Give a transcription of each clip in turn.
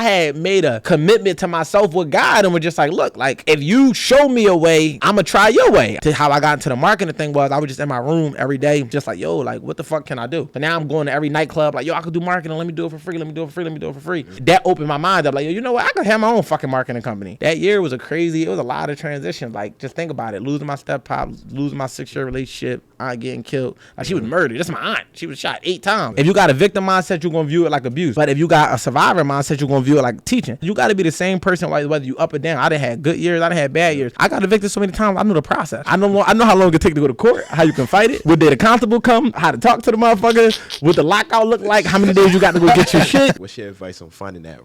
I had made a commitment to myself with God and was just like, look, like if you show me a way, I'm gonna try your way. To how I got into the marketing thing was I was just in my room every day, just like, yo, like what the fuck can I do? But now I'm going to every nightclub, like, yo, I could do marketing. Let me do it for free. Let me do it for free. Let me do it for free. That opened my mind up. Like, yo, you know what? I could have my own fucking marketing company. That year was it was a lot of transition. Like, just think about it. Losing my step-pop, losing my 6-year relationship, aunt getting killed. Like, she was murdered. That's my aunt. She was shot 8 times. If you got a victim mindset, you're going to view it like abuse. But if you got a survivor mindset, you're going to view it like teaching. You got to be the same person whether you up or down. I done had good years. I done had bad years. I got evicted so many times. I know the process. I know how long it take to go to court, how you can fight it, when the constable come, how to talk to the motherfucker, what the lockout look like, how many days you got to go get your shit. What's your advice on finding the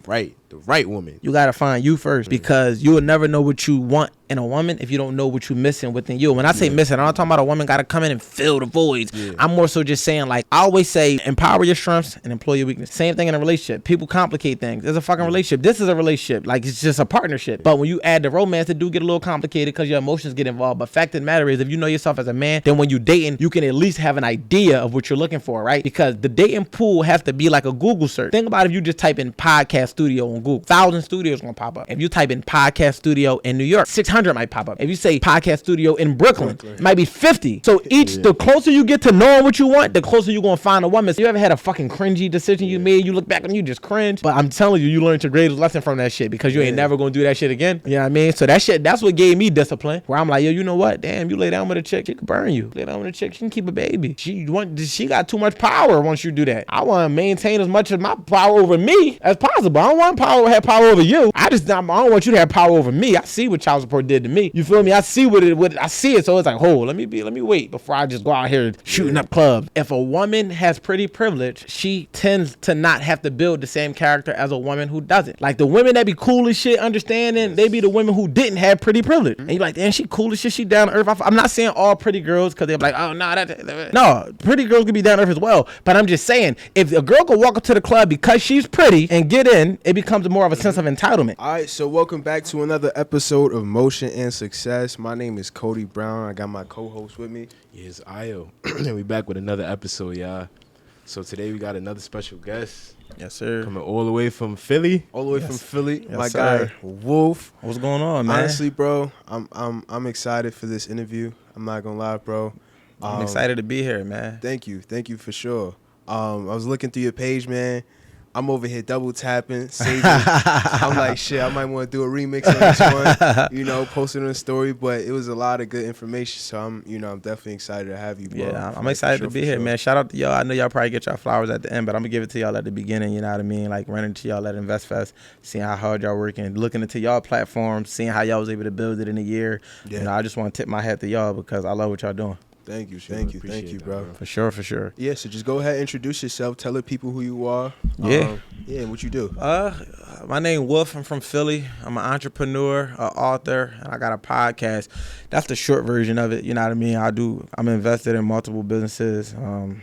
right woman? You got to find you first, because you will never know what you want in a woman if you don't know what you're missing within you. When I say missing, I'm not talking about a woman got to come in and fill the voids. I'm more so just saying, like, I always say, empower your strengths and employ your weakness. Same thing in a relationship. People complicate things. It's a fucking relationship. This is a relationship. Like, it's just a partnership. But when you add the romance, it do get a little complicated because your emotions get involved. But fact of the matter is, if you know yourself as a man, then when you dating, you can at least have an idea of what you're looking for, right? Because the dating pool has to be like a Google search. Think about if you just type in podcast studio on Google, 1,000 studios gonna pop up. If you type in podcast studio in New York, 600 might pop up. If you say podcast studio in Brooklyn, it might be 50. So the closer you get to knowing what you want, the closer you're gonna find a woman. So you ever had a fucking cringy decision you made, you look back and you just cringe? But I'm telling you, you learned your greatest lesson from that shit, because you ain't never gonna do that shit again. You know what I mean? So that's what gave me discipline, where I'm like, yo, you know what? Damn, you lay down with a chick, she could burn you. Lay down with a chick, she can keep a baby. She got too much power once you do that. I want to maintain as much of my power over me as possible. I don't want to have power over you. I don't want you to have power over me. I see what child support did to me. You feel me? I see I see it. So it's like, let me wait before I just go out here shooting up clubs. If a woman has pretty privilege, she tends to not have to build the same character as a woman who doesn't. Like the women that be cool as shit, understanding, they be the women who didn't have pretty privilege. And you're like, damn, she cool as shit. She down to earth. I'm not saying all pretty girls, because they're like, oh no, no, pretty girls can be down to earth as well. But I'm just saying, if a girl can walk up to the club because she's pretty and get in, it becomes more of a sense of entitlement. All right, so welcome back to another episode of Motion and Success. My name is Cody Brown. I got my co-host with me. Yes, Io. And we back with another episode, y'all. So today we got another special guest. Yes, sir. Coming all the way from Philly. All the way from Philly. Yes, my sir. guy, Wolf. What's going on, man? Honestly, bro, I'm excited for this interview. I'm not gonna lie, bro. I'm excited to be here, man. Thank you for sure. I was looking through your page, man. I'm over here double tapping, saving. I'm like, shit, I might want to do a remix on this one, post it on a story. But it was a lot of good information, so I'm definitely excited to have you, bro. Yeah, I'm excited to be here, man. Shout out to y'all. I know y'all probably get y'all flowers at the end, but I'm gonna give it to y'all at the beginning. You know what I mean? Like running to y'all at InvestFest, seeing how hard y'all working, looking into y'all platforms, seeing how y'all was able to build it in a year. Yeah. I just want to tip my hat to y'all because I love what y'all doing. Thank you, bro. For sure. Yeah, so just go ahead and introduce yourself. Tell the people who you are. And what you do. My name Wolf. I'm from Philly. I'm an entrepreneur, an author, and I got a podcast. That's the short version of it. You know what I mean? I'm invested in multiple businesses. I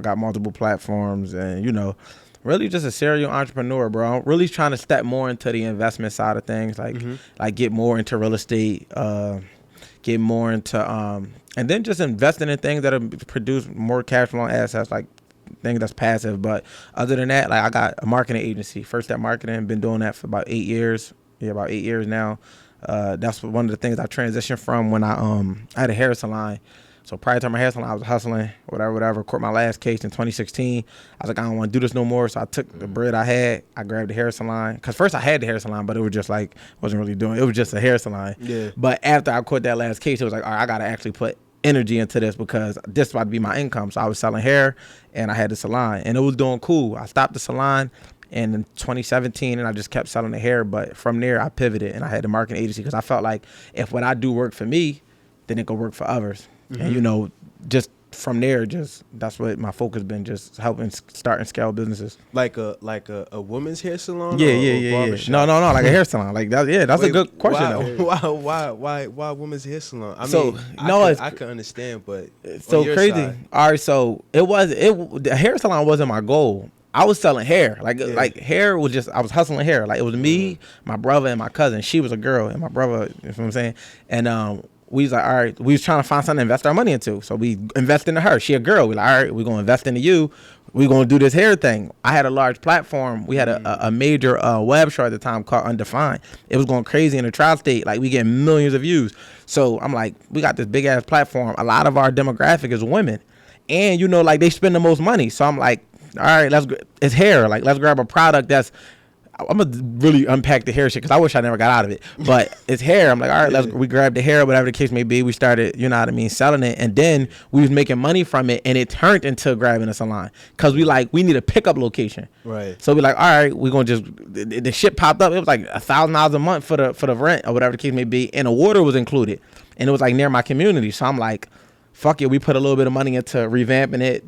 got multiple platforms, and really just a serial entrepreneur, bro. I'm really trying to step more into the investment side of things, like get more into real estate, get more into and then just investing in things that produce more cash flow assets, like things that's passive. But other than that, like I got a marketing agency, First Step Marketing, been doing that for about 8 years. Yeah, about 8 years now. That's one of the things I transitioned from when I had a hair salon. So prior to my hair salon, I was hustling, whatever. Caught my last case in 2016. I was like, I don't want to do this no more. So I took the bread I had. I grabbed the hair salon. Because first I had the hair salon, but it was just like, wasn't really doing it. It was just a hair salon. Yeah. But after I caught that last case, it was like, all right, I got to actually put energy into this because this is about to be my income. So I was selling hair and I had the salon. And it was doing cool. I stopped the salon in 2017 and I just kept selling the hair. But from there, I pivoted and I had the marketing agency because I felt like if what I do work for me, then it could work for others. Mm-hmm. And just from there, that's what my focus been, just helping start and scale businesses. Like a woman's hair salon? Yeah. No, like a hair salon. Like that. Yeah, that's a good question. Why women's hair salon? I can understand, but it's so crazy. Side. All right, so the hair salon wasn't my goal. I was selling hair. Like hair was just, I was hustling hair. Like it was me, my brother, and my cousin. She was a girl, and my brother, you know what I'm saying? And we was like, all right, we was trying to find something to invest our money into. So we invest into her. She a girl. We like, all right, we're going to invest into you. we gonna do this hair thing. I had a large platform. We had a major web show at the time called Undefined. It was going crazy in the tri-state. Like, we get millions of views. So I'm like, we got this big ass platform. A lot of our demographic is women, and like they spend the most money. So I'm like, all right, it's hair. Like, let's grab a product that's. I'm gonna really unpack the hair shit because I wish I never got out of it. But it's hair. I'm like, all right, we grab the hair, whatever the case may be. We started, selling it, and then we was making money from it, and it turned into grabbing a salon because we need a pickup location. Right. So we like, all right, we're gonna just the shit popped up. It was like $1,000 a month for the rent or whatever the case may be, and the water was included, and it was like near my community. So I'm like, fuck it, we put a little bit of money into revamping it,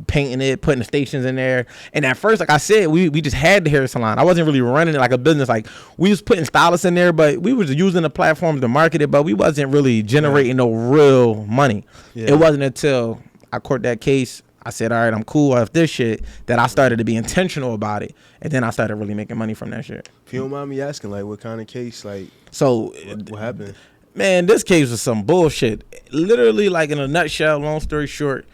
painting it, putting the stations in there. And at first, like I said, we just had the hair salon. I wasn't really running it like a business. Like, we was putting stylists in there, but we was using the platform to market it, but we wasn't really generating no real money. Yeah. It wasn't until I court that case, I said, all right, I'm cool off this shit, that I started to be intentional about it. And then I started really making money from that shit. If you don't mind me asking, like, what kind of case, like, so what happened? Man, this case was some bullshit. Literally, like, in a nutshell, long story short,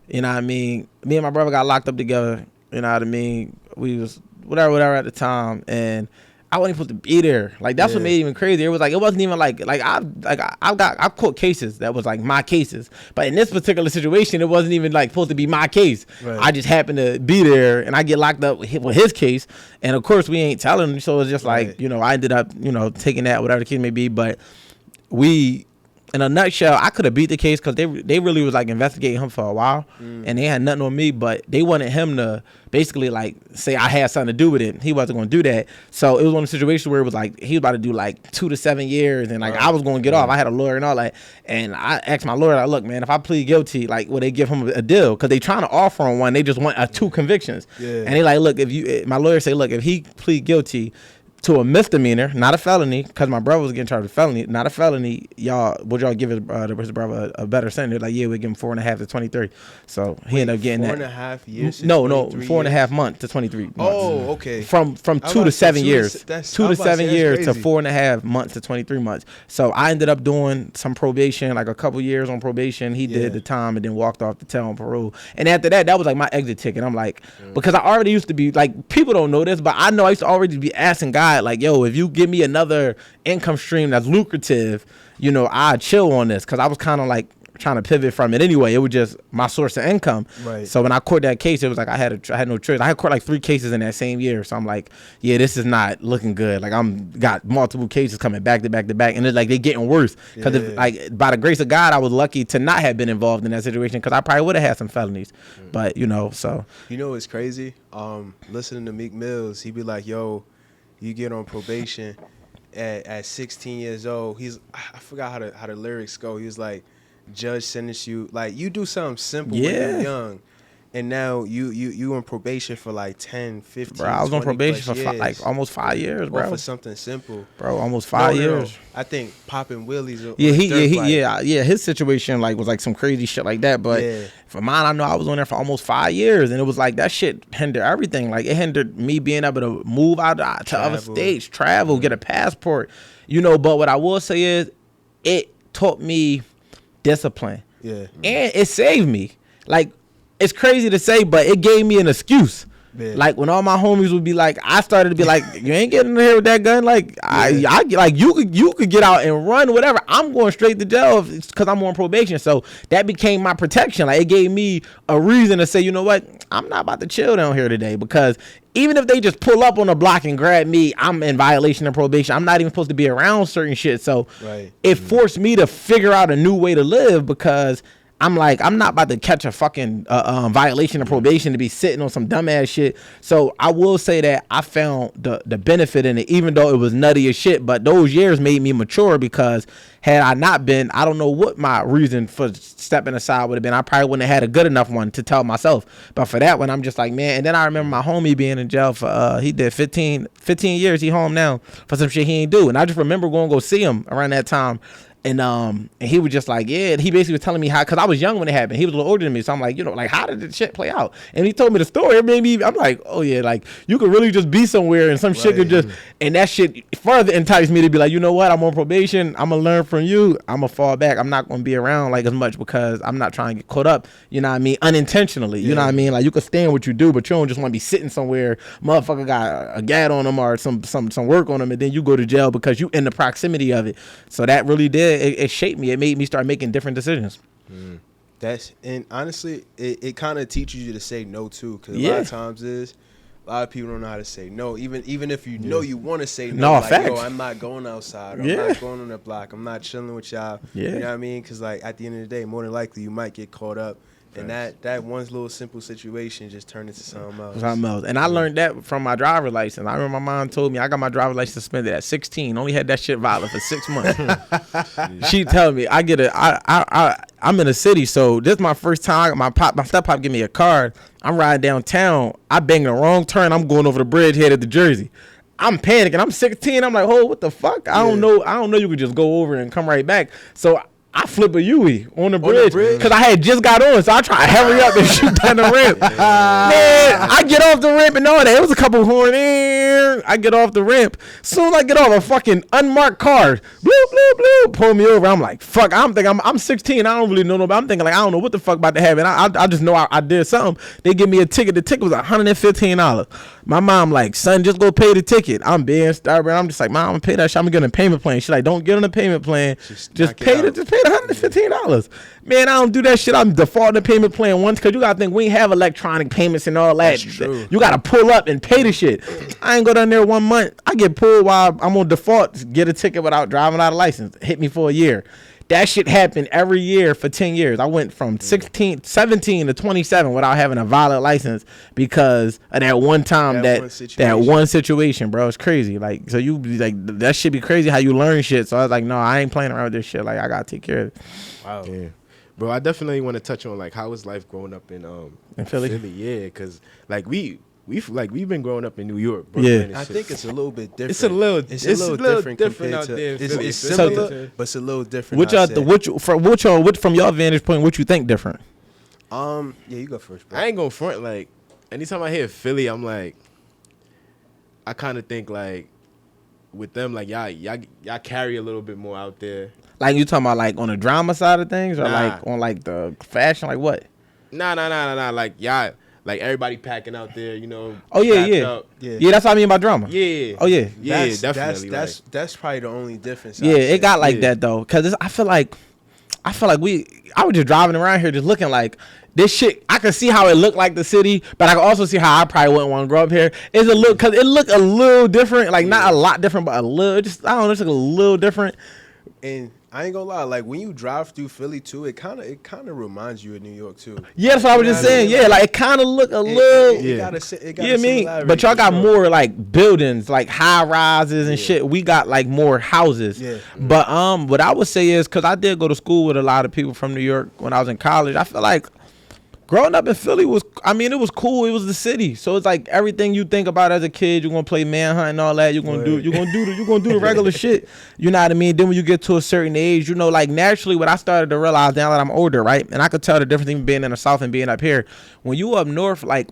you know what I mean? Me and my brother got locked up together, you know what I mean? We was whatever at the time, and I wasn't supposed to be there. Like, that's what made it even crazy. It was like, it wasn't even like I've caught cases that was like my cases, but in this particular situation, it wasn't even like supposed to be my case. Right. I just happened to be there, and I get locked up with his case, and of course we ain't telling him, so it's just like, I ended up, taking that, whatever the case may be, but we, in a nutshell, I could have beat the case because they really was like investigating him for a while, and they had nothing on me, but they wanted him to basically like say I had something to do with it. He wasn't going to do that. So it was one of the situations where it was like he was about to do like 2 to 7 years, and like I was going to get off. I had a lawyer and all that, and I asked my lawyer, like, look, man, if I plead guilty, like, will they give him a deal? Because they trying to offer him one. They just want 2 convictions. And they like, look, my lawyer say, look, if he plead guilty to a misdemeanor, not a felony, because my brother was getting charged with felony, not a felony, would y'all give his brother a better sentence? They're like, yeah, we give him 4.5 to 23. So he ended up getting 4.5 years? No, 4.5 months to 23 months. Oh, okay. From 2 to 7 years. 2 to 7 years to 4.5 months to 23 months. So I ended up doing some probation, like a couple years on probation. He did the time and then walked off the tail on parole. And after that was like my exit ticket. I'm like, because I already used to be, like, people don't know this, but I know I used to already be asking God, like, yo, if you give me another income stream that's lucrative, I'd chill on this, because I was kind of like trying to pivot from it anyway. It was just my source of income. Right. So when I court that case, it was like I had no choice. I had court like 3 cases in that same year. So I'm like, yeah, this is not looking good. Like, I'm got multiple cases coming back to back to back, and it's like they getting worse. Because like, by the grace of God, I was lucky to not have been involved in that situation, because I probably would have had some felonies. But so it's crazy. Listening to Meek Mills, he be like, yo, you get on probation at 16 years old. I forgot how the lyrics go. He was like, judge sentence you, like, you do something simple when you're young, and now you on probation for like 10, 15, bro, I was on probation for like almost 5 years, bro. For something simple, bro. Almost 5 years. I think popping wheelies. His situation like was like some crazy shit like that. But for mine, I know I was on there for almost 5 years, and it was like that shit hindered everything. Like, it hindered me being able to move out to other states, travel, get a passport. But what I will say is, it taught me discipline. And it saved me. Like, it's crazy to say, but it gave me an excuse. Like, when all my homies would be like, I started to be like, you ain't getting in here with that gun. Like, I like, you could get out and run, whatever. I'm going straight to jail because I'm on probation. So that became my protection. Like, it gave me a reason to say, you know what, I'm not about to chill down here today, because even if they just pull up on the block and grab me, I'm in violation of probation. I'm not even supposed to be around certain shit. So it forced me to figure out a new way to live, because I'm like, I'm not about to catch a fucking violation of probation to be sitting on some dumbass shit. So I will say that I found the benefit in it, even though it was nutty as shit. But those years made me mature, because had I not been, I don't know what my reason for stepping aside would have been. I probably wouldn't have had a good enough one to tell myself. But for that one, I'm just like, man. And then I remember my homie being in jail for, he did 15 years. He home now for some shit he ain't do. And I just remember going to go see him around that time. And he was just like, yeah, and he basically was telling me how, because I was young when it happened. He was a little older than me. So I'm like, like, how did the shit play out? And he told me the story. It made me, I'm like, oh yeah, like, you could really just be somewhere and some shit could just, And that shit further enticed me to be like, you know what? I'm on probation. I'm going to learn from you. I'm going to fall back. I'm not going to be around like as much because I'm not trying to get caught up, you know what I mean? Unintentionally, you know what I mean? Like you can stand what you do, but you don't just want to be sitting somewhere, motherfucker got a gat on them or some work on them, and then you go to jail because you in the proximity of it. So that really did, it shaped me. It made me start making different decisions. And honestly, it kind of teaches you to say no too, because a lot of times a lot of people don't know how to say no. Even if you know you want to say no, like, facts. yo, I'm not going outside. Or I'm not going on the block. I'm not chilling with y'all. You know what I mean? Because like at the end of the day, more than likely you might get caught up. And that one little simple situation just turned into something else. And I learned that from my driver's license. I remember my mom told me I got my driver's license suspended at 16. Only had that shit valid for 6 months. She told me I'm in a city, so this is my first time. My step pop give me a card. I'm riding downtown. I bang the wrong turn. I'm going over the bridge headed to Jersey. I'm panicking. I'm 16. I'm like, oh, what the fuck? I don't know. You could just go over and come right back. So I flip a Yui on the bridge because I had just got on, so I try to hurry up and shoot down the ramp. Man, I get off the ramp and all that. It was a couple horn in. I get off the ramp. Soon as I get off, a fucking unmarked car, bloop, bloop, bloop, pull me over. I'm like, fuck. I'm thinking I'm 16. I don't really know nobody. I'm thinking like I don't know what the fuck about to happen. I just know I did something. They give me a ticket. The ticket was $115. My mom like, son, just go pay the ticket. I'm being stubborn. I'm just like, mom, I'm gonna pay that shit. I'm gonna get on a payment plan. She's like, don't get on a payment plan. Just pay the $115. Man, I don't do that shit. I'm defaulting the payment plan once because you gotta think we ain't have electronic payments and all that. That's true. You gotta pull up and pay the shit. I ain't go down there 1 month. I get pulled while I'm on default, get a ticket without driving out of license. Hit me for a year. That shit happened every year for 10 years. I went from 17 to 27 without having a valid license because of that one time, that one situation, bro. It's crazy. Like, so you be like, that shit be crazy how you learn shit. So I was like, no, I ain't playing around with this shit. Like, I gotta take care of it. Wow. Yeah. Bro, I definitely want to touch on like how was life growing up in Philly? Yeah, because like we've been growing up in New York, bro. Yeah. I think it's a little bit different. It's a little different out there. It's similar, but it's a little different. From your vantage point, what you think different? Yeah, you go first, bro. I ain't gonna front. Like anytime I hear Philly, I'm like, I kind of think like with them, like y'all carry a little bit more out there. Like you talking about like on the drama side of things, or like on like the fashion, like what? Nah. Like y'all. Like everybody packing out there, you know. Oh yeah. That's what I mean by drama. Yeah. Oh yeah. Definitely. That's probably the only difference. Yeah, it got like that though, cause I feel like I was just driving around here just looking like this shit. I can see how it looked like the city, but I can also see how I probably wouldn't want to grow up here. It's a little, cause it looked a little different, like not a lot different, but a little. Just I don't know, it's like a little different. And I ain't gonna lie, like when you drive through Philly too, it kind of reminds you of New York too. Yeah, that's what I was just saying. Yeah, like it kind of look a little. It got yeah, me. But y'all got more like buildings, like high rises and shit. We got like more houses. Yeah. But what I would say is, cause I did go to school with a lot of people from New York when I was in college. I feel like growing up in Philly it was cool. It was the city. So it's like everything you think about as a kid, you're gonna play manhunt and all that. You're gonna do the regular shit. You know what I mean? Then when you get to a certain age, you know, like naturally what I started to realize now that I'm older, right? And I could tell the difference even being in the South and being up here. When you up north, like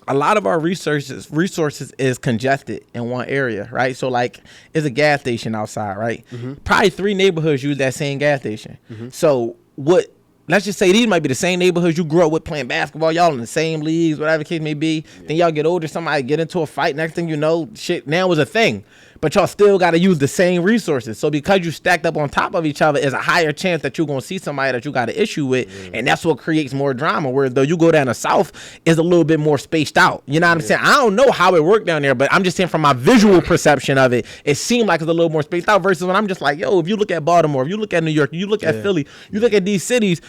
a lot of our resources is congested in one area, right? So like it's a gas station outside, right? Mm-hmm. Probably 3 neighborhoods use that same gas station. Mm-hmm. So let's just say these might be the same neighborhoods you grew up with playing basketball. Y'all in the same leagues, whatever the case may be. Yeah. Then y'all get older, somebody get into a fight. Next thing you know, shit now is a thing. But y'all still got to use the same resources. So because you stacked up on top of each other, there's a higher chance that you're going to see somebody that you got an issue with. And that's what creates more drama. Whereas though you go down the South, it's a little bit more spaced out. You know what I'm saying? I don't know how it worked down there, but I'm just saying from my visual perception of it, it seemed like it's a little more spaced out versus when I'm just like, yo, if you look at Baltimore, if you look at New York, you look at Philly, you look at these cities,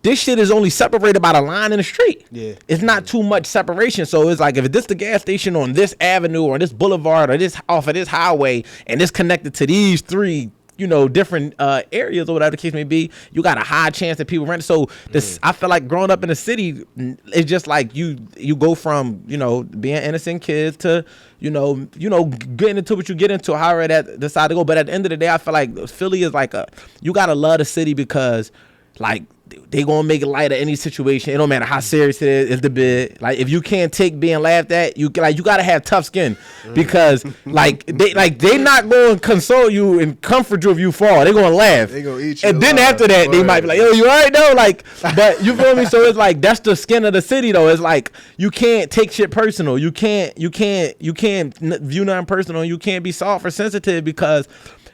this shit is only separated by the line in the street. Yeah. It's not too much separation. So it's like if this the gas station on this avenue or this boulevard or this off of this highway and it's connected to these 3, you know, different areas or whatever the case may be, you got a high chance that people rent. So this, I feel like growing up in the city, it's just like you go from, you know, being innocent kids to, you know, getting into what you get into, however that decide to go. But at the end of the day, I feel like Philly is like you gotta love the city because like they gonna make it light of any situation. It don't matter how serious it is the bid. Like if you can't take being laughed at, you gotta have tough skin, because they not gonna console you and comfort you if you fall. They gonna laugh. They gonna eat you. And then after that, they might be like, yo, you alright though? Like, but you feel me? So it's like that's the skin of the city though. It's like you can't take shit personal. You can't view nothing personal. You can't be soft or sensitive because.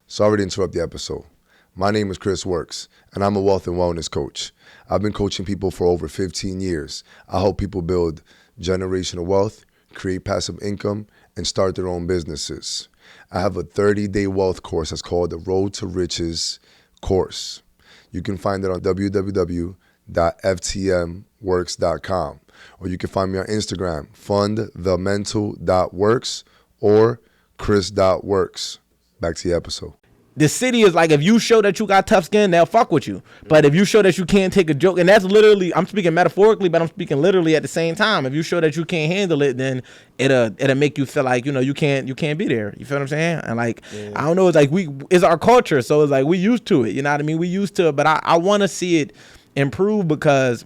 Sorry to interrupt the episode. My name is Chris Works, and I'm a wealth and wellness coach. I've been coaching people for over 15 years. I help people build generational wealth, create passive income, and start their own businesses. I have a 30-day wealth course that's called the Road to Riches course. You can find it on www.ftmworks.com, or you can find me on Instagram, fundthemental.works or chris.works. Back to the episode. The city is like, if you show that you got tough skin, they'll fuck with you. But if you show that you can't take a joke, and that's literally, I'm speaking metaphorically, but I'm speaking literally at the same time. If you show that you can't handle it, then it'll make you feel like, you can't be there. You feel what I'm saying? And like, I don't know, it's like it's our culture. So it's like, we used to it. You know what I mean? We used to it, but I want to see it improve because,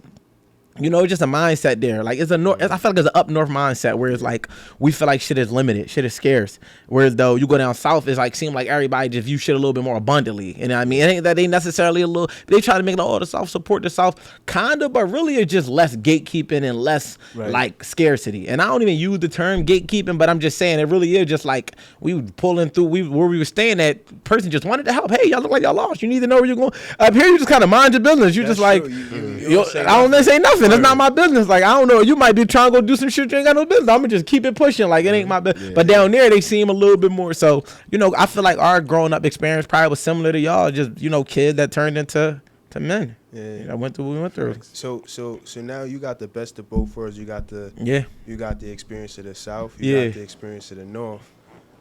it's just a mindset there. Like I feel like it's an up north mindset where it's like we feel like shit is limited, shit is scarce. Whereas though you go down south, it's like seem like everybody just view shit a little bit more abundantly. You know what I mean? It ain't that they necessarily they try to make it the South support the South, kinda, but really it's just less gatekeeping and less like scarcity. And I don't even use the term gatekeeping, but I'm just saying it really is just like we pulling through. Where we were staying at, person just wanted to help. Hey, y'all look like y'all lost. You need to know where you're going. Up here, you just kind of mind your business. You just like I don't say nothing. It's not my business. Like, I don't know. You might be trying to go do some shit you ain't got no business. I'm gonna just keep it pushing. Like, it ain't my business. Yeah. But down there, they seem a little bit more. So, I feel like our growing up experience probably was similar to y'all. Just, kids that turned into men. Yeah. Went through what we went through. So now you got the best of both worlds. You got the experience of the South. You got the experience of the North.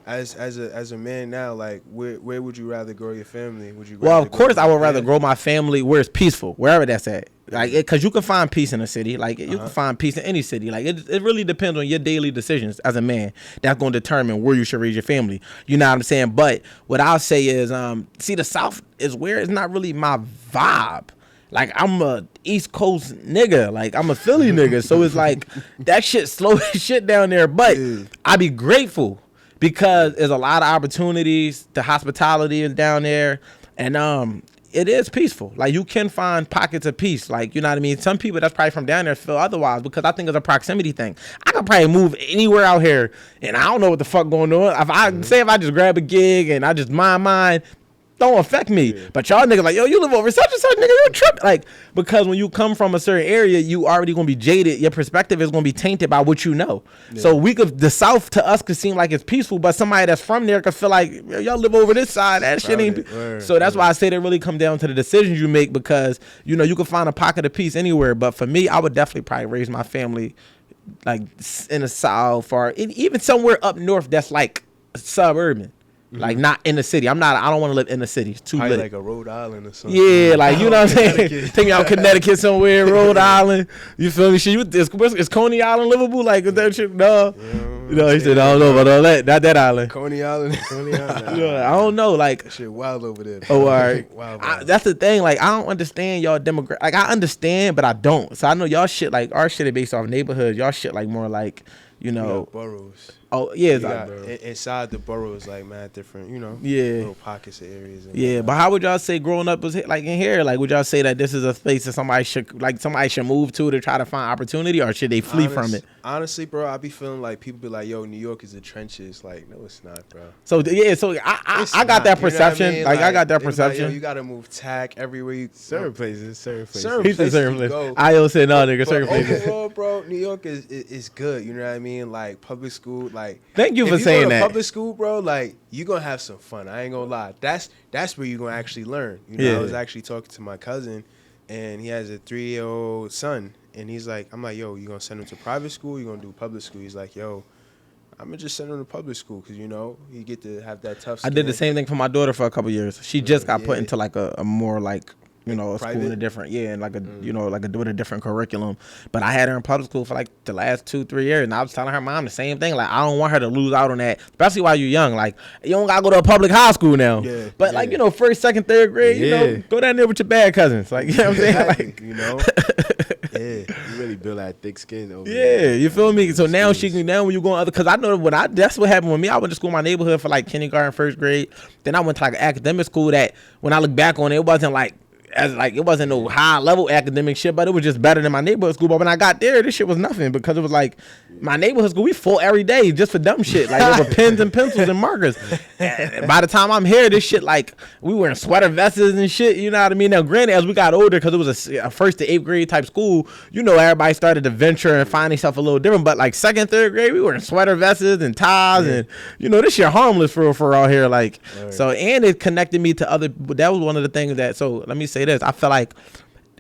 As a man now, like where would you rather grow your family? Of course I would rather grow my family where it's peaceful, wherever that's at. Like, because you can find peace in a city. Like, you can find peace in any city. Like, it really depends on your daily decisions as a man. That's going to determine where you should raise your family. You know what I'm saying? But what I'll say is, the South is where it's not really my vibe. Like, I'm a East Coast nigga. Like, I'm a Philly nigga. So it's like, that shit slow shit down there. But I be grateful because there's a lot of opportunities. The hospitality is down there. And, it is peaceful. Like, you can find pockets of peace. Like, you know what I mean? Some people that's probably from down there feel otherwise because I think it's a proximity thing. I could probably move anywhere out here and I don't know what the fuck going on. If I just grab a gig and I just mind mine, don't affect me. But y'all niggas like, yo, you live over such and such, nigga, you a trip. Like, because when you come from a certain area, you already gonna be jaded. Your perspective is gonna be tainted by what you know. So the South to us could seem like it's peaceful, but somebody that's from there could feel like, y'all live over this side, that shit ain't. So that's why I say they really come down to the decisions you make, because you can find a pocket of peace anywhere. But for me, I would definitely probably raise my family like in the South or even somewhere up north that's like suburban. Like, not in the city. I don't want to live in the city. It's too lit. Like a Rhode Island or something. Yeah, like, you know what I'm saying? Take me out Connecticut somewhere, Rhode Island. You feel me? Shit, is Coney Island livable? Like, is that shit? No. He said, I don't know about all that. Not that island. Coney Island. I don't know. Like, that shit wild over there. Oh, all right. Wild. That's the thing. Like, I don't understand y'all demographic. Like, I understand, but I don't. So I know y'all shit, like, our shit is based off neighborhoods. Y'all shit, like, more like, boroughs. Oh, yeah. Inside the boroughs, like, man, different, little pockets of areas. But how would y'all say growing up was like in here? Like, would y'all say that this is a space that somebody should move to try to find opportunity, or should they flee from it? Honestly, bro, I be feeling like people be like, yo, New York is the trenches. Like, no, it's not, bro. So I got that perception. I mean? Like, I got that perception. Like, yo, you gotta move tack everywhere you certain places. Certain places. I don't say no, nigga. Certain places. Overall, bro, New York is good. You know what I mean? Like, public school, like, thank you for saying that. Public school, bro, like, you gonna have some fun. I ain't gonna lie. That's where you gonna actually learn. I was actually talking to my cousin, and he has a 3-year-old son, and he's like, I'm like, yo, you gonna send him to private school? You gonna do public school? He's like, yo, I'm gonna just send him to public school because you get to have that tough skin. I did the same thing for my daughter for a couple years. She just got put into like a more like you know, a school in a private? different, and like a, you know, like with a different curriculum. But I had her in public school for like the last 2-3 years, and I was telling her mom the same thing. Like, I don't want her to lose out on that, especially while you're young. Like, you don't gotta go to a public high school now. Yeah, but like, you know, first, second, third grade, you know, Yeah. go down there with your bad cousins. Like, you know what I'm saying? Like, you know. Yeah. You really build that thick skin over yeah, there. you feel me? So now she Schools. can, now when you go other, because I know that's what happened with me. I went to school in my neighborhood for like kindergarten, first grade. Then I went to like an academic school that when I look back on it, it wasn't like, it wasn't no high level academic shit, but it was just better than my neighborhood school. But when I got there, this shit was nothing, because it was like my neighborhood school, we fought every day just for dumb shit, like over pens and pencils and markers. And by the time I'm here, this shit, like, we wearing sweater vests and shit, you know what I mean? Now granted, as we got older, because it was a first to 8th grade type school, you know, everybody started to venture and find themselves a little different. But like 2nd, 3rd grade, we wearing sweater vests and ties, and you know, this shit harmless for out here, like. So, and it connected me to other. That was one of the things that. So let me say this: I feel like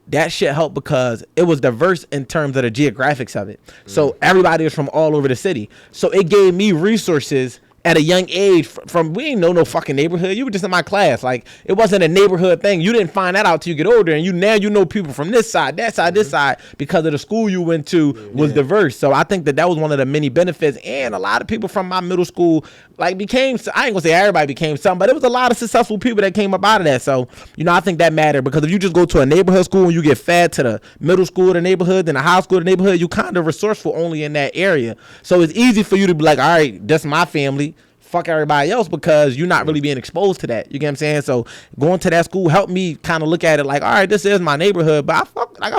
that shit helped because it was diverse in terms of the geographics of it. So everybody was from all over the city. So it gave me resources at a young age from we ain't know no fucking neighborhood. You were just in my class. Like, it wasn't a neighborhood thing. You didn't find that out till you get older, and now you know people from this side, that side, this side, because of the school you went to was diverse. So I think that was one of the many benefits. And a lot of people from my middle school like became, I ain't gonna say everybody became something, but it was a lot of successful people that came up out of that. So, you know, I think that mattered, because if you just go to a neighborhood school and you get fed to the middle school of the neighborhood, then the high school of the neighborhood, you kind of resourceful only in that area. So it's easy for you to be like, all right, that's my family, fuck everybody else, because you're not really being exposed to that. You get what I'm saying? So going to that school helped me kind of look at it like, all right, this is my neighborhood, but I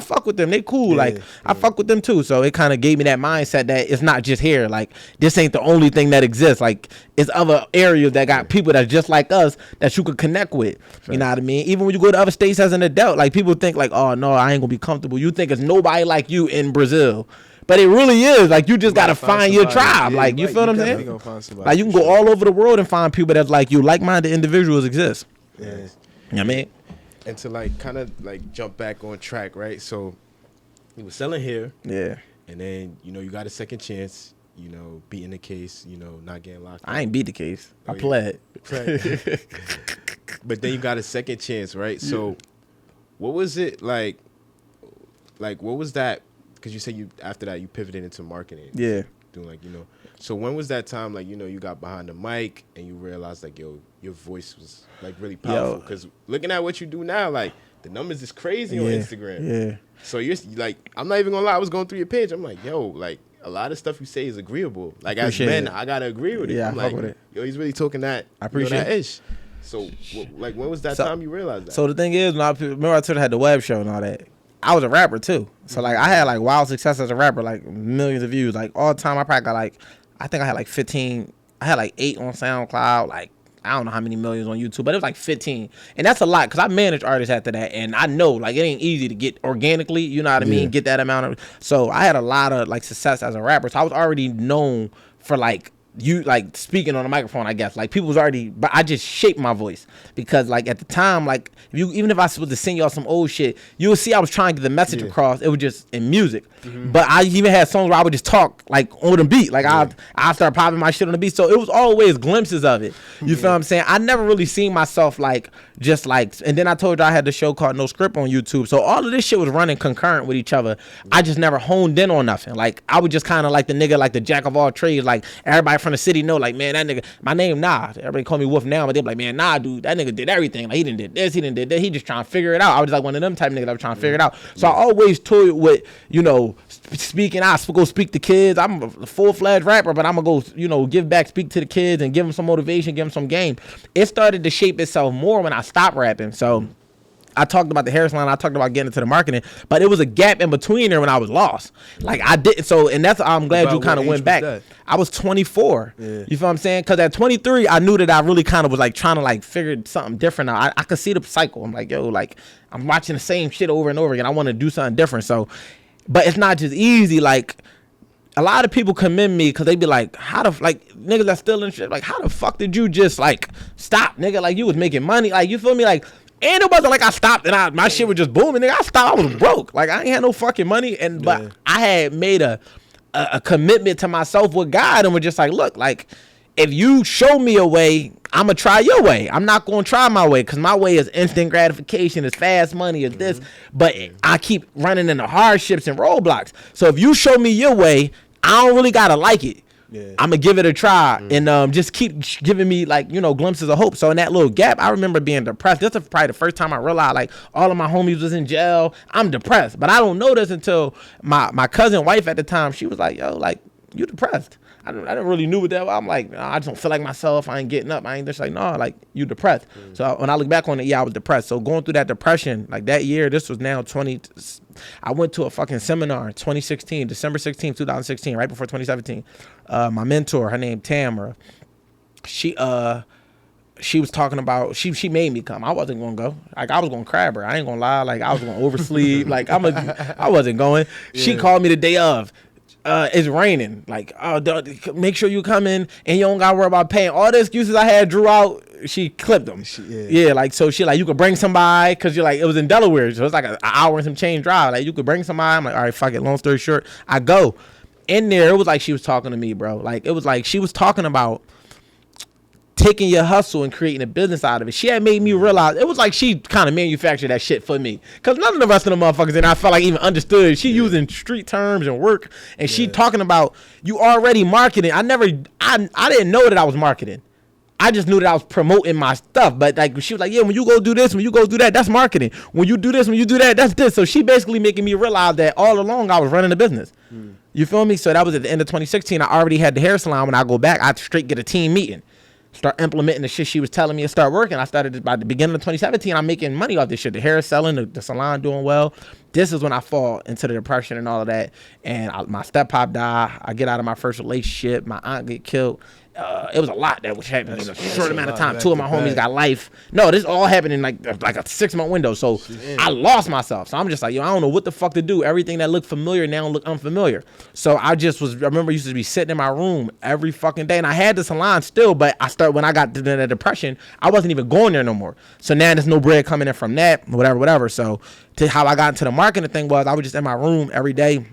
fuck with them. They cool. I fuck with them too. So it kind of gave me that mindset that it's not just here. Like, this ain't the only thing that exists. Like, it's other areas that got people that's just like us that you could connect with. You know what I mean? Even when you go to other states as an adult, like, people think like, oh no, I ain't gonna be comfortable. You think it's nobody like you in Brazil. But it really is. Like, you just gotta find your tribe. Yeah, like, you feel what I'm saying? gonna find somebody, Like, you can go all over the world and find people that's like you. Like-minded individuals exist. Yeah. You know what I mean? And to like kind of like jump back on track, right? So you were selling here, Yeah. and then you know you got a second chance, you know, beating the case, you know, not getting locked up. I ain't beat the case. I Oh, yeah. pled. But then you got a second chance, right? So what was it like what was that? Because you said you after that you pivoted into marketing. Yeah. Doing like, you know. So when was that time, like, you know, you got behind the mic and you realized like, yo, your voice was like really powerful? Because looking at what you do now, like, the numbers is crazy on Instagram. Yeah. So you're like, I'm not even gonna lie, I was going through your page. I'm like, yo, like, a lot of stuff you say is agreeable. Like, Appreciate as men, it. I gotta agree with it. Yeah, I'm I fuck like, with it. yo, he's really talking that. I appreciate that it. ish. So, like, when was that time you realized that? So the thing is, remember I told you I had the web show and all that. I was a rapper too. So like, I had like wild success as a rapper, like millions of views. Like, all the time, I probably got like, I think I had like 15. I had like 8 on SoundCloud. Like, I don't know how many millions on YouTube, but it was like 15. And that's a lot, because I manage artists after that. And I know, like, it ain't easy to get organically, you know what I mean, get that amount of. So I had a lot of like success as a rapper. So I was already known for like, you like speaking on the microphone, I guess. Like, people was already, but I just shaped my voice, because like at the time, like, even if I was to sing y'all some old shit, you would see I was trying to get the message across. It was just in music. But I even had songs where I would just talk like on the beat. Like, I start popping my shit on the beat. So it was always glimpses of it. You feel what I'm saying? I never really seen myself like just like, and then I told you I had the show called No Script on YouTube. So all of this shit was running concurrent with each other. I just never honed in on nothing. Like, I was just kind of like the nigga, like the jack of all trades. Like, everybody from the city know, like, man, that nigga, my name Nah. Everybody call me Wolf now, but they be like, man, nah, dude, that nigga did everything. Like, he done did this, he done did that. He just trying to figure it out. I was like one of them type niggas that was trying to figure it out. So I always told with, you know, speaking, I go speak to kids. I'm a full-fledged rapper, but I'm gonna go, you know, give back, speak to the kids and give them some motivation, give them some game. It started to shape itself more when I stopped rapping. So I talked about the hairline, I talked about getting into the marketing, but it was a gap in between there when I was lost. Like, I didn't, so, and that's, I'm glad you kind of went back. I was 24. Yeah. You feel what I'm saying? Because at 23, I knew that I really kind of was like trying to like figure something different out. I could see the cycle. I'm like, yo, like, I'm watching the same shit over and over again. I want to do something different. So, but it's not just easy. Like, a lot of people commend me because they be like, how the, like, niggas that still in shit, like, how the fuck did you just like stop, nigga? Like, you was making money. Like, you feel me? Like, and it wasn't like I stopped and my shit was just booming, nigga. I stopped, I was broke. Like, I ain't had no fucking money. And but I had made a commitment to myself with God and was just like, look, like, if you show me a way, I'm going to try your way. I'm not going to try my way because my way is instant gratification, is fast money, is this. But I keep running into hardships and roadblocks. So if you show me your way, I don't really got to like it. Yeah. I'm going to give it a try and just keep giving me, like, you know, glimpses of hope. So in that little gap, I remember being depressed. This is probably the first time I realized, like, all of my homies was in jail. I'm depressed. But I don't know this until my cousin wife at the time, she was like, yo, like, you depressed. I didn't really knew what that was. I'm like, nah, I just don't feel like myself. I ain't getting up. I ain't just like, no, like, you depressed. So when I look back on it, yeah, I was depressed. So going through that depression, like that year, this was now I went to a fucking seminar in 2016, December 16th, 2016, right before 2017. My mentor, her name Tamara, she was talking about, she made me come. I wasn't gonna go. Like, I was gonna crab her. I ain't gonna lie. Like, I was gonna oversleep. Like, I wasn't going. Yeah. She called me the day of. It's raining. Like, oh, make sure you come in and you don't gotta worry about paying. All the excuses I had drew out, she clipped them. Yeah, like, so she like, you could bring somebody, cause you're like, it was in Delaware, so it's like an hour and some change drive. Like, you could bring somebody. I'm like, all right, fuck it. Long story short, I go in there. It was like she was talking to me, bro. Like, it was like she was talking about taking your hustle and creating a business out of it. She had made me realize, it was like she kind of manufactured that shit for me. Because none of the rest of the motherfuckers and I felt like even understood. She using street terms and work. And she talking about, you already marketing. I didn't know that I was marketing. I just knew that I was promoting my stuff. But like, she was like, yeah, when you go do this, when you go do that, that's marketing. When you do this, when you do that, that's this. So she basically making me realize that all along I was running a business. You feel me? So that was at the end of 2016. I already had the hair salon. When I go back, I straight get a team meeting. Start implementing the shit she was telling me and start working. I started by the beginning of 2017. I'm making money off this shit. The hair is selling, the salon doing well. This is when I fall into the depression and all of that. And my step pop die. I get out of my first relationship. My aunt get killed. It was a lot that was happening in a short amount of time. Two of my homies got life. No, this all happened in like a 6-month window. So I lost myself. So I'm just like, yo, I don't know what the fuck to do. Everything that looked familiar now look unfamiliar. So I remember used to be sitting in my room every fucking day. And I had the salon still, but when I got to the depression, I wasn't even going there no more. So now there's no bread coming in from that, whatever. So to how I got into the marketing thing was, I was just in my room every day,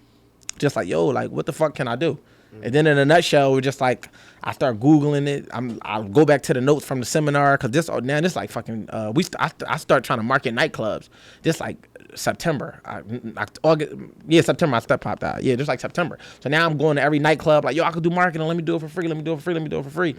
just like, yo, like, what the fuck can I do? And then in a nutshell, we're just like, I start Googling it. I'll go back to the notes from the seminar, because this like fucking, I start trying to market nightclubs. Just like September, August, September, my step popped out. Yeah, just like September. So now I'm going to every nightclub, like, yo, I could do marketing. Let me do it for free.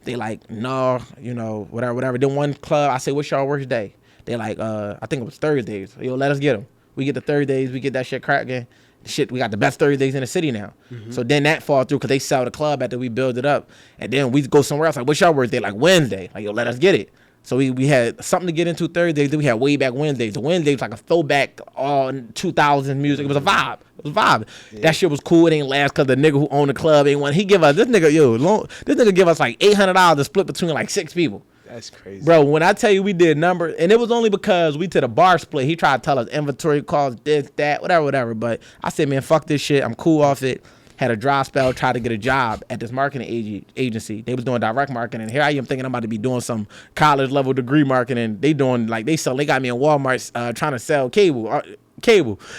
They like, no, you know, whatever. Then one club, I say, what's y'all worst day? They like, I think it was Thursdays. Yo, let us get them. We get the Thursdays, we get that shit cracking. Shit, we got the best Thursdays in the city now. So then that fall through because they sell the club after we build it up. And then we go somewhere else. Like, what's your worst day? Like Wednesday. Like, yo, let us get it. So we had something to get into Thursdays. Then we had way back Wednesdays. The Wednesdays was like a throwback all 2000 music. It was a vibe. Yeah. That shit was cool. It ain't last because the nigga who owned the club ain't one. He give us, this nigga give us like $800 to split between like 6 people. That's crazy. Bro, when I tell you we did numbers, and it was only because we did a bar split. He tried to tell us inventory costs, this, that, whatever. But I said, man, fuck this shit. I'm cool off it. Had a dry spell, tried to get a job at this marketing agency. They was doing direct marketing. Here I am thinking I'm about to be doing some college level degree marketing. They doing like, they got me in Walmart trying to sell cable.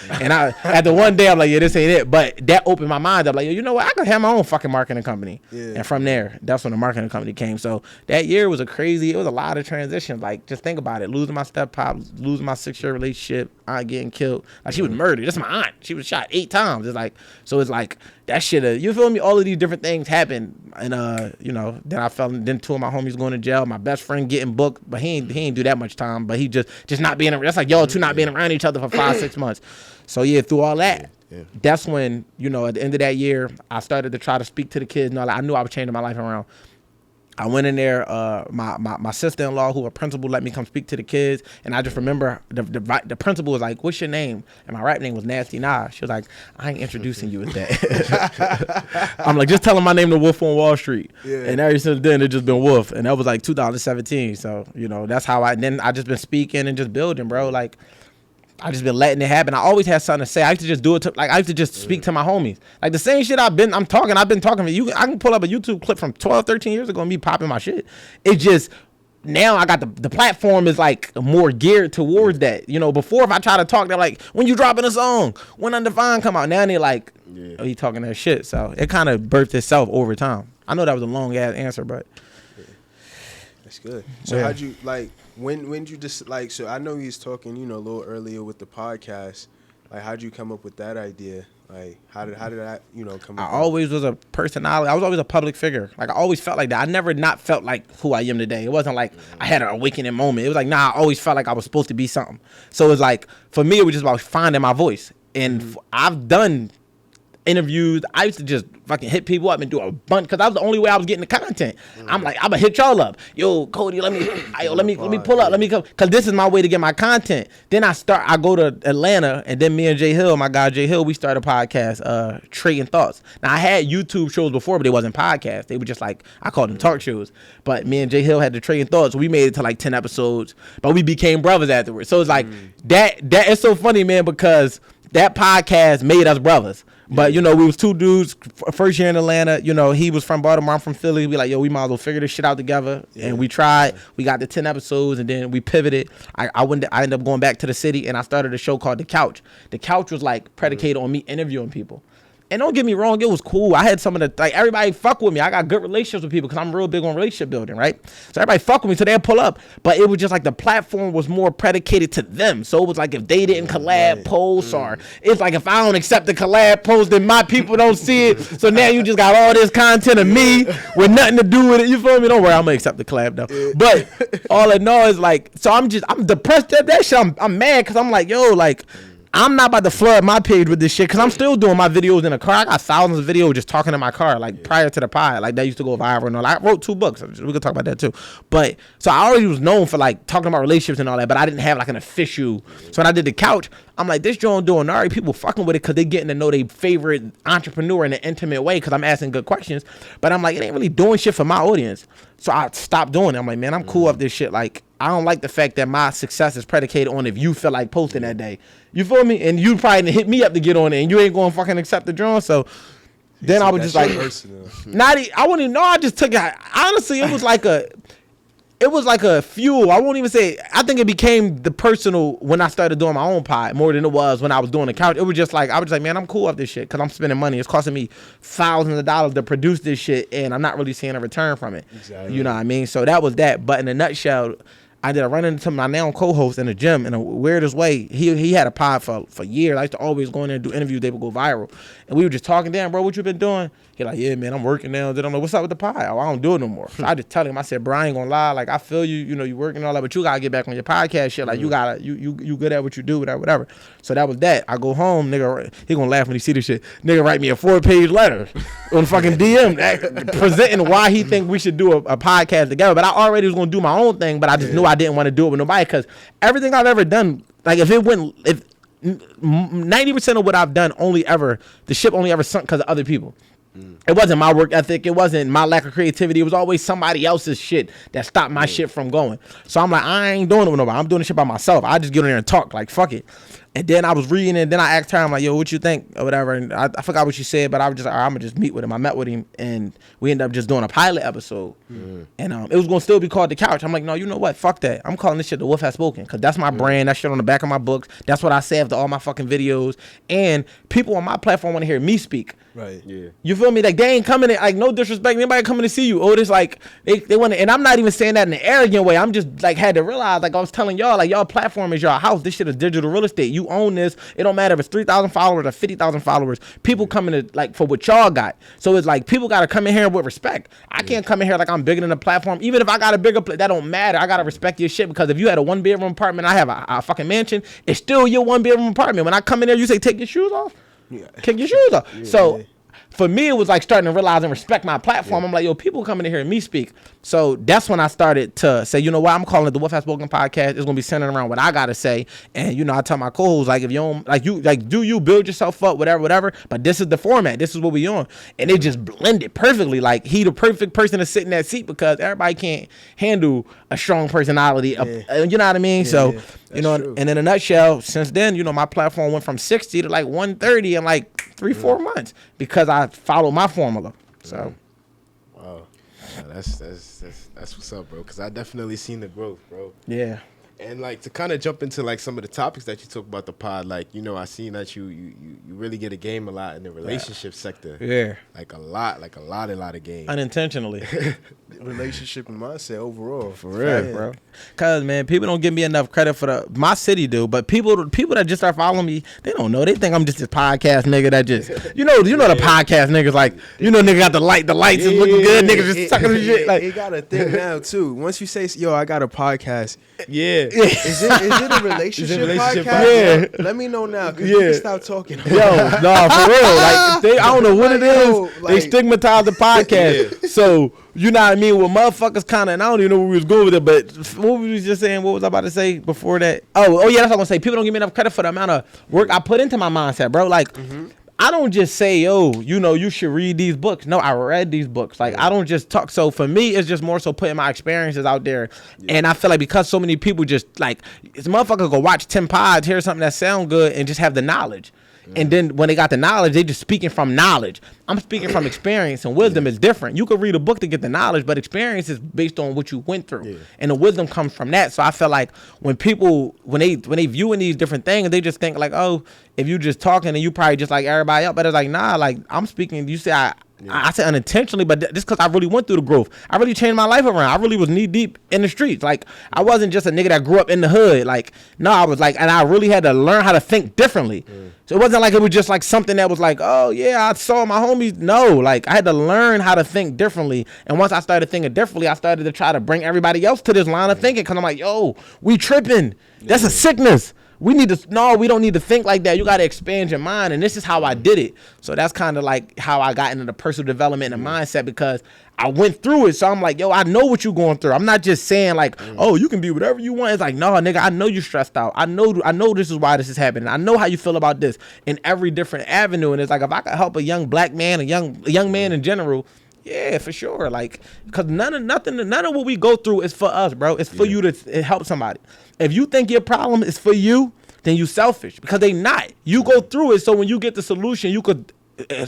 And at the one day I'm like, yeah, this ain't it. But that opened my mind up, like, you know what, I could have my own fucking marketing company. And from there, that's when the marketing company came. So that year was it was a lot of transitions. Like, just think about it, losing my step pop, losing my 6-year relationship, aunt getting killed. Like, she was murdered. That's my aunt. She was shot 8 times. It's like, so it's like that shit, you feel me? All of these different things happened. And you know, then 2 of my homies going to jail, my best friend getting booked, but he ain't do that much time, but he just not being around. That's like y'all two not being around each other for 5-6 months. So yeah, through all that, that's when, you know, at the end of that year, I started to try to speak to the kids. And all that. I knew I was changing my life around. I went in there, my sister-in-law, who a principal, let me come speak to the kids. And I just remember the principal was like, what's your name? And my rap name was Nasty Nah. She was like, I ain't introducing you as that. I'm like, just tell him my name, the Wolf on Wall Street. And ever since then, it's just been Wolf. And that was like 2017. So, you know, that's how I just been speaking and just building, bro. Like, I just been letting it happen. I always had something to say. I used to just do it I used to just speak to my homies. Like the same shit I've been talking to you. I can pull up a YouTube clip from 12, 13 years ago and me popping my shit. It just, now I got the platform is like more geared towards that. You know, before if I try to talk, they're like, when you dropping a song? When Undefined come out? Now they're like, oh, he talking that shit. So it kind of birthed itself over time. I know that was a long ass answer, but that's good. So how'd you like when you just like? So I know you was talking, you know, a little earlier with the podcast. Like, how'd you come up with that idea? Like, how did that, you know, come? I always was a personality. I was always a public figure. Like, I always felt like that. I never not felt like who I am today. It wasn't like I had an awakening moment. It was like, nah, I always felt like I was supposed to be something. So it was like, for me, it was just about finding my voice. And I've done interviews. I used to just fucking hit people up and do a bunch because that was the only way I was getting the content. I'm like, I'm gonna hit y'all up. Yo, Cody, let me pull up. Let me come because this is my way to get my content. Then I go to Atlanta, and then me and Jay Hill, my guy Jay Hill, we started a podcast, Trading Thoughts. Now I had YouTube shows before, but they wasn't podcasts. They were just like, I called them talk shows. But me and Jay Hill had the Trading Thoughts. We made it to like 10 episodes, but we became brothers afterwards. So it's like that is so funny, man, because that podcast made us brothers. But, you know, we was two dudes, first year in Atlanta. You know, he was from Baltimore, I'm from Philly. We like, yo, we might as well figure this shit out together. Yeah. And we tried. We got the 10 episodes, and then we pivoted. I ended up going back to the city, and I started a show called The Couch. The Couch was, like, predicated on me interviewing people. And don't get me wrong, it was cool. I had some of the, like, everybody fuck with me. I got good relationships with people because I'm real big on relationship building, right? So everybody fuck with me, so they'd pull up. But it was just like the platform was more predicated to them. So it was like if they didn't collab post, or it's like if I don't accept the collab post, then my people don't see it. So now you just got all this content of me with nothing to do with it. You feel me? Don't worry, I'm gonna accept the collab though. But all in all is like, so I'm depressed at that shit. I'm mad because I'm like, yo, like, I'm not about to flood my page with this shit because I'm still doing my videos in the car. I got thousands of videos just talking in my car, like prior to the pod. Like that used to go viral and all. I wrote 2 books. We could talk about that too. But so I already was known for like talking about relationships and all that, but I didn't have like an official. So when I did The Couch, I'm like, this joint doing all right. People fucking with it because they getting to know their favorite entrepreneur in an intimate way because I'm asking good questions. But I'm like, it ain't really doing shit for my audience. So I stopped doing it. I'm like, man, I'm cool off this shit. Like, I don't like the fact that my success is predicated on if you feel like posting that day. You feel me? And you probably hit me up to get on it, and you ain't going to fucking accept the drawing. So then I was just like, I wouldn't even know. I just took it. Honestly, it was like a fuel. I won't even say. I think it became the personal when I started doing my own pod more than it was when I was doing The Couch. It was just like, I was just like, man, I'm cool off this shit because I'm spending money. It's costing me thousands of dollars to produce this shit, and I'm not really seeing a return from it. Exactly. You know what I mean? So that was that. But in a nutshell, I did a run into my now co-host in the gym in a weirdest way. He had a pod for years. I used to always go in there and do interviews. They would go viral. And we were just talking, damn, bro, what you been doing? He like, yeah, man, I'm working now. Then I'm like, what's up with the pod? Oh, I don't do it no more. So I just tell him, I said, bro, I ain't gonna lie. Like, I feel you, you know, you working and all that, but you gotta get back on your podcast shit. Like, you gotta, you good at what you do, whatever. So that was that. I go home, nigga, he gonna laugh when he see this shit. Nigga write me a 4-page letter on fucking DM presenting why he think we should do a podcast together. But I already was gonna do my own thing, but I just knew I didn't want to do it with nobody because everything I've ever done, like if 90% of what I've done the ship only ever sunk because of other people. It wasn't my work ethic. It wasn't my lack of creativity. It was always somebody else's shit that stopped my shit from going. So I'm like, I ain't doing it with nobody. I'm doing this shit by myself. I just get on there and talk. Like, fuck it. And then I was reading it. And then I asked her, I'm like, yo, what you think? Or whatever. And I forgot what she said, but I was just like, all right, I'm going to just meet with him. I met with him. And we ended up just doing a pilot episode. And it was going to still be called The Couch. I'm like, no, you know what? Fuck that. I'm calling this shit The Wolf Has Spoken. Because that's my brand. That shit on the back of my books. That's what I say after all my fucking videos. And people on my platform want to hear me speak. Right. Yeah. You feel me? Like they ain't coming in, like no disrespect, anybody coming to see you. Oh, this like they want to, and I'm not even saying that in an arrogant way. I'm just like had to realize, like I was telling y'all, like y'all platform is your house. This shit is digital real estate. You own this. It don't matter if it's 3,000 followers or 50,000 followers. People coming to like for what y'all got. So it's like people gotta come in here with respect. I can't come in here like I'm bigger than the platform. Even if I got a bigger, that don't matter. I gotta respect your shit because if you had a 1-bedroom apartment, I have a fucking mansion. It's still your 1-bedroom apartment. When I come in there, you say take your shoes off. Yeah. Take your shoes off. Yeah. So. For me, it was like starting to realize and respect my platform. I'm like, yo, people coming in here and me speak. So that's when I started to say, you know what, I'm calling it the Wolf Has Spoken podcast. It's gonna be centered around what I gotta say. And you know, I tell my co-hosts, like, if you don't do you build yourself up, whatever. But this is the format. This is what we on. And it just blended perfectly. Like he the perfect person to sit in that seat because everybody can't handle a strong personality. You know what I mean? So you know, true. And in a nutshell, since then, you know, my platform went from 60 to like 130 in like 3-4 months because I followed my formula. So, wow, that's what's up, bro. Because I definitely seen the growth, bro. Yeah. And like to kind of jump into like some of the topics that you talk about the pod, like, you know, I seen that you really get a game a lot in the relationship sector. Yeah. Like a lot of game. Unintentionally. Relationship and mindset overall. For real, Bro. Cause man, people don't give me enough credit for my city do, but people that just start following me, they don't know. They think I'm just this podcast nigga that just you know the podcast niggas like nigga got the lights is looking good, niggas just sucking the shit. Like it got a thing now too. Once you say, yo, I got a podcast. Yeah. Is it a relationship podcast? Yeah. Let me know now, cause you can stop talking. Yo, no, for real. Like I don't know what it is. They stigmatize the podcast. So you know what I mean? Well, motherfuckers kind of, and I don't even know where we was going with it, but what we was just saying, what was I about to say before that? Oh yeah, that's what I'm gonna say. People don't give me enough credit for the amount of work I put into my mindset, bro. Like, I don't just say, yo, you should read these books. No, I read these books. Like, I don't just talk. So for me, it's just more so putting my experiences out there. Yeah. And I feel like because so many people just like, it's motherfuckers go watch 10 pods, hear something that sound good, and just have the knowledge. And then when they got the knowledge, they just speaking from knowledge. I'm speaking from experience, and wisdom is different. You could read a book to get the knowledge, but experience is based on what you went through, and the wisdom comes from that. So I feel like when people when they viewing these different things, they just think like, oh, if you just talking and you probably just like everybody else, but it's like nah, like I'm speaking. You say I said unintentionally, but just because I really went through the growth. I really changed my life around. I really was knee deep in the streets. Like, I wasn't just a nigga that grew up in the hood. Like, no, I was like, and I really had to learn how to think differently. So it wasn't like it was just like something that was like, oh, yeah, I saw my homies. No, like, I had to learn how to think differently. And once I started thinking differently, I started to try to bring everybody else to this line of thinking because I'm like, yo, we tripping. That's a sickness. We don't need to think like that. You got to expand your mind. And this is how I did it. So that's kind of like how I got into the personal development and mindset because I went through it. So I'm like, yo, I know what you're going through. I'm not just saying like, oh, you can be whatever you want. It's like, no, nigga, I know you stressed out. I know this is why this is happening. I know how you feel about this in every different avenue. And it's like, if I could help a young black man, a young man in general, yeah, for sure. Like, cause none of what we go through is for us, bro. It's for you to help somebody. If you think your problem is for you, then you selfish because they not. You go through it, so when you get the solution, you could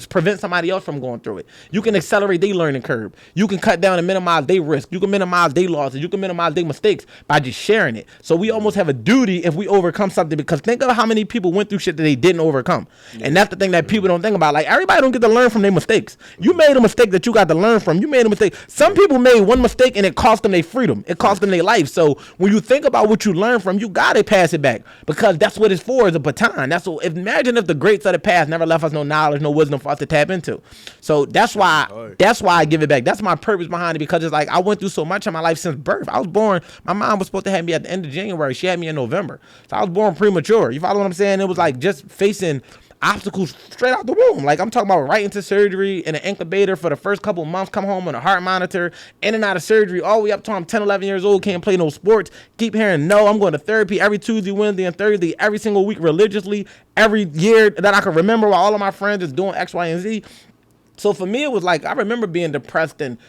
prevent somebody else from going through it. You can accelerate their learning curve. You can cut down and minimize their risk. You can minimize their losses. You can minimize their mistakes by just sharing it. So we almost have a duty if we overcome something because think of how many people went through shit that they didn't overcome. And that's the thing that people don't think about. Like, everybody don't get to learn from their mistakes. You made a mistake that you got to learn from. You made a mistake. Some people made one mistake and it cost them their freedom. It cost them their life. So when you think about what you learned from, you got to pass it back because that's what it's for, is a baton. Imagine if the greats of the past never left us no knowledge, no wisdom for us to tap into. So that's why I give it back. That's my purpose behind it because it's like I went through so much in my life since birth. I was born, my mom was supposed to have me at the end of January. She had me in November. So I was born premature. You follow what I'm saying? It was like just facing obstacles straight out the womb. Like, I'm talking about right into surgery in an incubator for the first couple of months, come home on a heart monitor, in and out of surgery all the way up to I'm 10, 11 years old, can't play no sports, keep hearing no. I'm going to therapy every Tuesday, Wednesday, and Thursday, every single week religiously, every year that I can remember while all of my friends is doing X, Y, and Z. So for me, it was like, I remember being depressed and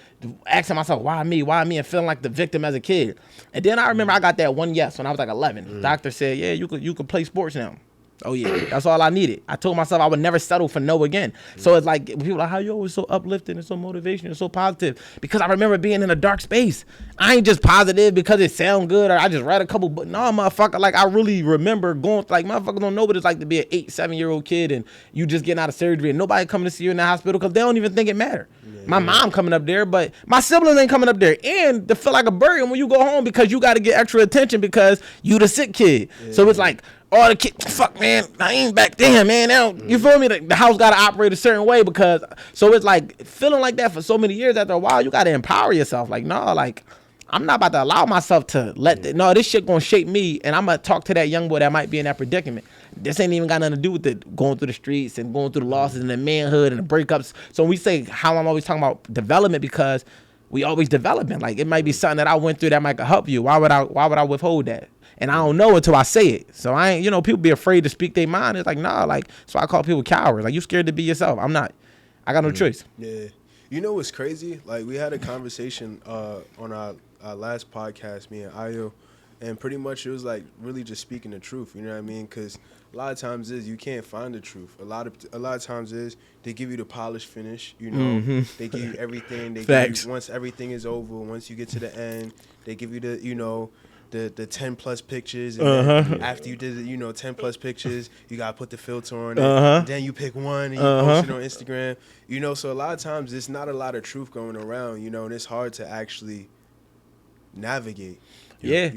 asking myself, why me, and feeling like the victim as a kid. And then I remember I got that one yes when I was like 11. Doctor said, yeah, you could play sports now. Oh yeah, that's all I needed. I told myself I would never settle for no again. So it's like people are like, how you always so uplifting and so motivational and so positive? Because I remember being in a dark space. I ain't just positive because it sound good or I just read a couple books. No, motherfucker, like I really remember going, like, motherfuckers don't know what it's like to be an 8, 7-year-old kid and you just getting out of surgery and nobody coming to see you in the hospital because they don't even think it matter. My mom coming up there, but my siblings ain't coming up there. And to feel like a burden when you go home because you got to get extra attention because you the sick kid. So it's like, all the kids, fuck, man, I ain't back then, man. Now, you feel me? The house got to operate a certain way because, so it's like feeling like that for so many years. After a while, you got to empower yourself. Like, no, like, I'm not about to allow myself to no, this shit going to shape me. And I'm going to talk to that young boy that might be in that predicament. This ain't even got nothing to do with it going through the streets and going through the losses and the manhood and the breakups. So when we say how I'm always talking about development, because we always developing. Like, it might be something that I went through that might help you. Why would I withhold that? And I don't know until I say it. So I ain't, people be afraid to speak their mind. It's like, nah, like, so I call people cowards. Like, you scared to be yourself. I'm not. I got no choice. Yeah. You know what's crazy? Like, we had a conversation on our last podcast, me and Ayo, and pretty much it was like really just speaking the truth. You know what I mean? Because a lot of times you can't find the truth. A lot of times they give you the polished finish. They give you everything. They give you, once everything is over, once you get to the end, they give you the the 10 plus pictures, and then after you did it, 10 plus pictures, you gotta put the filter on it. And then you pick one and you post it on Instagram. So a lot of times there's not a lot of truth going around, and it's hard to actually navigate. Yeah.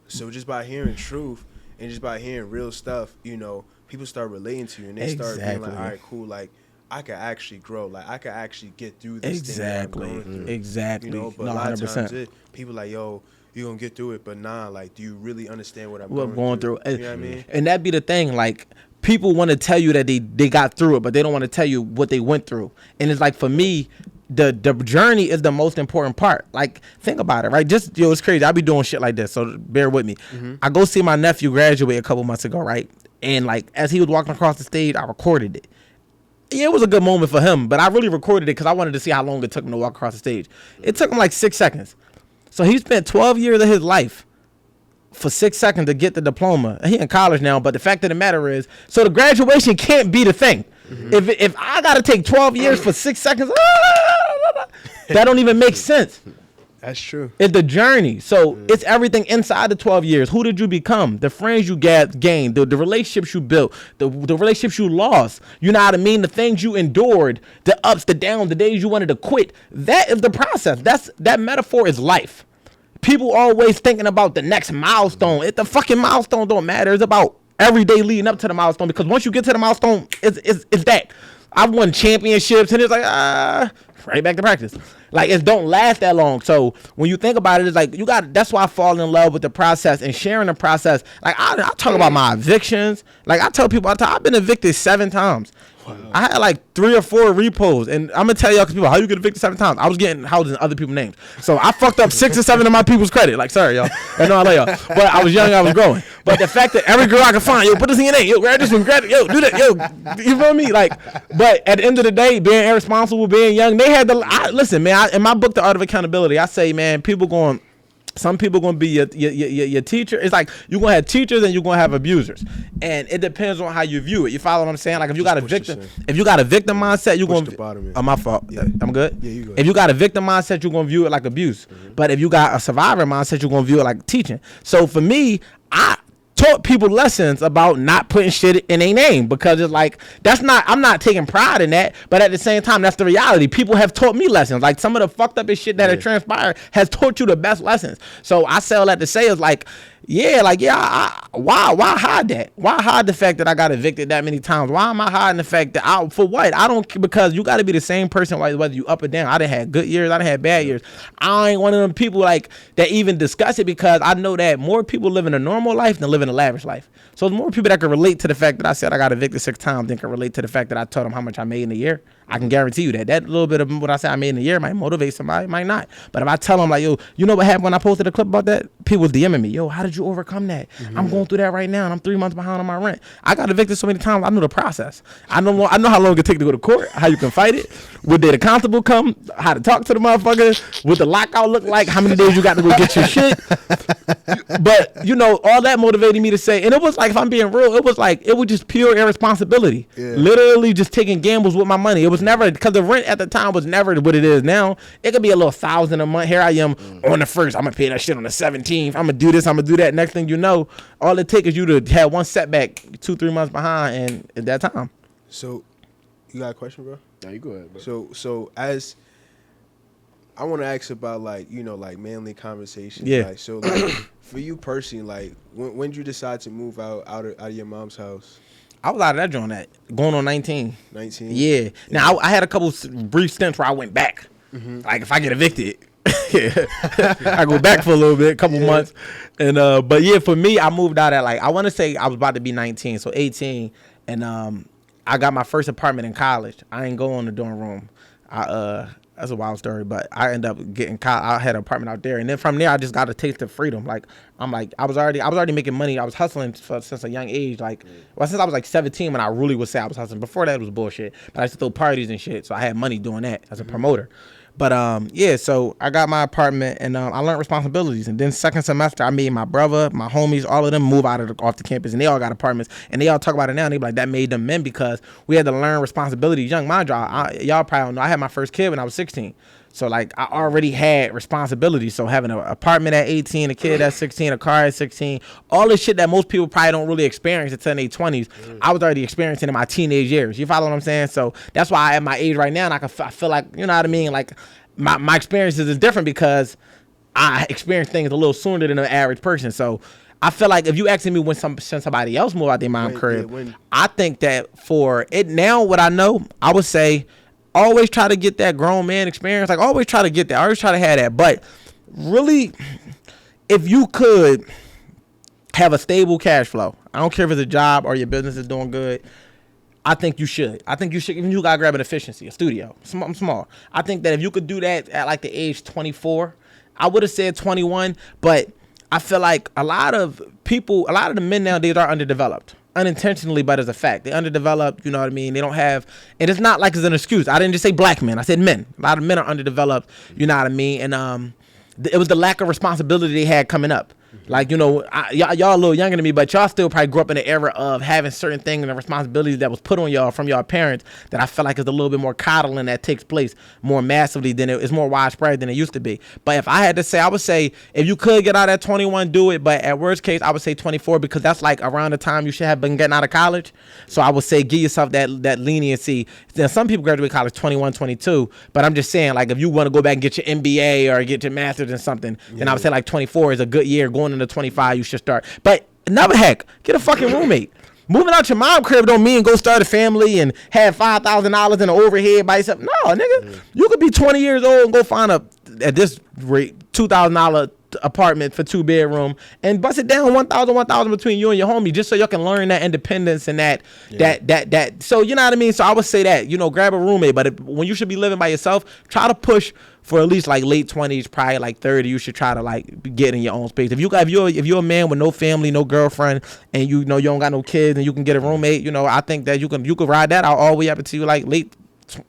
So just by hearing truth and just by hearing real stuff, people start relating to you, and they start being like, all right, cool, like I could actually grow, like I could actually get through this thing that I'm going through. Exactly. But a lot of times people like, yo, you're gonna get through it, but nah, like, do you really understand what I'm going through? You know what I mean? And that'd be the thing, like, people want to tell you that they got through it, but they don't want to tell you what they went through. And it's like, for me, the journey is the most important part. Like, think about it, right? Just, it's crazy. I be doing shit like this, so bear with me. I go see my nephew graduate a couple months ago, right? And like, as he was walking across the stage, I recorded it. Yeah, it was a good moment for him, but I really recorded it because I wanted to see how long it took him to walk across the stage. It took him like 6 seconds. So he spent 12 years of his life for 6 seconds to get the diploma. He in college now, but the fact of the matter is, so the graduation can't be the thing. If I got to take 12 years for 6 seconds, that don't even make sense. That's true. It's the journey. So it's everything inside the 12 years. Who did you become? The friends you gained, the relationships you built, the relationships you lost. You know what I mean? The things you endured, the ups, the downs, the days you wanted to quit. That is the process. That metaphor is life. People always thinking about the next milestone. The fucking milestone don't matter. It's about every day leading up to the milestone, because once you get to the milestone, it's that. I've won championships, and it's like, right back to practice. Like, it don't last that long. So when you think about it, it's like, that's why I fall in love with the process and sharing the process. Like, I talk about my evictions. Like, I tell people, I've been evicted 7 times. Wow. I had like 3 or 4 repos, and I'm gonna tell y'all, because people, how you get evicted 7 times? I was getting houses in other people's names, so I fucked up 6 or 7 of my people's credit. Like, sorry y'all, I know I love y'all, but I was young, I was growing. But the fact that every girl I could find, yo, put this in your name, yo, grab this one, grab it, yo, do that, yo, you feel me? Like, but at the end of the day, being irresponsible, being young, they had listen, man. In my book, The Art of Accountability, I say, man, some people gonna be your teacher. It's like, you're gonna have teachers and you're gonna have abusers, and it depends on how you view it. You follow what I'm saying? Like, if you got a victim mindset, you're gonna. Oh, my fault. Yeah. I'm good. Yeah, you good. If you got a victim mindset, you're gonna view it like abuse. But if you got a survivor mindset, you're gonna view it like teaching. So for me, I taught people lessons about not putting shit in a name, because it's like, I'm not taking pride in that, but at the same time, that's the reality. People have taught me lessons. Like, some of the fucked up shit that had transpired has taught you the best lessons. So I say all that to say is like, why hide that? Why hide the fact that I got evicted that many times? Why am I hiding the fact that for what? I don't, because you got to be the same person whether you up or down. I done had good years, I done had bad years. I ain't one of them people like that even discuss it, because I know that more people live in a normal life than live in a lavish life. So there's more people that can relate to the fact that I said I got evicted 6 times than can relate to the fact that I told them how much I made in a year. I can guarantee you that little bit of what I said I made in a year might motivate somebody, might not. But if I tell them, like, yo, you know what happened when I posted a clip about that? People was DMing me, yo, how did you overcome that? I'm going through that right now, and I'm 3 months behind on my rent. I got evicted so many times, I know the process. I know how long it take to go to court, how you can fight it, what day the constable come, how to talk to the motherfucker, what the lockout look like, how many days you got to go get your shit. But, all that motivated me to say, and it was like, if I'm being real, it was just pure irresponsibility. Yeah. Literally just taking gambles with my money. It was never, because the rent at the time was never what it is now. It could be a little $1,000 a month. Here I am on the 1st. I'm gonna pay that shit on the 17th. I'm gonna do this. I'm gonna do that. Next thing you know, all it takes is you to have one setback 2-3 months behind, and at that time. So, you got a question, bro? No, you go ahead, bro. So as I want to ask about, like, like manly conversations. Yeah. Like, so, like, for you personally, like, when did you decide to move out of your mom's house? I was out of that joint going on 19. 19? Yeah. Now, I had a couple brief stints where I went back. Like, if I get evicted, I go back for a little bit, couple months. And but yeah, for me, I moved out at, like, I want to say I was about to be 19, so 18. And I got my first apartment in college. I ain't go on the dorm room. That's a wild story, but I ended up getting caught. I had an apartment out there, and then from there, I just got a taste of freedom. Like, I was already making money. I was hustling since a young age. Like, since I was like 17, when I really would say I was hustling. Before that, it was bullshit. But I used to throw parties and shit, so I had money doing that as a promoter. But so I got my apartment, and I learned responsibilities. And then second semester, I made my brother, my homies, all of them move off the campus, and they all got apartments. And they all talk about it now, and they be like, that made them men, because we had to learn responsibilities young. Mind y'all probably don't know, I had my first kid when I was 16. So like I already had responsibilities. So having an apartment at 18, a kid at 16, a car at 16, all this shit that most people probably don't really experience until their 20s, I was already experiencing in my teenage years. You follow what I'm saying? So that's why at my age right now, and I feel like, you know what I mean? Like my experiences is different because I experience things a little sooner than the average person. So I feel like if you asking me when somebody else move out their mom crib, I think that for it now, what I know, I would say always try to get that grown man experience. Like always try to get that. Always try to have that. But really, if you could have a stable cash flow, I don't care if it's a job or your business is doing good, I think you should. I think you should. Even you gotta grab an efficiency, a studio, small. I think that if you could do that at like the age 24, I would have said 21, but I feel like a lot of the men nowadays are underdeveloped. Unintentionally, but as a fact. They're underdeveloped, you know what I mean? They don't have, and it's not like it's an excuse. I didn't just say black men. I said men. A lot of men are underdeveloped, you know what I mean? And it was the lack of responsibility they had coming up. Like, you know, y'all a little younger than me, but y'all still probably grew up in the era of having certain things and the responsibilities that was put on y'all from y'all parents that I feel like is a little bit more coddling that takes place more massively than it's more widespread than it used to be. But if I had to say, I would say if you could get out at 21, do it. But at worst case, I would say 24 because that's like around the time you should have been getting out of college. So I would say give yourself that leniency. Now, some people graduate college 21, 22, but I'm just saying like if you want to go back and get your MBA or get your master's in something, then I would say like 24 is a good year. Going into 25, you should start. But another heck, get a fucking roommate. Moving out your mom crib don't mean go start a family and have $5,000 in the overhead by yourself. No, nigga, you could be 20 years old and go find at this rate, $2,000 apartment for 2-bedroom and bust it down 1,000 between you and your homie just so y'all can learn that independence and that. So you know what I mean? So I would say that, you know, grab a roommate, but when you should be living by yourself, try to push for at least like late 20s, probably like 30, you should try to like get in your own space. If you're a man with no family, no girlfriend, and you know you don't got no kids, and you can get a roommate, you know, I think that you could ride that out all the way up until you like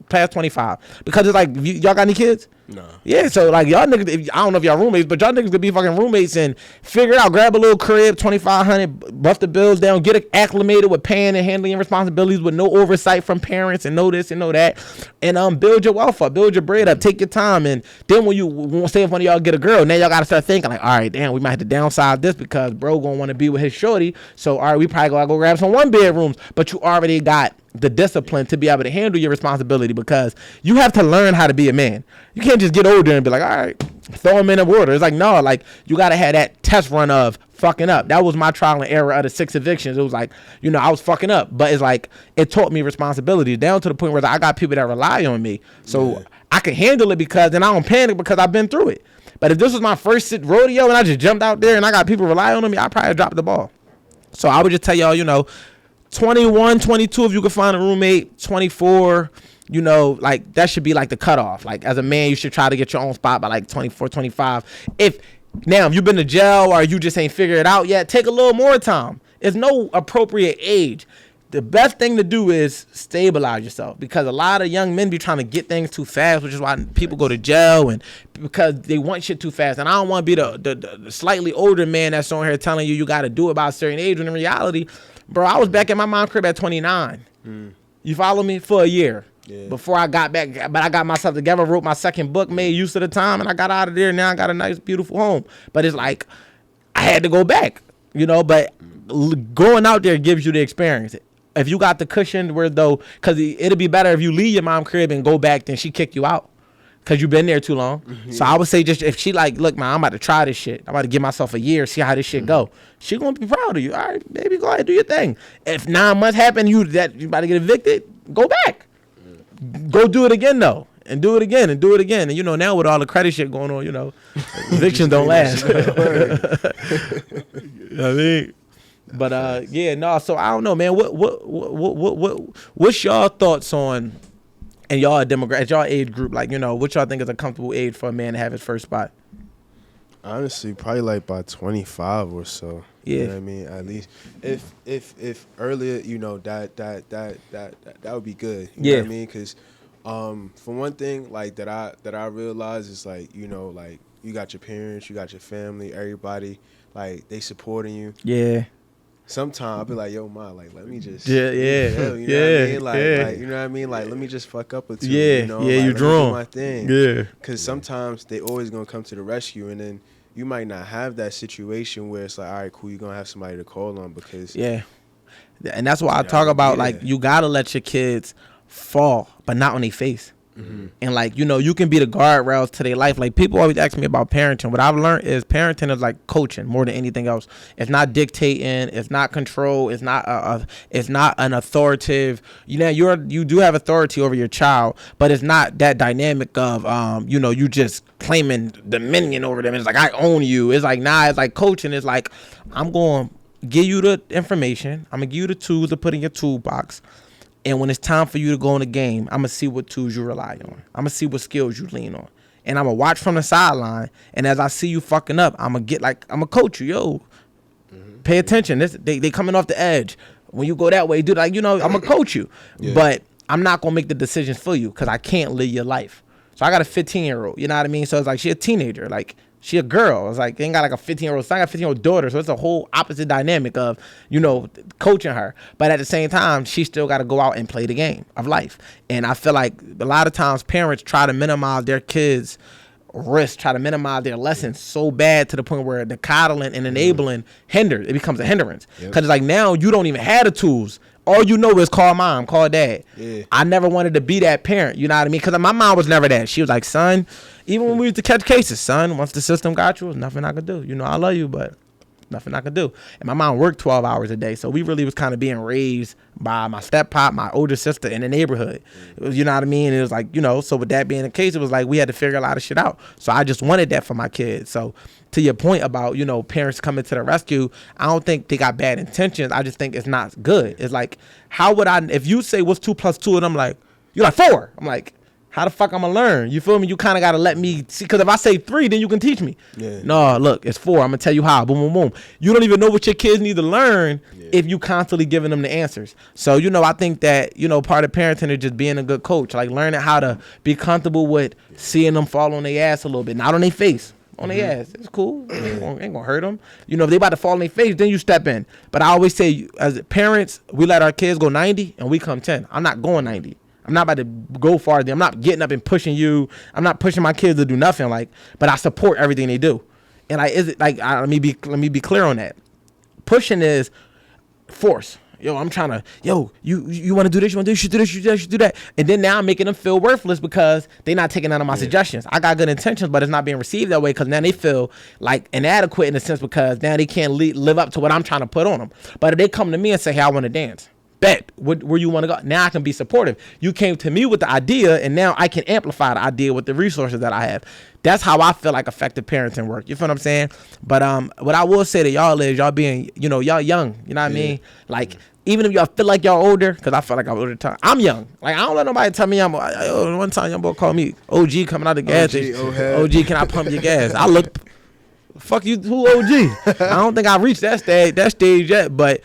past 25, because it's like y'all got any kids? No. Yeah, so like y'all niggas, I don't know if y'all roommates, but y'all niggas could be fucking roommates and figure it out. Grab a little crib, $2,500, bust the bills down, get acclimated with paying and handling responsibilities with no oversight from parents and know this and know that, and build your wealth up, build your bread up, take your time, and then when you say if one of y'all get a girl, now y'all gotta start thinking like, all right, damn, we might have to downsize this because bro gonna want to be with his shorty, so all right, we probably gotta go grab some 1-bedrooms, but you already got the discipline to be able to handle your responsibility because you have to learn how to be a man. You can't just get older and be like, all right, throw him in the water. It's like, no, like you got to have that test run of fucking up. That was my trial and error of the 6 evictions. It was like, you know, I was fucking up, but it's like, it taught me responsibility down to the point where I got people that rely on me. So I can handle it because then I don't panic because I've been through it. But if this was my first rodeo and I just jumped out there and I got people relying on me, I probably dropped the ball. So I would just tell y'all, you know, 21, 22, if you can find a roommate, 24, you know, like that should be like the cutoff. Like as a man, you should try to get your own spot by like 24, 25. If you've been to jail or you just ain't figured it out yet, take a little more time. There's no appropriate age. The best thing to do is stabilize yourself because a lot of young men be trying to get things too fast, which is why people go to jail and because they want shit too fast. And I don't want to be the slightly older man that's on here telling you got to do it by a certain age when in reality, bro, I was back at my mom's crib at 29. You follow me? For a year. Yeah. Before I got back, but I got myself together, wrote my second book, made use of the time, and I got out of there. Now I got a nice, beautiful home. But it's like, I had to go back, you know, but going out there gives you the experience. If you got the cushion where though, because it'd be better if you leave your mom's crib and go back than she kick you out. Because you've been there too long. So I would say just if she like, look, man, I'm about to try this shit. I'm about to give myself a year, see how this shit go. She going to be proud of you. All right, baby, go ahead, do your thing. If 9 months happen, you about to get evicted, go back. Go do it again, though. And do it again, and do it again. And, you know, now with all the credit shit going on, you know, evictions don't last. You know what I mean? But, yeah, no, so I don't know, man. What's y'all thoughts on... And y'all demographic, y'all age group, like, you know, what y'all think is a comfortable age for a man to have his first spot? Honestly, probably like by 25 or so. Yeah. You know what I mean? At least if earlier, you know, that would be good. You know what I mean? Because for one thing, like that I realize is like, you know, like you got your parents, you got your family, everybody, like they supporting you. Yeah. sometimes I'll be like, yo, ma, like, let me just Yeah, chill, you know what I mean? Like, you know what I mean? Like, let me just fuck up or two. You know? Like, you let me do drunk. my thing. Yeah. Because sometimes they always gonna come to the rescue, and then you might not have that situation where it's like, all right, cool, you're gonna have somebody to call on because and that's why I talk about like you gotta let your kids fall, but not on their face. And like, you know, you can be the guardrails to their life. Like, people always ask me about parenting. What I've learned is parenting is like coaching more than anything else. It's not dictating. It's not control. It's not an authoritative. You know, you do have authority over your child, but it's not that dynamic of you know, you just claiming dominion over them. It's like, I own you. It's like, nah. It's like coaching. It's like, I'm going to give you the information. I'm gonna give you the tools to put in your toolbox. And when it's time for you to go in the game, I'm going to see what tools you rely on. I'm going to see what skills you lean on. And I'm going to watch from the sideline. And as I see you fucking up, I'm going to coach you. Yo, pay attention. They coming off the edge. When you go that way, dude, like, you know, I'm going to coach you. But I'm not going to make the decisions for you because I can't live your life. So I got a 15-year-old, you know what I mean? So it's like, she a teenager. Like, she a girl. It's like, they ain't got like a 15-year-old son. I got a 15-year-old daughter. So it's a whole opposite dynamic of, you know, coaching her. But at the same time, she still got to go out and play the game of life. And I feel like a lot of times parents try to minimize their kids' risk, try to minimize their lessons so bad to the point where the coddling and enabling it becomes a hindrance. Because it's like, now you don't even have the tools. All you know is call mom, call dad. I never wanted to be that parent, you know what I mean? Because my mom was never that. She was like, son, even when we used to catch cases, son, once the system got you, there's nothing I could do. You know, I love you, but nothing I could do. And my mom worked 12 hours a day. So we really was kind of being raised by my step-pop, my older sister in the neighborhood. It was, you know what I mean? It was like, you know, so with that being the case, it was like we had to figure a lot of shit out. So I just wanted that for my kids. So to your point about, you know, parents coming to the rescue, I don't think they got bad intentions. I just think it's not good. It's like, how would I, if you say what's 2 + 2 and I'm like, you're like 4. I'm like, how the fuck I'm gonna learn? You feel me? You kind of gotta let me see, because if I say 3, then you can teach me. No, look, it's 4. I'm gonna tell you how. Boom, boom, boom. You don't even know what your kids need to learn if you constantly giving them the answers. So, you know, I think that, you know, part of parenting is just being a good coach, like learning how to be comfortable with seeing them fall on their ass a little bit, not on their face. On their ass. It's cool. Ain't gonna hurt them. You know, if they about to fall on their face, then you step in. But I always say, as parents, we let our kids go 90 and we come 10. I'm not going 90. I'm not about to go farther. I'm not getting up and pushing you. I'm not pushing my kids to do nothing. Like, but I support everything they do. And like, is it like? Let me be clear on that. Pushing is force. Yo, I'm trying to. Yo, you want to do this? You want to do this? You do this? You should do that. And then now I'm making them feel worthless because they're not taking none of my suggestions. I got good intentions, but it's not being received that way because now they feel like inadequate in a sense because now they can't live up to what I'm trying to put on them. But if they come to me and say, "Hey, I want to dance." Bet where you want to go. Now I can be supportive. You came to me with the idea, and now I can amplify the idea with the resources that I have. That's how I feel like effective parenting work. You feel what I'm saying? But what I will say to y'all is y'all being, you know, y'all young. You know what I mean? Like, even if y'all feel like y'all older, because I feel like I'm older time. I'm young. Like, I don't let nobody tell me I'm. One time, young boy called me OG coming out the gas station. OG, can I pump your gas? I look. Fuck you, who OG? I don't think I reached that stage yet, but.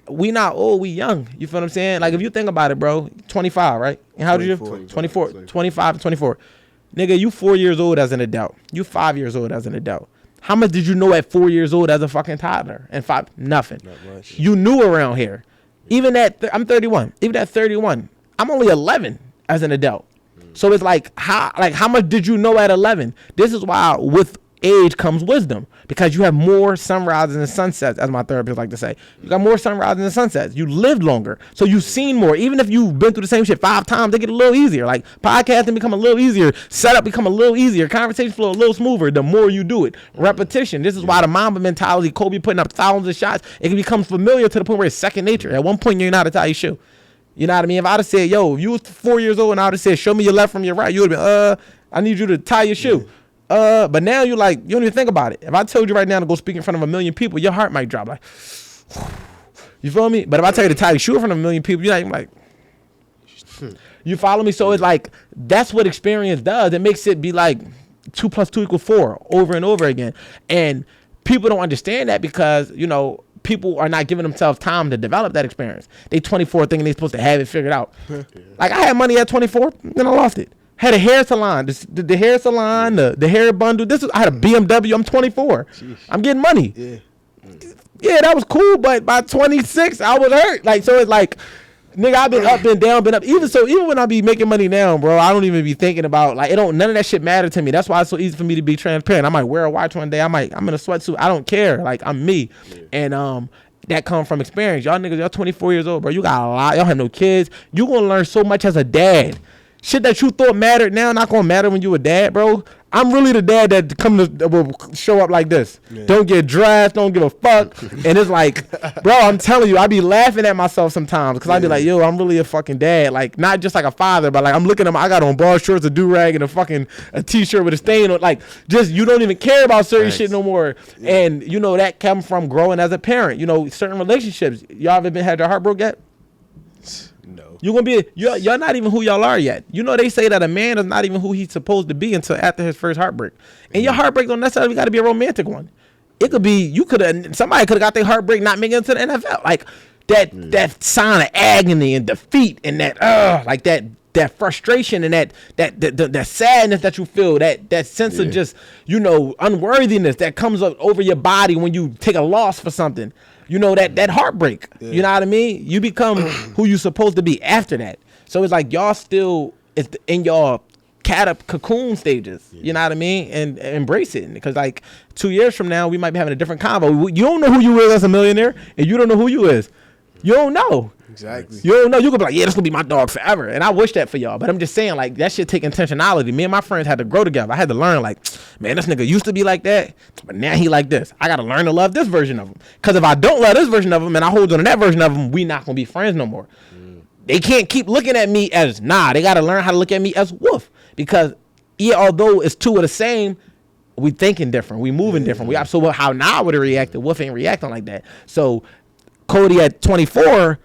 We not old, we young. You feel what I'm saying? Like, if you think about it, bro, 25, right? And how old are you? 24. 25 and 24. Nigga, you 4 years old as an adult. You 5 years old as an adult. How much did you know at 4 years old as a fucking toddler? And 5, nothing. Not much. You knew around here. Even at, I'm 31. Even at 31, I'm only 11 as an adult. So it's like how much did you know at 11? This is why with age comes wisdom, because you have more sunrises and sunsets, as my therapist like to say. You got more sunrises and sunsets. You lived longer, so you've seen more. Even if you've been through the same shit 5 times, they get a little easier. Like, podcasting become a little easier, setup become a little easier, conversation flow a little smoother the more you do it. Repetition. This is why the Mamba mentality, Kobe putting up thousands of shots, it can become familiar to the point where it's second nature. At one point, you're not to tie your shoe. You know what I mean? If I'd have said, yo, if you was 4 years old and I'd have said, show me your left from your right, you would have been, I need you to tie your shoe. But now you're like, you don't even think about it. If I told you right now to go speak in front of 1 million people, your heart might drop. Like, you feel me? But if I tell you to tie your shoe in front of 1 million people, you're not even like, you follow me? So it's like, that's what experience does. It makes it be like 2 + 2 = 4 over and over again. And people don't understand that because, you know, people are not giving themselves time to develop that experience. They 24 thinking they're supposed to have it figured out. Like, I had money at 24, then I lost it. Had a hair salon, the hair salon, the hair bundle. I had a BMW. I'm 24. Jeez. I'm getting money. Yeah. Yeah, that was cool, but by 26, I was hurt. Like, so it's like, nigga, I've been up, been down, been up. Even when I be making money now, bro, I don't even be thinking about, like, none of that shit matter to me. That's why it's so easy for me to be transparent. I might wear a watch one day. I'm in a sweatsuit. I don't care. Like, I'm me. Yeah. And that comes from experience. Y'all niggas, y'all 24 years old, bro. You got a lot. Y'all have no kids. You gonna learn so much as a dad. Shit that you thought mattered now not gonna matter when you a dad, bro. I'm really the dad that will show up like this. Yeah. Don't get dressed, don't give a fuck. And it's like, bro, I'm telling you, I be laughing at myself sometimes because I be like, yo, I'm really a fucking dad. Like, not just like a father, but like I'm looking at I got on ball shorts, a do-rag, and a t-shirt with a stain on. Like, just, you don't even care about certain shit no more. Yeah. And, you know, that comes from growing as a parent. You know, certain relationships. Y'all ever had your heart broke yet? You're gonna be y'all not even who y'all are yet. You know, they say that a man is not even who he's supposed to be until after his first heartbreak. And your heartbreak don't necessarily got to be a romantic one. It could be somebody could have got their heartbreak not making it to the NFL. Like that sign of agony and defeat and that frustration and that sadness that you feel, that sense of just, you know, unworthiness that comes up over your body when you take a loss for something. You know, that heartbreak. Yeah. You know what I mean? You become who you supposed to be after that. So it's like y'all still in y'all cocoon stages. Yeah. You know what I mean? And embrace it. Because like 2 years from now, we might be having a different convo. You don't know who you is as a millionaire, and you don't know who you is. You don't know. Exactly. You don't know. You could be like, yeah, this gonna be my dog forever. And I wish that for y'all. But I'm just saying, like, that shit take intentionality. Me and my friends had to grow together. I had to learn, like, man, this nigga used to be like that, but now he like this. I gotta learn to love this version of him. Because if I don't love this version of him and I hold on to that version of him, we not gonna be friends no more. They can't keep looking at me as they gotta learn how to look at me as Wolf. Because although it's two of the same, we thinking different, we moving different. So how now would it react? Wolf ain't reacting like that. So Cody at 24,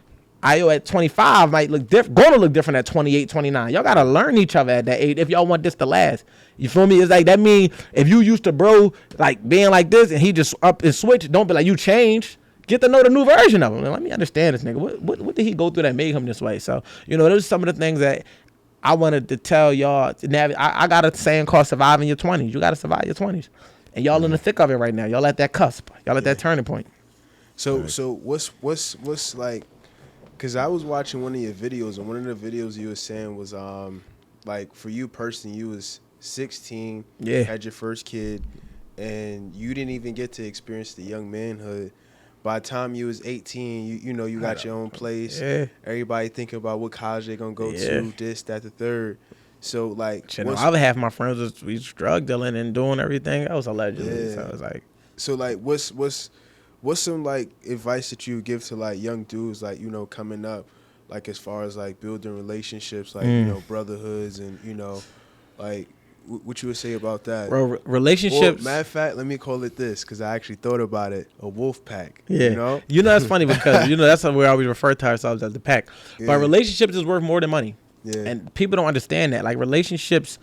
Io at 25 might look different, gonna look different at 28, 29. Y'all gotta learn each other at that age if y'all want this to last. You feel me? It's like, that mean if you used to bro like being like this and he just up and switch, don't be like, you changed. Get to know the new version of him. Let me understand this nigga. What did he go through that made him this way? So, you know, those are some of the things that I wanted to tell y'all. I got a saying called surviving your 20s. You gotta survive your 20s. And y'all in the thick of it right now. Y'all at that cusp. Y'all at that turning point. So what's like, because I was watching one of your videos, and one of the videos you were saying was like, for you personally, you was 16, had your first kid, and you didn't even get to experience the young manhood. By the time you was 18, you know, you got your own place. Yeah. Everybody thinking about what college they gonna go to, this, that, the third. So like, the other half of my friends was drug dealing and doing everything else allegedly. Yeah. So it's like, what's some like advice that you give to like young dudes, like, you know, coming up, like as far as like building relationships, like you know, brotherhoods, and you know, like what you would say about that? Bro, relationships. Or, matter of fact, let me call it this, because I actually thought about it: a wolf pack. Yeah, you know that's funny because you know that's where we always refer to ourselves as the pack. Yeah. But relationships is worth more than money. Yeah, and people don't understand that. Like relationships,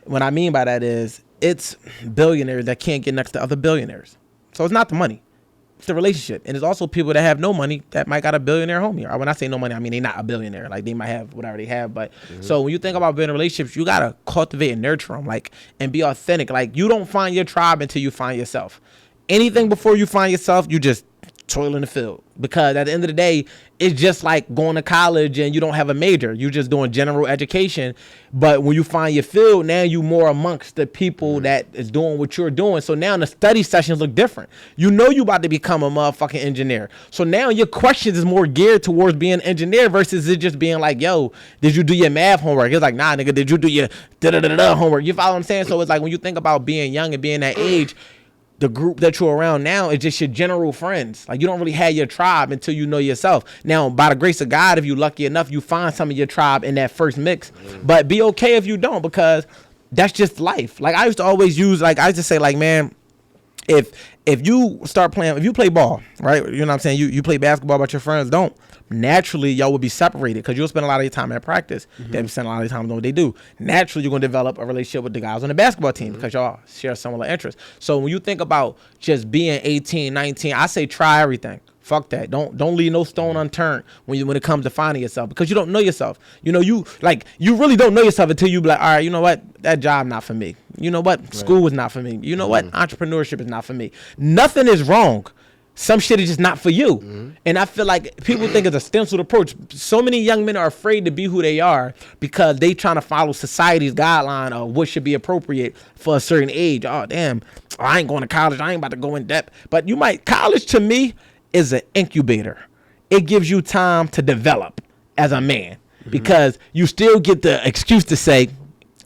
what I mean by that is it's billionaires that can't get next to other billionaires. So it's not the money. It's the relationship. And there's also people that have no money that might got a billionaire homie. Or when I say no money, I mean they not a billionaire. Like they might have whatever they have. But so when you think about building relationships, you got to cultivate and nurture them, like, and be authentic. Like you don't find your tribe until you find yourself. Anything before you find yourself, you just toil in the field. Because at the end of the day, it's just like going to college and you don't have a major. You're just doing general education. But when you find your field, now you more amongst the people that is doing what you're doing. So now the study sessions look different. You know you about to become a motherfucking engineer. So now your questions is more geared towards being an engineer versus it just being like, yo, did you do your math homework? It's like, nah, nigga, did you do your da-da-da-da homework? You follow what I'm saying? So it's like when you think about being young and being that age, the group that you're around now is just your general friends. Like you don't really have your tribe until you know yourself. Now, by the grace of God, if you're lucky enough, you find some of your tribe in that first mix. But be okay if you don't, because that's just life. Like I used to always use, like I used to say, like, man, if you start playing, if you play ball, right? You know what I'm saying? You play basketball, but your friends don't. Naturally, y'all will be separated because you'll spend a lot of your time at practice. They'll spend a lot of your time doing what they do. Naturally, you're going to develop a relationship with the guys on the basketball team because y'all share similar interests. So when you think about just being 18, 19, I say try everything. Fuck that. Don't leave no stone unturned when it comes to finding yourself, because you don't know yourself. You know, you really don't know yourself until you be like, all right, you know what? That job not for me. You know what? School is not for me. You know what? Entrepreneurship is not for me. Nothing is wrong. some shit is just not for you. And I feel like people think it's a stenciled approach. So many young men are afraid to be who they are because they trying to follow society's guideline of what should be appropriate for a certain age. Oh, damn, I ain't going to college. I ain't about to go in depth. But college to me is an incubator. It gives you time to develop as a man because you still get the excuse to say,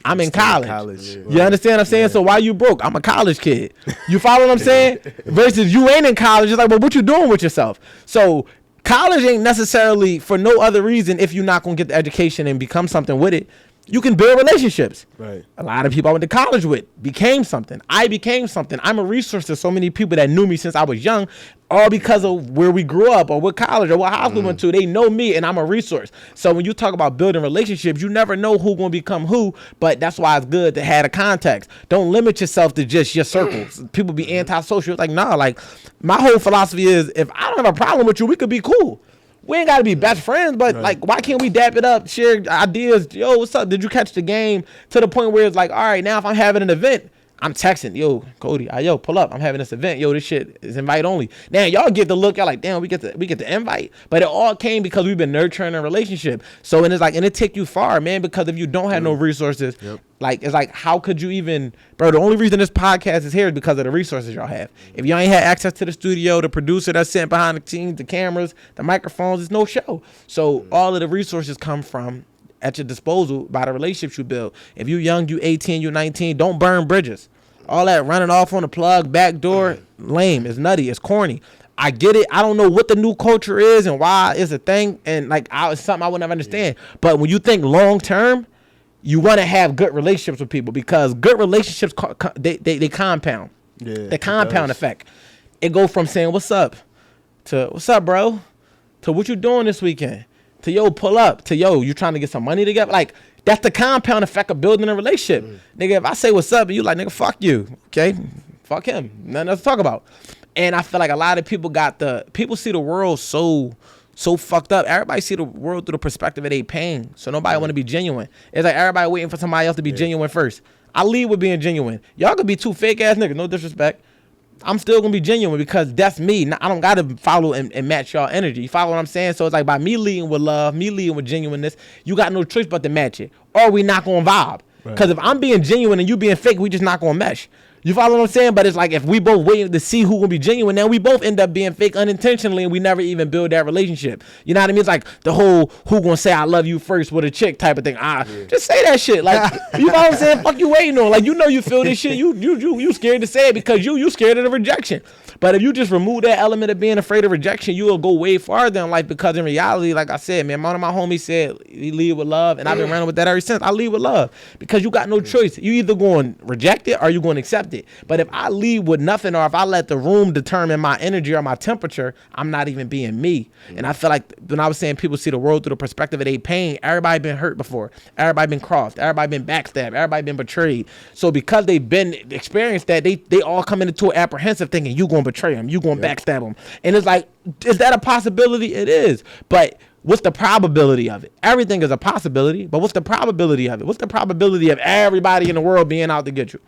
I'm in college. You understand what I'm saying? Yeah. So why you broke? I'm a college kid. You follow what I'm saying? Versus you ain't in college. It's like, well, what you doing with yourself? So college ain't necessarily for no other reason if you're not going to get the education and become something with it. You can build relationships. Right. A lot of people I went to college with became something. I became something. I'm a resource to so many people that knew me since I was young, all because of where we grew up or what college or what house we went to. They know me and I'm a resource. So when you talk about building relationships, you never know who's going to become who, but that's why it's good to have a context. Don't limit yourself to just your circles. People be antisocial. It's like, nah, like my whole philosophy is if I don't have a problem with you, we could be cool. We ain't got to be best friends, but like, why can't we dap it up, share ideas? Yo, what's up? Did you catch the game? To the point where it's like, all right, now if I'm having an event, I'm texting, yo, Cody, yo, pull up. I'm having this event. Yo, this shit is invite only. Now y'all get the look. Y'all like, damn, we get the invite. But it all came because we've been nurturing a relationship. So and it take you far, man. Because if you don't have no resources, like it's like, how could you even, bro? The only reason this podcast is here is because of the resources y'all have. If y'all ain't had access to the studio, the producer that's sitting behind the scenes, the cameras, the microphones, it's no show. So all of the resources come from at your disposal by the relationships you build. If you young, you 18, you 19, don't burn bridges. All that running off on the plug, back door, lame. It's nutty. It's corny. I get it. I don't know what the new culture is and why it's a thing. And like, it's something I would never understand. But when you think long term, you want to have good relationships with people because good relationships, they compound. Yeah, the compound effect. It go from saying, what's up, to what's up, bro, to what you doing this weekend, to yo, pull up, to yo, you trying to get some money together. Like, that's the compound effect of building a relationship. Nigga, if I say what's up and you like, nigga, fuck you. Okay? Fuck him. Nothing else to talk about. And I feel like a lot of people people see the world so fucked up. Everybody see the world through the perspective of their pain. So nobody want to be genuine. It's like everybody waiting for somebody else to be genuine first. I lead with being genuine. Y'all could be two fake ass niggas, no disrespect. I'm still gonna be genuine because that's me. I don't gotta follow and match y'all energy. You follow what I'm saying? So it's like by me leading with love, me leading with genuineness, you got no choice but to match it. Or we not gonna vibe. Because if I'm being genuine and you being fake, we just not gonna mesh. You follow what I'm saying? But it's like if we both waiting to see who gonna be genuine, now we both end up being fake unintentionally and we never even build that relationship. You know what I mean? It's like the whole who gonna say I love you first with a chick type of thing. Just say that shit. Like, you know what I'm saying? Fuck you waiting on. Like, you know you feel this shit. You scared to say it because you scared of the rejection. But if you just remove that element of being afraid of rejection, you will go way farther in life because in reality, like I said, man, one of my homies said, he lead with love. And I've been running with that ever since. I lead with love because you got no choice. You either going to reject it or you going to accept it. But if I lead with nothing or if I let the room determine my energy or my temperature, I'm not even being me. And I feel like when I was saying people see the world through the perspective of their pain, everybody been hurt before. Everybody been crossed. Everybody been backstabbed. Everybody been betrayed. So because they've been experienced that, they all come into an apprehensive thinking you going to betray them. You going to backstab them. And it's like, is that a possibility? It is. But what's the probability of it? Everything is a possibility, but what's the probability of it? What's the probability of everybody in the world being out to get you?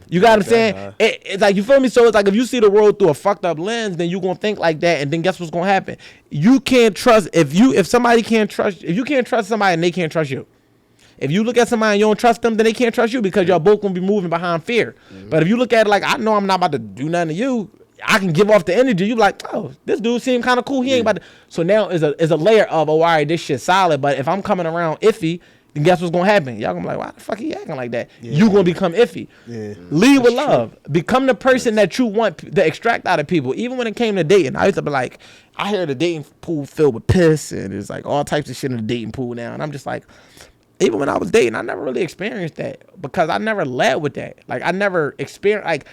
You got what I'm saying? It's like, you feel me? So it's like if you see the world through a fucked up lens, then you gonna think like that, and then guess what's gonna happen? You can't trust if you can't trust somebody and they can't trust you. If you look at somebody and you don't trust them, then they can't trust you because y'all both gonna be moving behind fear. But if you look at it like, I know I'm not about to do nothing to you, I can give off the energy. You like, oh, this dude seemed kind of cool. He ain't about to. So now is a layer of, oh, all right, this shit's solid. But if I'm coming around iffy, then guess what's gonna happen? Y'all gonna be like, why the fuck he acting like that? You gonna become iffy. Lead with love. Become the person that you want to extract out of people. Even when it came to dating, I used to be like, I hear the dating pool filled with piss and there's like all types of shit in the dating pool now. And I'm just like, even when I was dating, I never really experienced that because I never led with that. Like, I never experienced, like,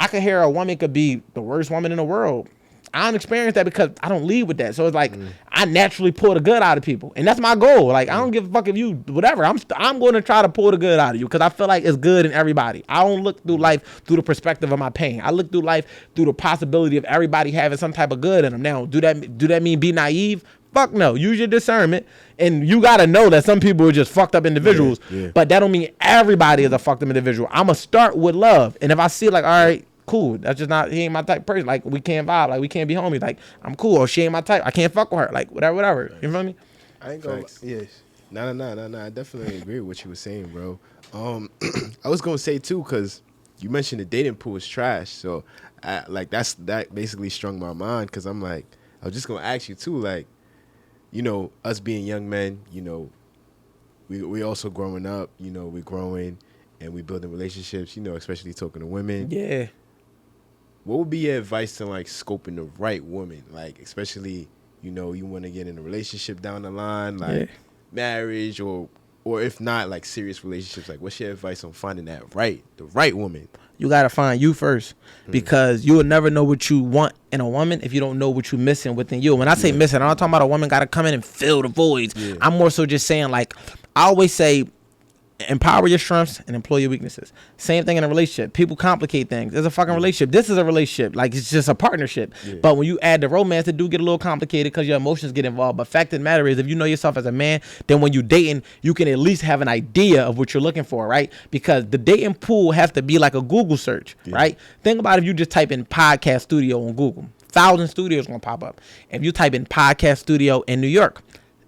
I could hear a woman could be the worst woman in the world. I don't experience that because I don't lead with that. So it's like I naturally pull the good out of people, and that's my goal. Like, I don't give a fuck if you whatever. I'm going to try to pull the good out of you because I feel like it's good in everybody. I don't look through life through the perspective of my pain. I look through life through the possibility of everybody having some type of good in them. Now, do that mean be naive? Fuck no. Use your discernment, and you gotta know that some people are just fucked up individuals. But that don't mean everybody is a fucked up individual. I'ma start with love, and if I see like, all right, cool. That's just not, he ain't my type of person. Like, we can't vibe. Like, we can't be homies. Like, I'm cool. Or she ain't my type. I can't fuck with her. Like, whatever. You feel me? I ain't gonna. Yes. No. I definitely agree with what you were saying, bro. I was gonna say too, cause you mentioned the dating pool is trash. So, that basically strung my mind, cause I'm like, I was just gonna ask you too, like, you know, us being young men, you know, we also growing up, you know, we growing and we building relationships, you know, especially talking to women. Yeah. What would be your advice to like scoping the right woman? Like, especially, you know, you want to get in a relationship down the line, like marriage or if not, like serious relationships. Like, what's your advice on finding the right woman? You got to find you first, because you will never know what you want in a woman if you don't know what you're missing within you. When I say missing, I'm not talking about a woman got to come in and fill the voids. Yeah. I'm more so just saying, like, I always say, empower your strengths and employ your weaknesses. Same thing in a relationship. People complicate things. It's a fucking relationship. This is a relationship. Like, it's just a partnership. Yeah. But when you add the romance, it do get a little complicated because your emotions get involved. But fact of the matter is, if you know yourself as a man, then when you dating, you can at least have an idea of what you're looking for, right? Because the dating pool has to be like a Google search, right? Think about if you just type in podcast studio on Google. 1,000 studios gonna pop up. If you type in podcast studio in New York,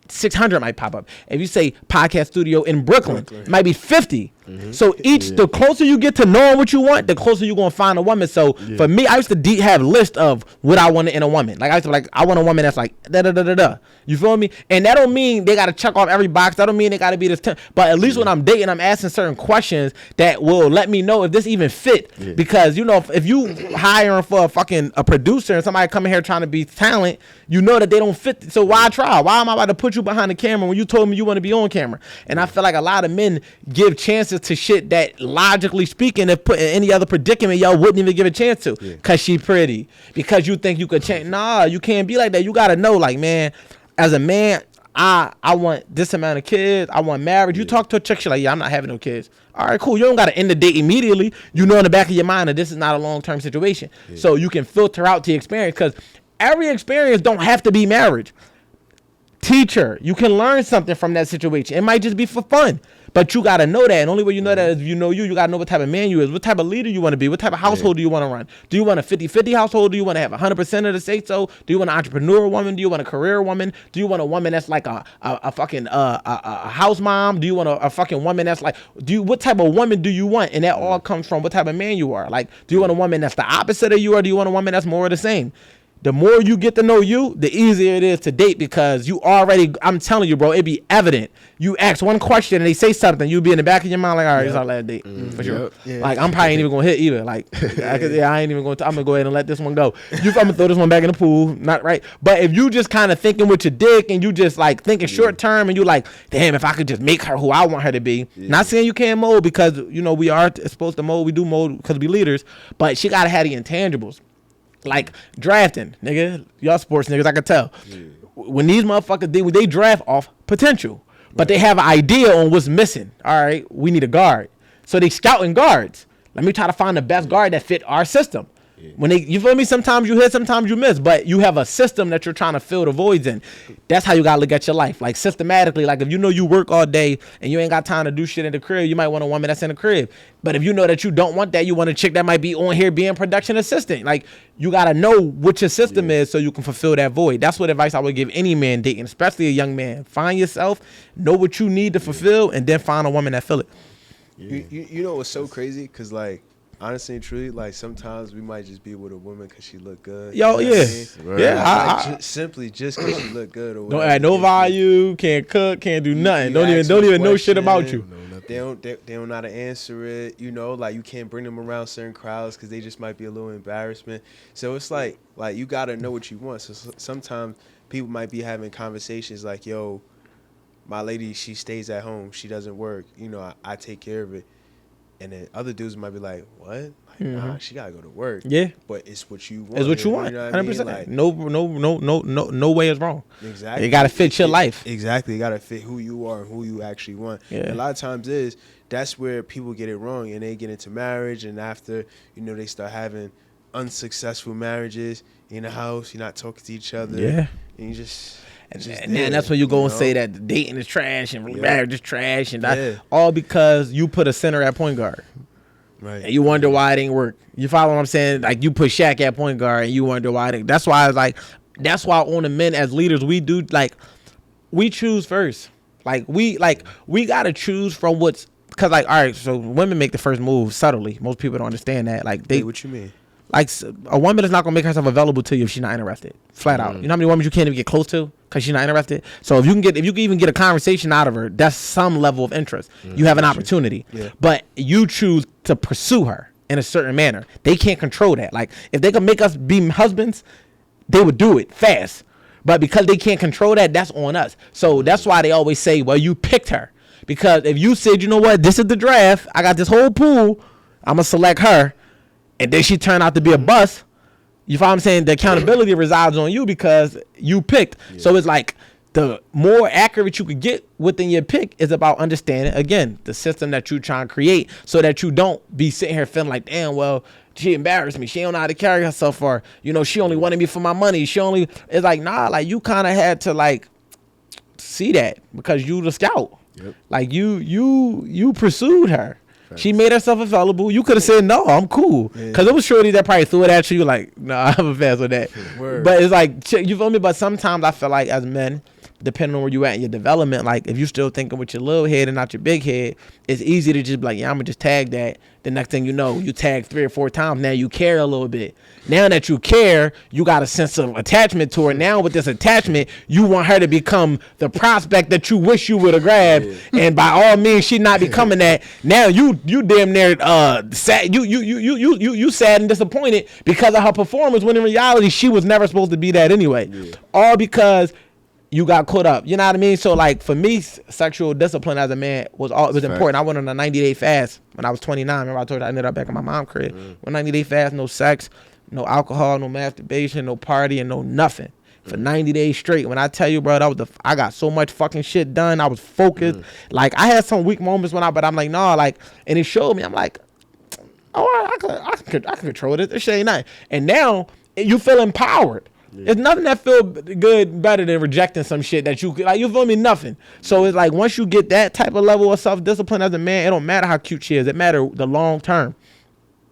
600 might pop up. If you say podcast studio in Brooklyn, it might be 50. So the closer you get to knowing what you want, the closer you're going to find a woman. So for me, I used to have a list of what I wanted in a woman. Like, I used to I want a woman that's like da-da-da-da-da. You feel me? And that don't mean they got to check off every box. That don't mean they got to be this. But at least when I'm dating, I'm asking certain questions that will let me know if this even fit. Because, you know, if you hiring for a producer and somebody coming here trying to be talent, you know that they don't fit. So why try? Why am I about to put you behind the camera when you told me you want to be on camera? And I feel like a lot of men give chances to shit that, logically speaking, if put in any other predicament, y'all wouldn't even give a chance to. Cause she pretty. Because you think you could change. Nah, you can't be like that. You gotta know, like, man, as a man, I want this amount of kids. I want marriage. You talk to a chick, she's like, yeah, I'm not having no kids. All right, cool. You don't got to end the date immediately. You know in the back of your mind that this is not a long-term situation. So you can filter out the experience, because every experience don't have to be marriage. Teacher, you can learn something from that situation. It might just be for fun. But you got to know that. And only way you know that is if you know you got to know what type of man you is, what type of leader you want to be, what type of household do you want to run. Do you want a 50-50 household? Do you want to have 100% of the say-so? Do you want an entrepreneurial woman? Do you want a career woman? Do you want a woman that's like a fucking house mom? Do you want a fucking woman that's like, what type of woman do you want? And that all comes from what type of man you are. Like, do you want a woman that's the opposite of you, or do you want a woman that's more of the same? The more you get to know you, the easier it is to date, because you already, I'm telling you, bro, it'd be evident. You ask one question and they say something, you'll be in the back of your mind like, all right, it's our last date. For sure. Like, I'm probably ain't even going to hit either. Like, I ain't even going to, I'm going to go ahead and let this one go. I'm going to throw this one back in the pool. Not right. But if you just kind of thinking with your dick and you just like thinking short term and you like, damn, if I could just make her who I want her to be. Not saying you can't mold, because, you know, we are supposed to mold. We do mold because we leaders. But she got to have the intangibles. Like drafting, nigga. Y'all sports niggas, I can tell. When these motherfuckers, they draft off potential, but they have an idea on what's missing. All right, we need a guard. So they scouting guards. Let me try to find the best guard that fit our system. When you feel me? Sometimes you hit, sometimes you miss, but you have a system that you're trying to fill the voids in. That's how you gotta look at your life, like systematically. Like, if you know you work all day and you ain't got time to do shit in the crib, you might want a woman that's in the crib. But if you know that you don't want that, you want a chick that might be on here being production assistant. Like, you gotta know what your system is so you can fulfill that void. That's what advice I would give any man dating, especially a young man. Find yourself, know what you need to fulfill, and then find a woman that fill it. You know what's so crazy? Because, like, honestly and truly, like, sometimes we might just be with a woman because she look good. Yo, you know yeah. I mean? Right. Yeah. Like, simply just because she look good. Or don't add no value, can't cook, can't do nothing. Don't even know shit about you. They don't know how to answer it. You know, like, you can't bring them around certain crowds because they just might be a little embarrassment. So it's like you got to know what you want. So sometimes people might be having conversations like, yo, my lady, she stays at home. She doesn't work. You know, I take care of it. And then other dudes might be like, what? Like, nah, she gotta go to work. Yeah. But it's what you want. It's what you want. You know what 100%. I mean? No way is wrong. Exactly. It gotta fit your life. Exactly. It gotta fit who you are and who you actually want. Yeah. And a lot of times that's where people get it wrong, and they get into marriage, and after, you know, they start having unsuccessful marriages in the house. You're not talking to each other. Yeah. And you just. And then that's when you go and say that dating is trash and marriage is trash, and all because you put a center at point guard. Right. And you wonder why it ain't work. You follow what I'm saying? Like you put Shaq at point guard and you wonder why it ain't. That's why I was like, that's why on the men as leaders, we do like, we choose first. Like we gotta choose from what's, cause like, all right, so women make the first move subtly. Most people don't understand that. Like they, Wait, what you mean? like a woman is not gonna make herself available to you if she's not interested. Flat out. You know how many women you can't even get close to because she's not interested. So if you can even get a conversation out of her, that's some level of interest. You have an opportunity. Yeah. But you choose to pursue her in a certain manner. They can't control that. Like if they can make us be husbands, they would do it fast. But because they can't control that, that's on us. So that's why they always say, well, you picked her. Because if you said, you know what, this is the draft, I got this whole pool, I'm gonna select her. And then she turned out to be a bust. You follow what I'm saying? The accountability resides on you because you picked. Yeah. So it's like the more accurate you could get within your pick is about understanding, again, the system that you trying to create so that you don't be sitting here feeling like, damn, well, she embarrassed me. She don't know how to carry herself, or, you know, she only wanted me for my money. It's like, nah, like you kind of had to like see that because you the scout. Yep. Like you pursued her. She made herself available. You could have said, no, I'm cool. Because it was shorty that probably threw it at you. Like, no, I have a fast with that. Word. But it's like, you feel me? But sometimes I feel like as men, depending on where you at in your development, like if you still thinking with your little head and not your big head, it's easy to just be like, yeah, I'm going to just tag that. The next thing you know, you tag 3 or 4 times. Now you care a little bit. Now that you care, you got a sense of attachment to her. Now with this attachment, you want her to become the prospect that you wish you would have grabbed. Yeah. And by all means, she not becoming that. Now you damn near sad. You sad and disappointed because of her performance. When in reality, she was never supposed to be that anyway. Yeah. All because you got caught up. You know what I mean? So like for me, sexual discipline as a man was important. I went on a 90-day fast when I was 29. Remember I told you I ended up back in my mom's crib. 90-day fast, no sex, no alcohol, no masturbation, no partying, no nothing. For 90 days straight. When I tell you, bro, I got so much fucking shit done. I was focused. Like I had some weak moments but I'm like, nah, like, and it showed me. I'm like, oh, I can control it. This shit ain't nothing. And now you feel empowered. Yeah. It's nothing that feel good better than rejecting some shit that you feel me? Nothing. So it's like once you get that type of level of self-discipline as a man, it don't matter how cute she is. It matter the long term.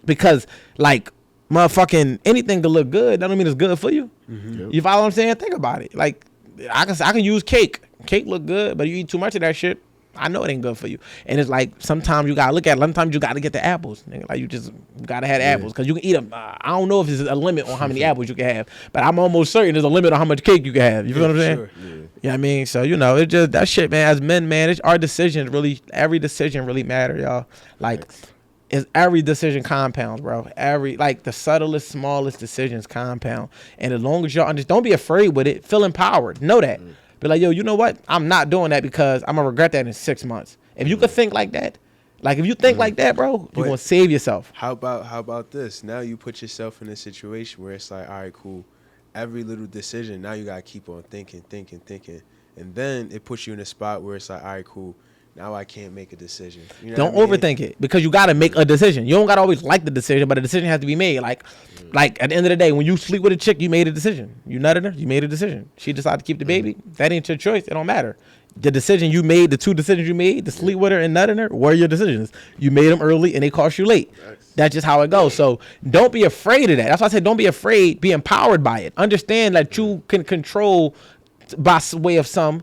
Because like motherfucking anything could look good. That don't mean it's good for you. Mm-hmm. You follow what I'm saying? Think about it. Like I can use cake. Cake look good, but you eat too much of that shit, I know it ain't good for you. And it's like sometimes you gotta look at it. Sometimes you gotta get the apples. Like you gotta have apples because you can eat them. I don't know if there's a limit on how many apples you can have, but I'm almost certain there's a limit on how much cake you can have. You feel what I'm saying? Sure. Yeah. You know what I mean? So you know, it just that shit, man. As men, man, it's our decisions really. Every decision really matter, y'all. Like. Is every decision compounds, bro. Like the subtlest, smallest decisions compound. And as long as y'all don't be afraid with it. Feel empowered. Know that. Be like, yo, you know what? I'm not doing that because I'm gonna regret that in 6 months. If you could think like that, like if you think like that, bro, you're gonna save yourself. How about this? Now you put yourself in a situation where it's like, all right, cool. Every little decision, now you gotta keep on thinking. And then it puts you in a spot where it's like, all right, cool. Now I can't make a decision. You know don't overthink it because you got to make a decision. You don't got to always like the decision, but a decision has to be made. Like at the end of the day, when you sleep with a chick, you made a decision. You nutted her, you made a decision. She decided to keep the baby. That ain't your choice. It don't matter. The decision you made, the 2 decisions you made, to sleep with her and nutting her, were your decisions. You made them early and they cost you late. That's just how it goes. So don't be afraid of that. That's why I said don't be afraid. Be empowered by it. Understand that you can control by way of some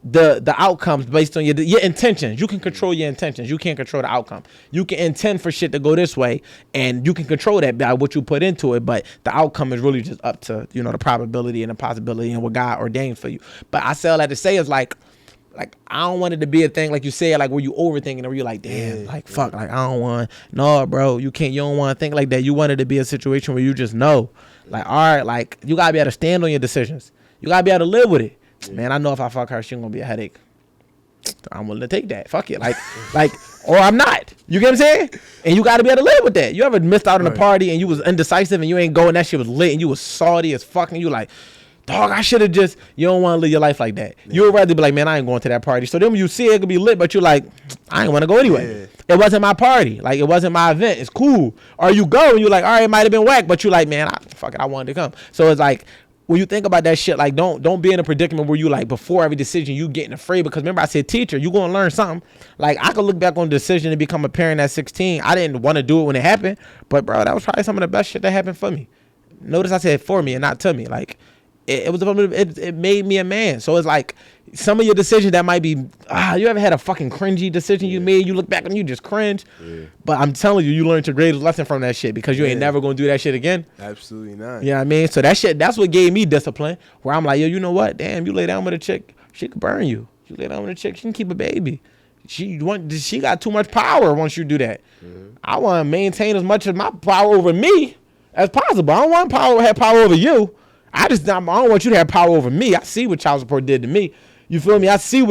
the outcomes based on your intentions. You can control your intentions. You can't control the outcome. You can intend for shit to go this way, and you can control that by what you put into it. But the outcome is really just up to the probability and the possibility and what God ordained for you. But I say all that to say is like I don't want it to be a thing like you said, like where you overthinking or you're like, damn, like fuck, like I don't want. No, bro, you can't. You don't want to think like that. You want it to be a situation where you just know, like, all right, like you gotta be able to stand on your decisions. You gotta be able to live with it. Man, I know if I fuck her, she's gonna be a headache. I'm willing to take that. Fuck it. Like, or I'm not. You get what I'm saying? And you got to be able to live with that. You ever missed out on a party and you was indecisive and you ain't going, that shit was lit and you was salty as fuck and you like, dog, I should have just, you don't want to live your life like that. You would rather be like, man, I ain't going to that party. So then when you see it could be lit, but you're like, I ain't want to go anyway. It wasn't my party. Like, it wasn't my event. It's cool. Or you go and you're like, all right, it might have been whack, but you're like, man, fuck it, I wanted to come. So it's like, when you think about that shit, like don't be in a predicament where you like before every decision you getting afraid, because remember I said teacher, you gonna learn something. Like I could look back on the decision to become a parent at 16. I didn't want to do it when it happened, but bro, that was probably some of the best shit that happened for me. Notice I said for me and not to me. Like it made me a man. So it's like some of your decisions that might be you ever had a fucking cringy decision you made, you look back and you just cringe, but I'm telling you, you learned your greatest lesson from that shit, because you ain't never gonna do that shit again. Absolutely not. You know what I mean? So that shit, that's what gave me discipline, where I'm like, yo, you know what, damn, you lay down with a chick, she could burn you. You lay down with a chick, she can keep a baby. She got too much power once you do that. I want to maintain as much of my power over me as possible. I don't want have power over you. I don't want you to have power over me. I see what child support did to me. You feel me? I see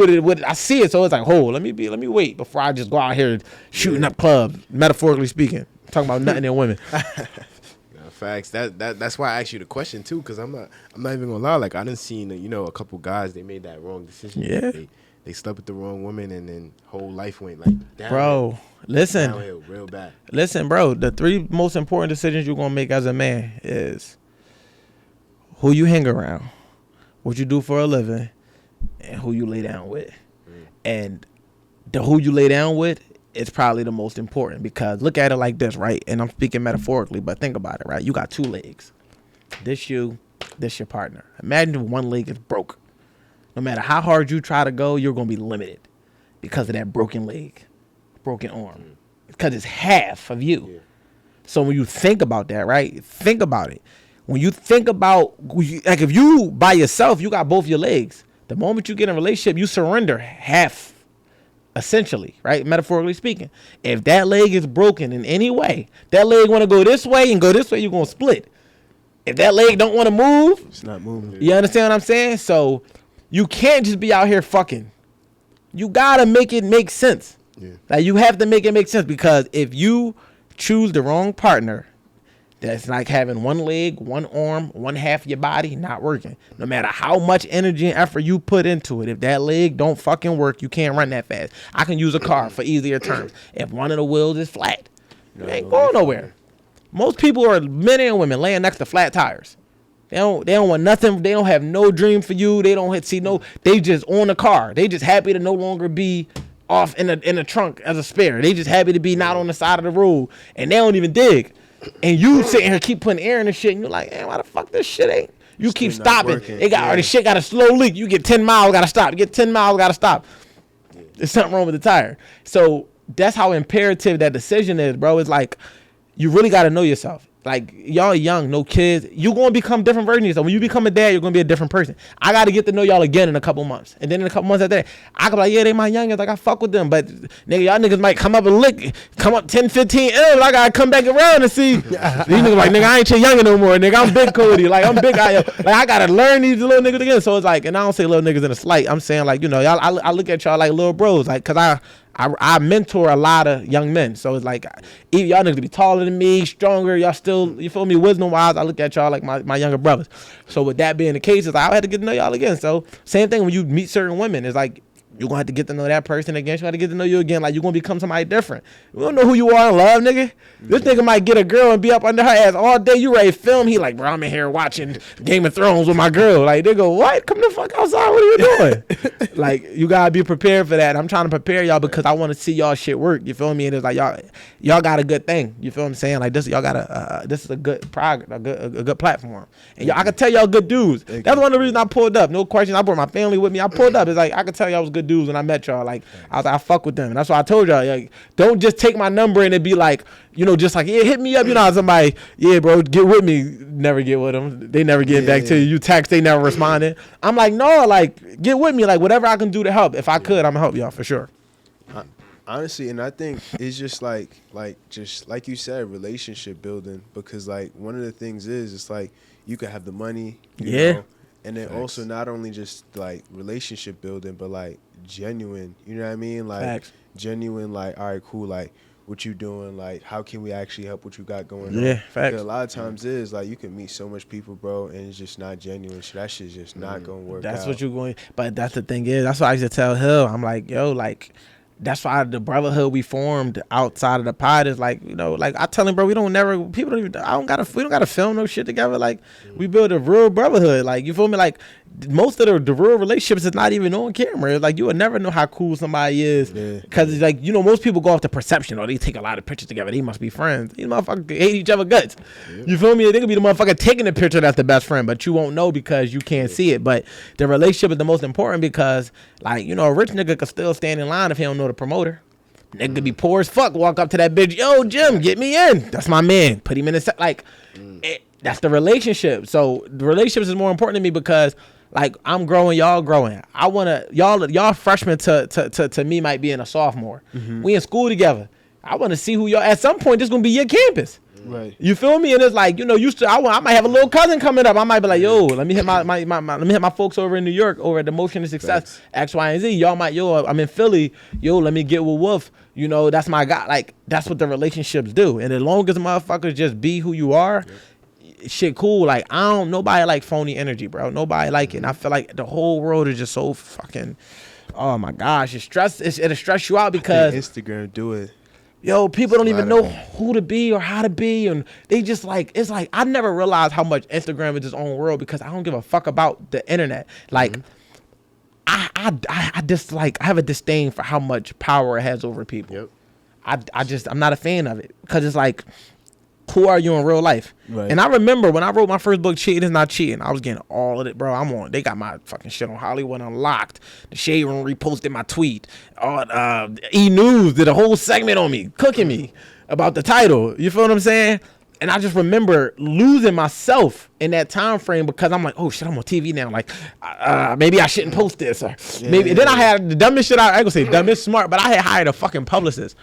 I see it. So it's like, let me wait before I just go out here shooting up clubs, metaphorically speaking. Talking about nothing in women. Facts. That's why I asked you the question too, because I'm not even gonna lie. Like I done seen a couple guys, they made that wrong decision. Yeah. They slept with the wrong woman, and then whole life went like downhill. Bro, listen. Downhill, real bad. Listen, bro. The 3 most important decisions you're gonna make as a man is who you hang around, what you do for a living, and who you lay down with. And the who you lay down with is probably the most important, because look at it like this, right? And I'm speaking metaphorically, but think about it, right? You got 2 legs. This your partner. Imagine if one leg is broke. No matter how hard you try to go, you're going to be limited because of that broken leg, broken arm, because it's half of you. Yeah. So when you think about that, right? Think about it. When you think about, like if you by yourself, you got both your legs. The moment you get in a relationship, you surrender half, essentially, right? Metaphorically speaking. If that leg is broken in any way, that leg want to go this way and go this way, you're going to split. If that leg don't want to move, it's not moving. You understand what I'm saying? So you can't just be out here fucking. You got to make it make sense. Yeah. Like you have to make it make sense, because if you choose the wrong partner, that's like having one leg, one arm, one half of your body not working. No matter how much energy and effort you put into it, if that leg don't fucking work, you can't run that fast. I can use a car for easier terms. If one of the wheels is flat, you ain't going nowhere. Most people are, men and women, laying next to flat tires. They don't want nothing. They don't have no dream for you. They don't see no. They just own a car. They just happy to no longer be off in the trunk as a spare. They just happy to be not on the side of the road, and they don't even dig. And you sitting here keep putting air in the shit, and you're like, man, why the fuck this shit ain't? You keep stopping. It got the shit got a slow leak. You get 10 miles, gotta stop. You get 10 miles, gotta stop. There's something wrong with the tire. So that's how imperative that decision is, bro. It's like you really gotta know yourself. Like, y'all young, no kids. You're going to become different versions of yourself. When you become a dad, you're going to be a different person. I got to get to know y'all again in a couple months. And then in a couple months after that, I could be like, yeah, they my youngins. Like, I fuck with them. But, nigga, y'all niggas might come up and lick, come up 10, 15 L's. I got to come back around and see. These niggas like, nigga, I ain't your youngin' no more, nigga. I'm big Cody. Like, I'm big. Like, I got to learn these little niggas again. So it's like, and I don't say little niggas in a slight. I'm saying, like, you know, y'all, I look at y'all like little bros. Like, because I mentor a lot of young men. So it's like, even y'all niggas be taller than me, stronger. Y'all still, you feel me, wisdom-wise, I look at y'all like my younger brothers. So with that being the case, it's like, I had to get to know y'all again. So same thing when you meet certain women. It's like, you're going to have to get to know that person again. She's going to get to know you again. Like, you're going to become somebody different. You don't know who you are in love, nigga. This nigga might get a girl and be up under her ass all day. You ready to film? He like, bro, I'm in here watching Game of Thrones with my girl. Like, they go, what? Come the fuck outside. What are you doing? Like, you got to be prepared for that. I'm trying to prepare y'all because I want to see y'all shit work. You feel me? And it's like, y'all got a good thing. You feel what I'm saying? Like, this, y'all got this is a good a good platform. And I can tell y'all good dudes. That's one of the reasons I pulled up. No question. I brought my family with me. I pulled up. It's like, I could tell y'all was good dudes when I met y'all. Like, I was like, I fuck with them. And that's why I told y'all, like, don't just take my number and it be like, you know, just like, yeah, hit me up. You know how somebody, yeah, bro, get with me. Never get with them. They never get back to you. You text, they never responded. I'm like, no, like, get with me. Like, whatever I can do to help. If I could, I'm gonna help y'all for sure. Honestly, and I think it's just like just like you said, relationship building, because like one of the things is it's like you could have the money, you know, and then also not only just like relationship building, but like genuine, you know what I mean? Like genuine, like, all right, cool, like what you doing, like how can we actually help what you got going on? Yeah, facts. Because a lot of times is like you can meet so much people, bro, and it's just not genuine. So that shit's just not gonna work. That's out. what you're going. But that's the thing is, that's what I used to tell Hill. I'm like, yo, like, that's why the brotherhood we formed outside of the pod is like, you know, like I tell him, bro, we don't gotta film no shit together. Like we build a real brotherhood. Like, you feel me? Like most of the real relationships is not even on camera. Like you would never know how cool somebody is. Cause it's like, you know, most people go off the perception, or they take a lot of pictures together. They must be friends. These motherfuckers hate each other guts. You feel me? They could be the motherfucker taking the picture that's the best friend, but you won't know because you can't see it. But the relationship is the most important because, like, you know, a rich nigga could still stand in line if he don't know the promoter. Nigga could be poor as fuck, walk up to that bitch, yo, Jim, get me in. That's my man. Put him in the set. Like, that's the relationship. So the relationships is more important to me because, like, I'm growing, y'all growing. I wanna y'all freshmen to me might be in a sophomore. We in school together. I wanna see who y'all. At some point, this gonna be your campus. Right. You feel me? And it's like, you know, I might have a little cousin coming up. I might be like, yo, let me hit my folks over in New York over at the Motion of Success, X, Y, and Z. Y'all might, yo, I'm in Philly. Yo, let me get with Wolf. You know, that's my guy. Like, that's what the relationships do. And as long as motherfuckers just be who you are, shit cool. Like, nobody like phony energy, bro. Nobody like it. And I feel like the whole world is just so fucking, oh my gosh, it'll stress you out because Instagram do it. Yo, people don't even know who to be or how to be, and they just like, it's like I never realized how much Instagram is its own world because I don't give a fuck about the internet. Like, I just like, I have a disdain for how much power it has over people. I'm not a fan of it because it's like, who are you in real life? Right. And I remember when I wrote my first book, Cheating is Not Cheating, I was getting all of it, bro. They got my fucking shit on Hollywood Unlocked. The Shade Room reposted my tweet. E! News did a whole segment on me, cooking me about the title. You feel what I'm saying? And I just remember losing myself in that time frame because I'm like, oh shit, I'm on TV now. Like, maybe I shouldn't post this. Or maybe. And then I had the dumbest shit. I ain't gonna say dumb, it's smart, but I had hired a fucking publicist.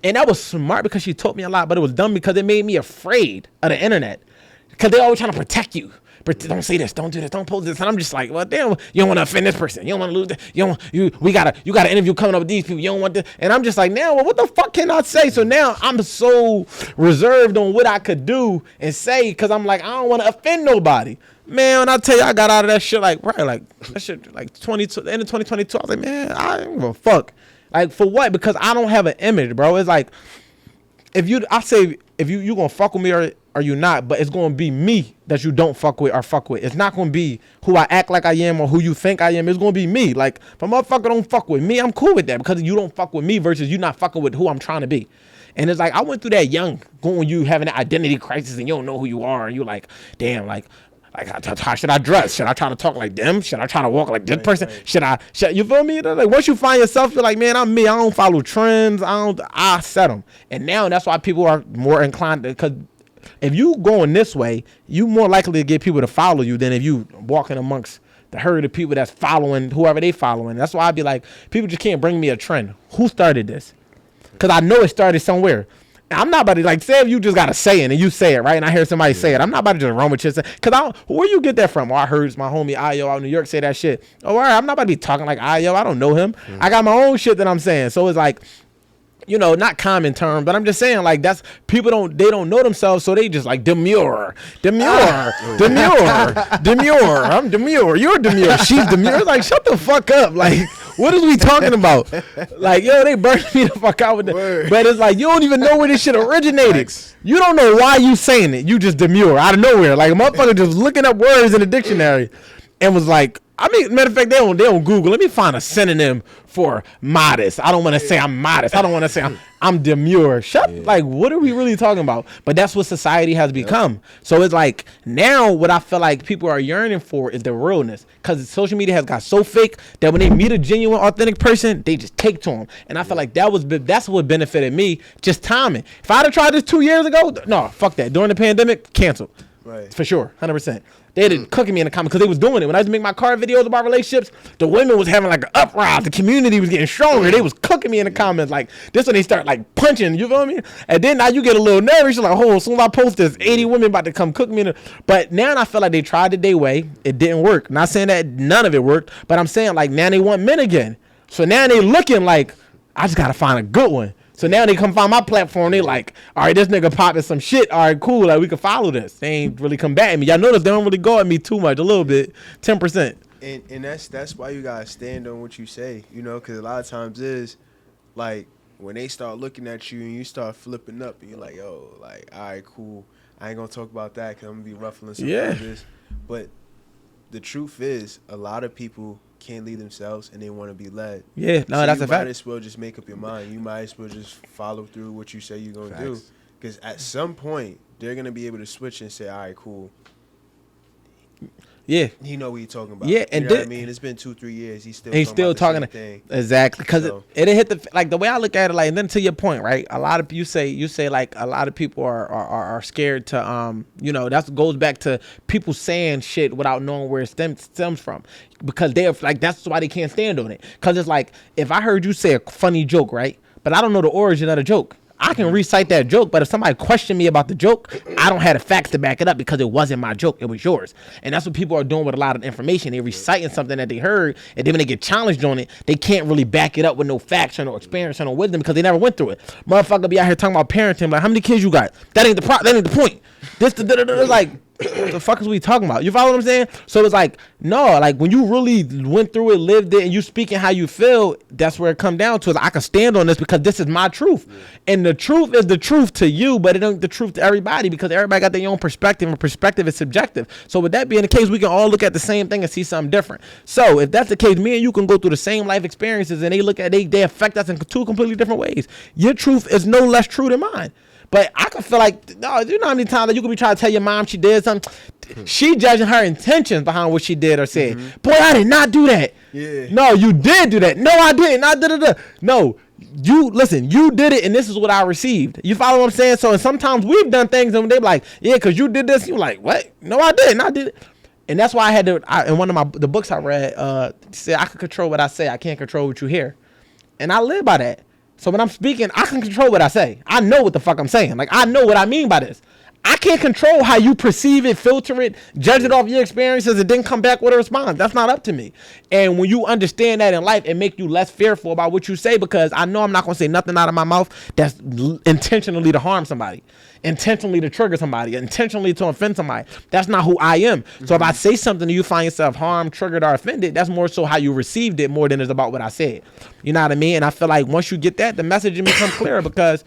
And that was smart because she taught me a lot, but it was dumb because it made me afraid of the internet. Because they're always trying to protect you. Don't say this, don't do this, don't post this. And I'm just like, well, damn, you don't want to offend this person. You don't want to lose this. You got an interview coming up with these people. You don't want this. And I'm just like, now, well, what the fuck can I say? So now I'm so reserved on what I could do and say because I'm like, I don't want to offend nobody. Man, when I tell you I got out of that shit, like, right, like, that shit, like, the end of 2022, I was like, man, I don't give a fuck. Like, for what? Because I don't have an image, bro. It's like, if you gonna fuck with me or you not, but it's gonna be me that you don't fuck with or fuck with. It's not gonna be who I act like I am or who you think I am. It's gonna be me. Like, if a motherfucker don't fuck with me, I'm cool with that because you don't fuck with me versus you not fucking with who I'm trying to be. And it's like, I went through that young, when you having an identity crisis and you don't know who you are and you like, damn, like how should I dress? Should I try to talk like them? Should I try to walk like this person? Should you feel me? Like, once you find yourself, you're like, man, I'm me. I don't follow trends. I set them. And now that's why people are more inclined to, because if you going this way, you more likely to get people to follow you than if you walking amongst the herd of people that's following whoever they following. That's why I'd be like, people just can't bring me a trend. Who started this? Because I know it started somewhere. I'm not about to, like, say if you just got a saying and you say it, right? And I hear somebody say it. I'm not about to just run with your saying. Because where you get that from? Oh, I heard my homie Ayo out in New York say that shit. Oh, all right, I'm not about to be talking like Ayo. I don't know him. I got my own shit that I'm saying. So it's like, you know, not common term, but I'm just saying, like, that's, people don't know themselves, so they just like demure. I'm demure. You're demure. She's demure. Like, shut the fuck up. Like, what is we talking about? Like, yo, they burned me the fuck out with that. But it's like, you don't even know where this shit originated. You don't know why you saying it. You just demure out of nowhere. Like, a motherfucker just looking up words in the dictionary and was like, I mean, matter of fact, they don't Google. Let me find a synonym for modest. I don't want to say I'm modest. I don't want to say I'm demure. Like, what are we really talking about? But that's what society has become. So it's like, now what I feel like people are yearning for is the realness. Because social media has got so fake that when they meet a genuine, authentic person, they just take to them. And I feel like that's what benefited me, just timing. If I'd have tried this 2 years ago, no, fuck that. During the pandemic, canceled. Right. For sure, 100%. They didn't cooking me in the comments because they was doing it. When I was making my car videos about relationships, the women was having like an uprise. The community was getting stronger. They was cooking me in the comments. Like, this when they start like punching, you feel me? And then now you get a little nervous. You're like, oh, as soon as I post this, 80 women about to come cook me. But now I feel like they tried it their way. It didn't work. Not saying that none of it worked, but I'm saying like now they want men again. So now they looking like, I just got to find a good one. So now they come find my platform. They like, all right, this nigga popping some shit. All right, cool. Like, we can follow this. They ain't really come back at me. Y'all notice they don't really go at me too much. A little bit, 10%. And that's why you gotta stand on what you say. You know, because a lot of times like when they start looking at you and you start flipping up and you're like, yo, like, all right, cool. I ain't gonna talk about that because I'm gonna be ruffling some feathers. But the truth is, a lot of people can't lead themselves and they want to be led. Yeah, no, so that's a fact. You might as well just make up your mind. You might as well just follow through what you say you're gonna do, because at some point they're gonna be able to switch and say, all right, cool. Yeah, he know what he's talking about. Yeah, and you know what I mean, it's been 2-3 years. He's still talking about the same thing. Exactly, because it hit the like the way I look at it. Like, and then to your point, right? A lot of you say like a lot of people are scared to that goes back to people saying shit without knowing where it stems from, because they're like, that's why they can't stand on it. Because it's like, if I heard you say a funny joke, right, but I don't know the origin of the joke, I can recite that joke, but if somebody questioned me about the joke, I don't have the facts to back it up because it wasn't my joke, it was yours. And that's what people are doing with a lot of information. They're reciting something that they heard, and then when they get challenged on it, they can't really back it up with no facts or no experience or no wisdom because they never went through it. Motherfucker be out here talking about parenting, like, how many kids you got? That ain't the point. Like, what the fuck is we talking about? You follow what I'm saying? So it's like, no, like when you really went through it, lived it, and you speaking how you feel, that's where it come down to. Is I can stand on this because this is my truth. Yeah. And the truth is the truth to you, but it ain't the truth to everybody because everybody got their own perspective, and perspective is subjective. So with that being the case, we can all look at the same thing and see something different. So if that's the case, me and you can go through the same life experiences and they affect us in two completely different ways. Your truth is no less true than mine. But I can feel like, no, you know how many times that you could be trying to tell your mom she did something? She judging her intentions behind what she did or said. Mm-hmm. Boy, I did not do that. Yeah. No, you did do that. No, I didn't. No, you did it, and this is what I received. You follow what I'm saying? So, and sometimes we've done things and they're like, yeah, because you did this. You're like, what? No, I didn't. I did it. And that's why I had to, in one of the books I read, said I can control what I say. I can't control what you hear. And I live by that. So when I'm speaking, I can control what I say. I know what the fuck I'm saying. Like, I know what I mean by this. I can't control how you perceive it, filter it, judge it off your experiences, and then come back with a response. That's not up to me. And when you understand that in life, it make you less fearful about what you say, because I know I'm not going to say nothing out of my mouth that's intentionally to harm somebody, intentionally to trigger somebody, intentionally to offend somebody. That's not who I am. Mm-hmm. So if I say something and you find yourself harmed, triggered, or offended, that's more so how you received it more than it's about what I said. You know what I mean? And I feel like once you get that, the messaging becomes clearer, because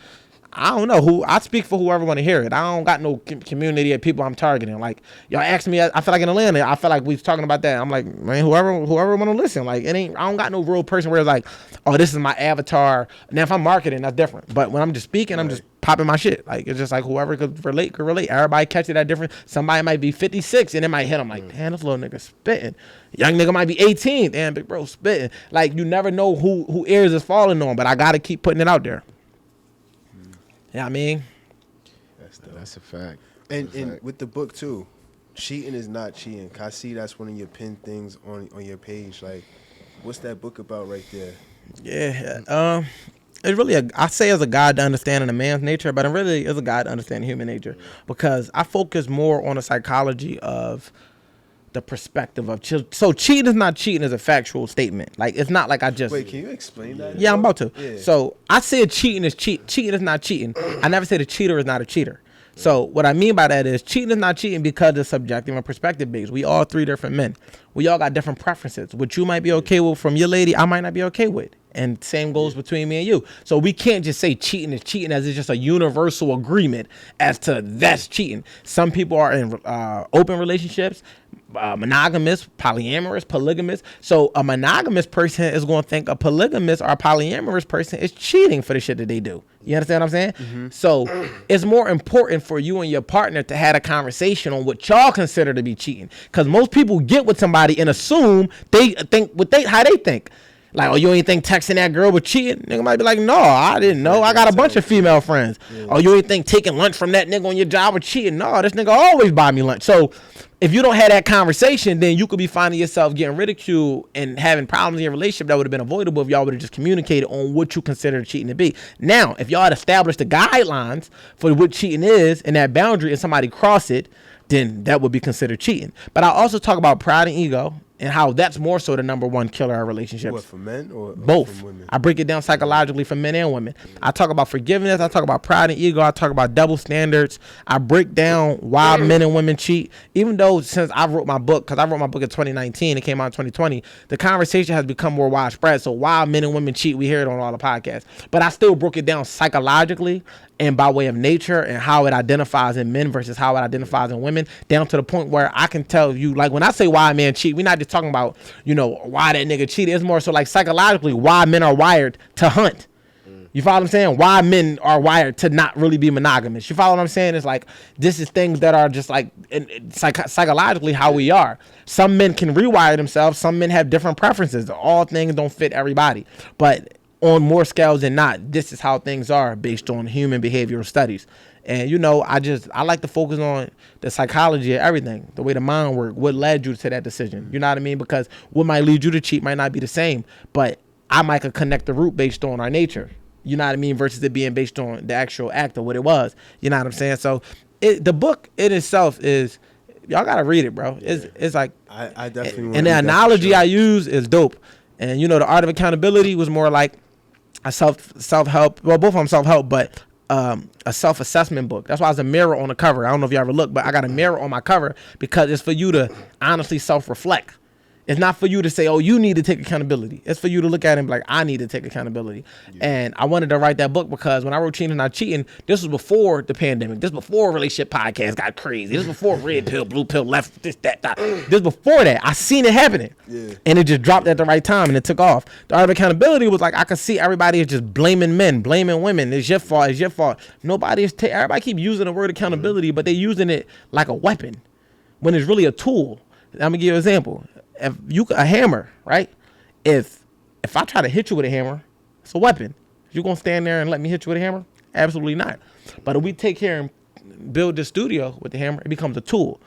I don't know who I speak for. Whoever want to hear it. I don't got no community of people I'm targeting. Like, y'all ask me, I feel like in Atlanta, I feel like we was talking about that. I'm like, man, whoever want to listen. Like, it ain't. I don't got no real person where it's like, oh, this is my avatar. Now if I'm marketing, that's different. But when I'm just speaking, right, I'm just popping my shit. Like, it's just like whoever could relate. Everybody catch it at different. Somebody might be 56 and it might hit them like, damn, this little nigga spitting. Young nigga might be 18, damn, big bro spitting. Like, you never know who ears is falling on. But I gotta keep putting it out there. Yeah, I mean, that's a fact. And with the book too, cheating is not cheating. I see that's one of your pinned things on your page. Like, what's that book about right there? Yeah, it's really I say it's a guide to understanding a man's nature, but it really is a guide to understanding human nature, because I focus more on the psychology of the perspective of so cheating is not cheating is a factual statement. Like, it's not like I just wait. Can you explain that? Yeah, I'm about to. Yeah. So I said cheating is cheating is not cheating. I never said a cheater is not a cheater. So what I mean by that is cheating is not cheating because it's subjective and perspective based. We all three different men. We all got different preferences. What you might be okay with from your lady, I might not be okay with. And same goes between me and you. So we can't just say cheating is cheating as it's just a universal agreement as to that's cheating. Some people are in open relationships, monogamous, polyamorous, polygamous. So a monogamous person is going to think a polygamous or a polyamorous person is cheating for the shit that they do. You understand what I'm saying? Mm-hmm. So it's more important for you and your partner to have a conversation on what y'all consider to be cheating. Because most people get with somebody and assume they think how they think. Like, oh, you ain't think texting that girl was cheating? Nigga might be like, no, I didn't know. I got a bunch of female friends. Yeah. Oh, you ain't think taking lunch from that nigga on your job was cheating? No, this nigga always buy me lunch. So if you don't have that conversation, then you could be finding yourself getting ridiculed and having problems in your relationship that would have been avoidable if y'all would have just communicated on what you consider cheating to be. Now, if y'all had established the guidelines for what cheating is and that boundary and somebody cross it, then that would be considered cheating. But I also talk about pride and ego and how that's more so the number one killer of relationships. What, for men or Both. for women? I break it down psychologically for men and women. I talk about forgiveness. I talk about pride and ego. I talk about double standards. I break down why men and women cheat. Even though since I wrote my book, because I wrote my book in 2019, it came out in 2020, the conversation has become more widespread. So why men and women cheat, we hear it on all the podcasts. But I still broke it down psychologically and by way of nature and how it identifies in men versus how it identifies in women, down to the point where I can tell you, like when I say why a man cheat, we're not just talking about, you know, why that nigga cheated. It's more so like psychologically why men are wired to hunt. You follow what I'm saying? Why men are wired to not really be monogamous. You follow what I'm saying? It's like, this is things that are just like psychologically how we are. Some men can rewire themselves. Some men have different preferences. All things don't fit everybody. But on more scales than not, this is how things are based on human behavioral studies. And, you know, I like to focus on the psychology of everything, the way the mind works, what led you to that decision. You know what I mean? Because what might lead you to cheat might not be the same, but I might could connect the root based on our nature. You know what I mean? Versus it being based on the actual act of what it was. You know what I'm saying? So the book in itself is, y'all got to read it, bro. It's like, I definitely want and the analogy I use is dope. And, you know, the art of accountability was more like a self-help, well, both of them self-help, but a self-assessment book. That's why there's a mirror on the cover. I don't know if you ever look, but I got a mirror on my cover because it's for you to honestly self-reflect. It's not for you to say, oh, you need to take accountability. It's for you to look at it and be like, I need to take accountability. Yeah. And I wanted to write that book because when I wrote Cheating Not Cheating, this was before the pandemic. This was before relationship podcasts got crazy. This was before red pill, blue pill, left, this, that. This was before that. I seen it happening. Yeah. And it just dropped at the right time and it took off. The art of accountability was like, I could see everybody is just blaming men, blaming women. It's your fault. It's your fault. Everybody keep using the word accountability, but they're using it like a weapon when it's really a tool. I'm going to give you an example. If you a hammer, right? If I try to hit you with a hammer, it's a weapon. You gonna stand there and let me hit you with a hammer? Absolutely not. But if we take care and build the studio with the hammer, it becomes a tool.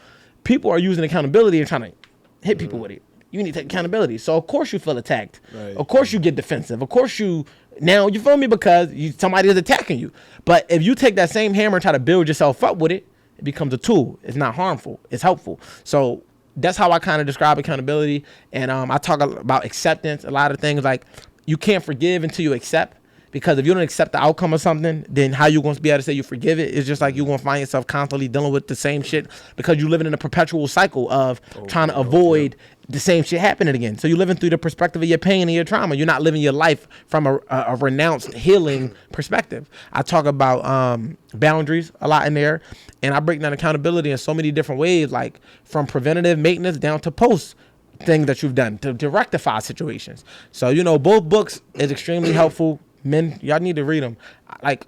People are using accountability and trying to hit people with it. You need to take accountability. So of course you feel attacked. Right. Of course you get defensive. Of course you feel me, because somebody is attacking you. But if you take that same hammer and try to build yourself up with it, it becomes a tool. It's not harmful. It's helpful. So that's how I kind of describe accountability. And I talk about acceptance. A lot of things like you can't forgive until you accept, because if you don't accept the outcome of something, then how you going to be able to say you forgive it? It's just like you're going to find yourself constantly dealing with the same shit because you're living in a perpetual cycle of trying to avoid the same shit happening again. So you're living through the perspective of your pain and your trauma. You're not living your life from a renounced healing perspective. I talk about boundaries a lot in there, and I break down accountability in so many different ways, like from preventative maintenance down to post things that you've done to rectify situations. So, you know, both books is extremely helpful. Men, y'all need to read them. Like,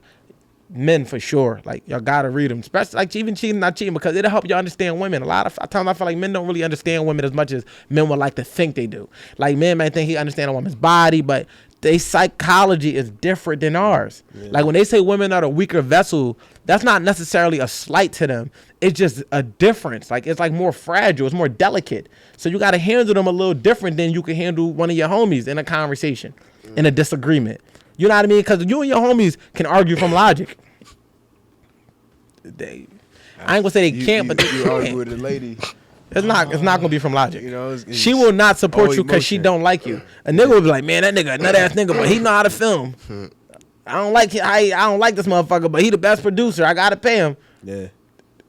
men for sure. Like, y'all gotta read them. Especially like even Cheating Not Cheating, because it'll help you understand women. A lot of times I feel like men don't really understand women as much as men would like to think they do. Like, men might think he understand a woman's body, but their psychology is different than ours. Yeah. Like when they say women are the weaker vessel, that's not necessarily a slight to them. It's just a difference. Like, it's like more fragile. It's more delicate. So you got to handle them a little different than you can handle one of your homies in a conversation, in a disagreement. You know what I mean? Because you and your homies can argue from logic. I ain't gonna say they can't, but they can. Argue with a lady. It's not gonna be from logic. You know, she will not support you because she don't like you. A nigga will be like, man, that nigga, nut ass nigga, but he know how to film. I don't like this motherfucker, but he the best producer. I gotta pay him. Yeah.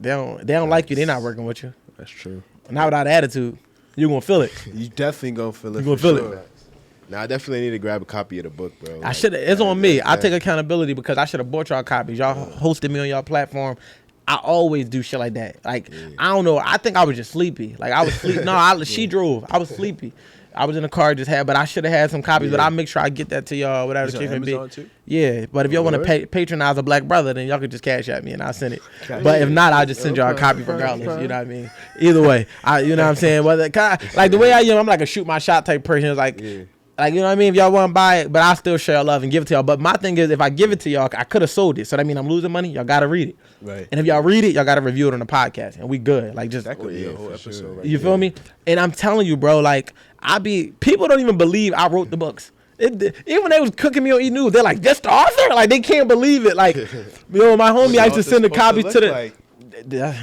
They don't like you. They're not working with you. That's true. Not without attitude. You gonna feel it. You definitely gonna feel it. You gonna feel it. Now I definitely need to grab a copy of the book, bro. I should. It's on me. I take accountability because I should have bought y'all copies. Y'all hosted me on y'all platform. I always do shit like that. Like, I don't know. I think I was just sleepy. Like, I was sleepy. No, she drove. I was sleepy. I was in the car but I should have had some copies, but I'll make sure I get that to y'all, whatever the case may be. Too? Yeah, but if y'all want to patronize a black brother, then y'all could just cash at me and I'll send it. But if not, I'll just send y'all a copy regardless. You know what I mean? Either way, you know what I'm saying? Like the way I am, I'm like a shoot my shot type person. It's like, like, you know what I mean? If y'all want to buy it, but I'll still share love and give it to y'all. But my thing is, if I give it to y'all, I could have sold it. So that means I'm losing money. Y'all got to read it. Right. And if y'all read it, y'all got to review it on the podcast. And we good. Like, just. That could be a whole episode. Sure. Right, you feel me? And I'm telling you, bro, like, people don't even believe I wrote the books. Even when they was cooking me on E-News, they're like, that's the author? Like, they can't believe it. Like, my homie, I used to send the copies to the.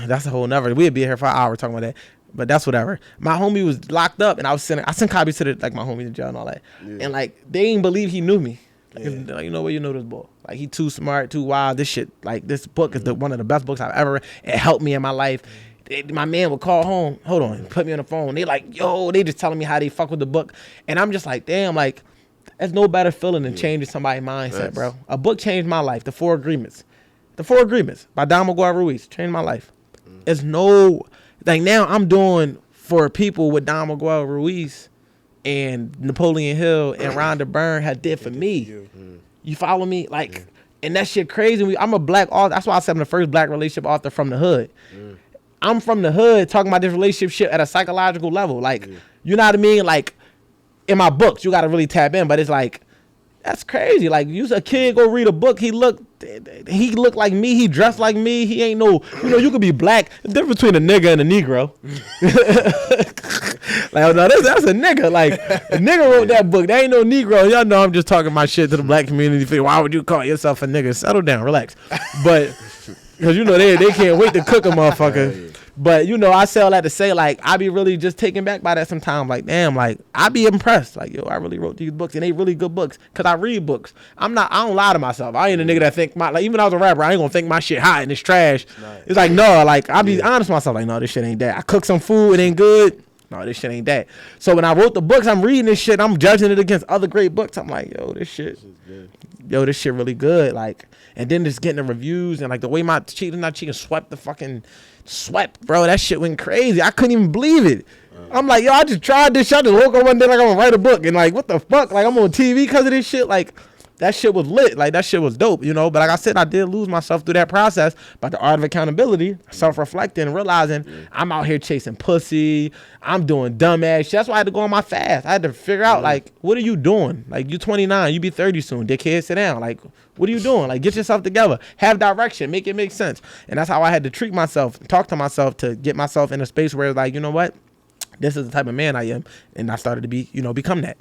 That's a whole nother. We'd be here for an hour talking about that. But that's whatever. My homie was locked up, and I sent copies to my homie in jail and all that. Yeah. And like they didn't believe he knew me. Like, you know where you know this boy. Like he too smart, too wild. This shit, like this book is one of the best books I've ever read. It helped me in my life. My man would call home, hold on, put me on the phone. They like, yo, they just telling me how they fuck with the book. And I'm just like, damn, like, there's no better feeling than changing somebody's mindset, bro. A book changed my life, The 4 Agreements. The 4 Agreements by Don Miguel Ruiz changed my life. It's no, like now I'm doing for people what Don Miguel Ruiz and Napoleon Hill and Rhonda Byrne had did for me. You follow me? Like, and that shit crazy. I'm a black author. That's why I said I'm the first black relationship author from the hood. I'm from the hood talking about this relationship shit at a psychological level. Like, you know what I mean? Like, in my books, you got to really tap in. But it's like, that's crazy. Like, you a kid go read a book. He looked like me. He dressed like me. He ain't no, you could be black. The difference between a nigga and a Negro. Like, no, that's a nigga. Like, a nigga wrote that book. That ain't no Negro. Y'all know I'm just talking my shit to the black community. Why would you call yourself a nigga? Settle down. Relax. But, because, they can't wait to cook a motherfucker. But, I say all that to say, like, I be really just taken back by that sometimes. Like, damn, like, I be impressed. Like, yo, I really wrote these books, and they really good books, because I read books. I don't lie to myself. I ain't a nigga that think like, even when I was a rapper, I ain't gonna think my shit hot and it's trash. Nice. It's like, no, like, I be honest with myself. Like, no, this shit ain't that. I cook some food, it ain't good. No, this shit ain't that. So when I wrote the books, I'm reading this shit, I'm judging it against other great books. I'm like, this shit really good. Like, and then just getting the reviews and like the way my cheating swept, bro. That shit went crazy. I couldn't even believe it. I'm like, yo, I just tried this shit. I just woke up one day like I'm gonna write a book, and like, what the fuck? Like, I'm on TV because of this shit. Like, that shit was lit. Like, that shit was dope, But like I said, I did lose myself through that process. But the art of accountability, self-reflecting, and realizing I'm out here chasing pussy. I'm doing dumbass shit. That's why I had to go on my fast. I had to figure out, like, what are you doing? Like, you 29, you be 30 soon. Dickhead, sit down. Like, what are you doing? Like, get yourself together. Have direction. Make it make sense. And that's how I had to treat myself, talk to myself to get myself in a space where, like, you know what? This is the type of man I am. And I started to be, become that.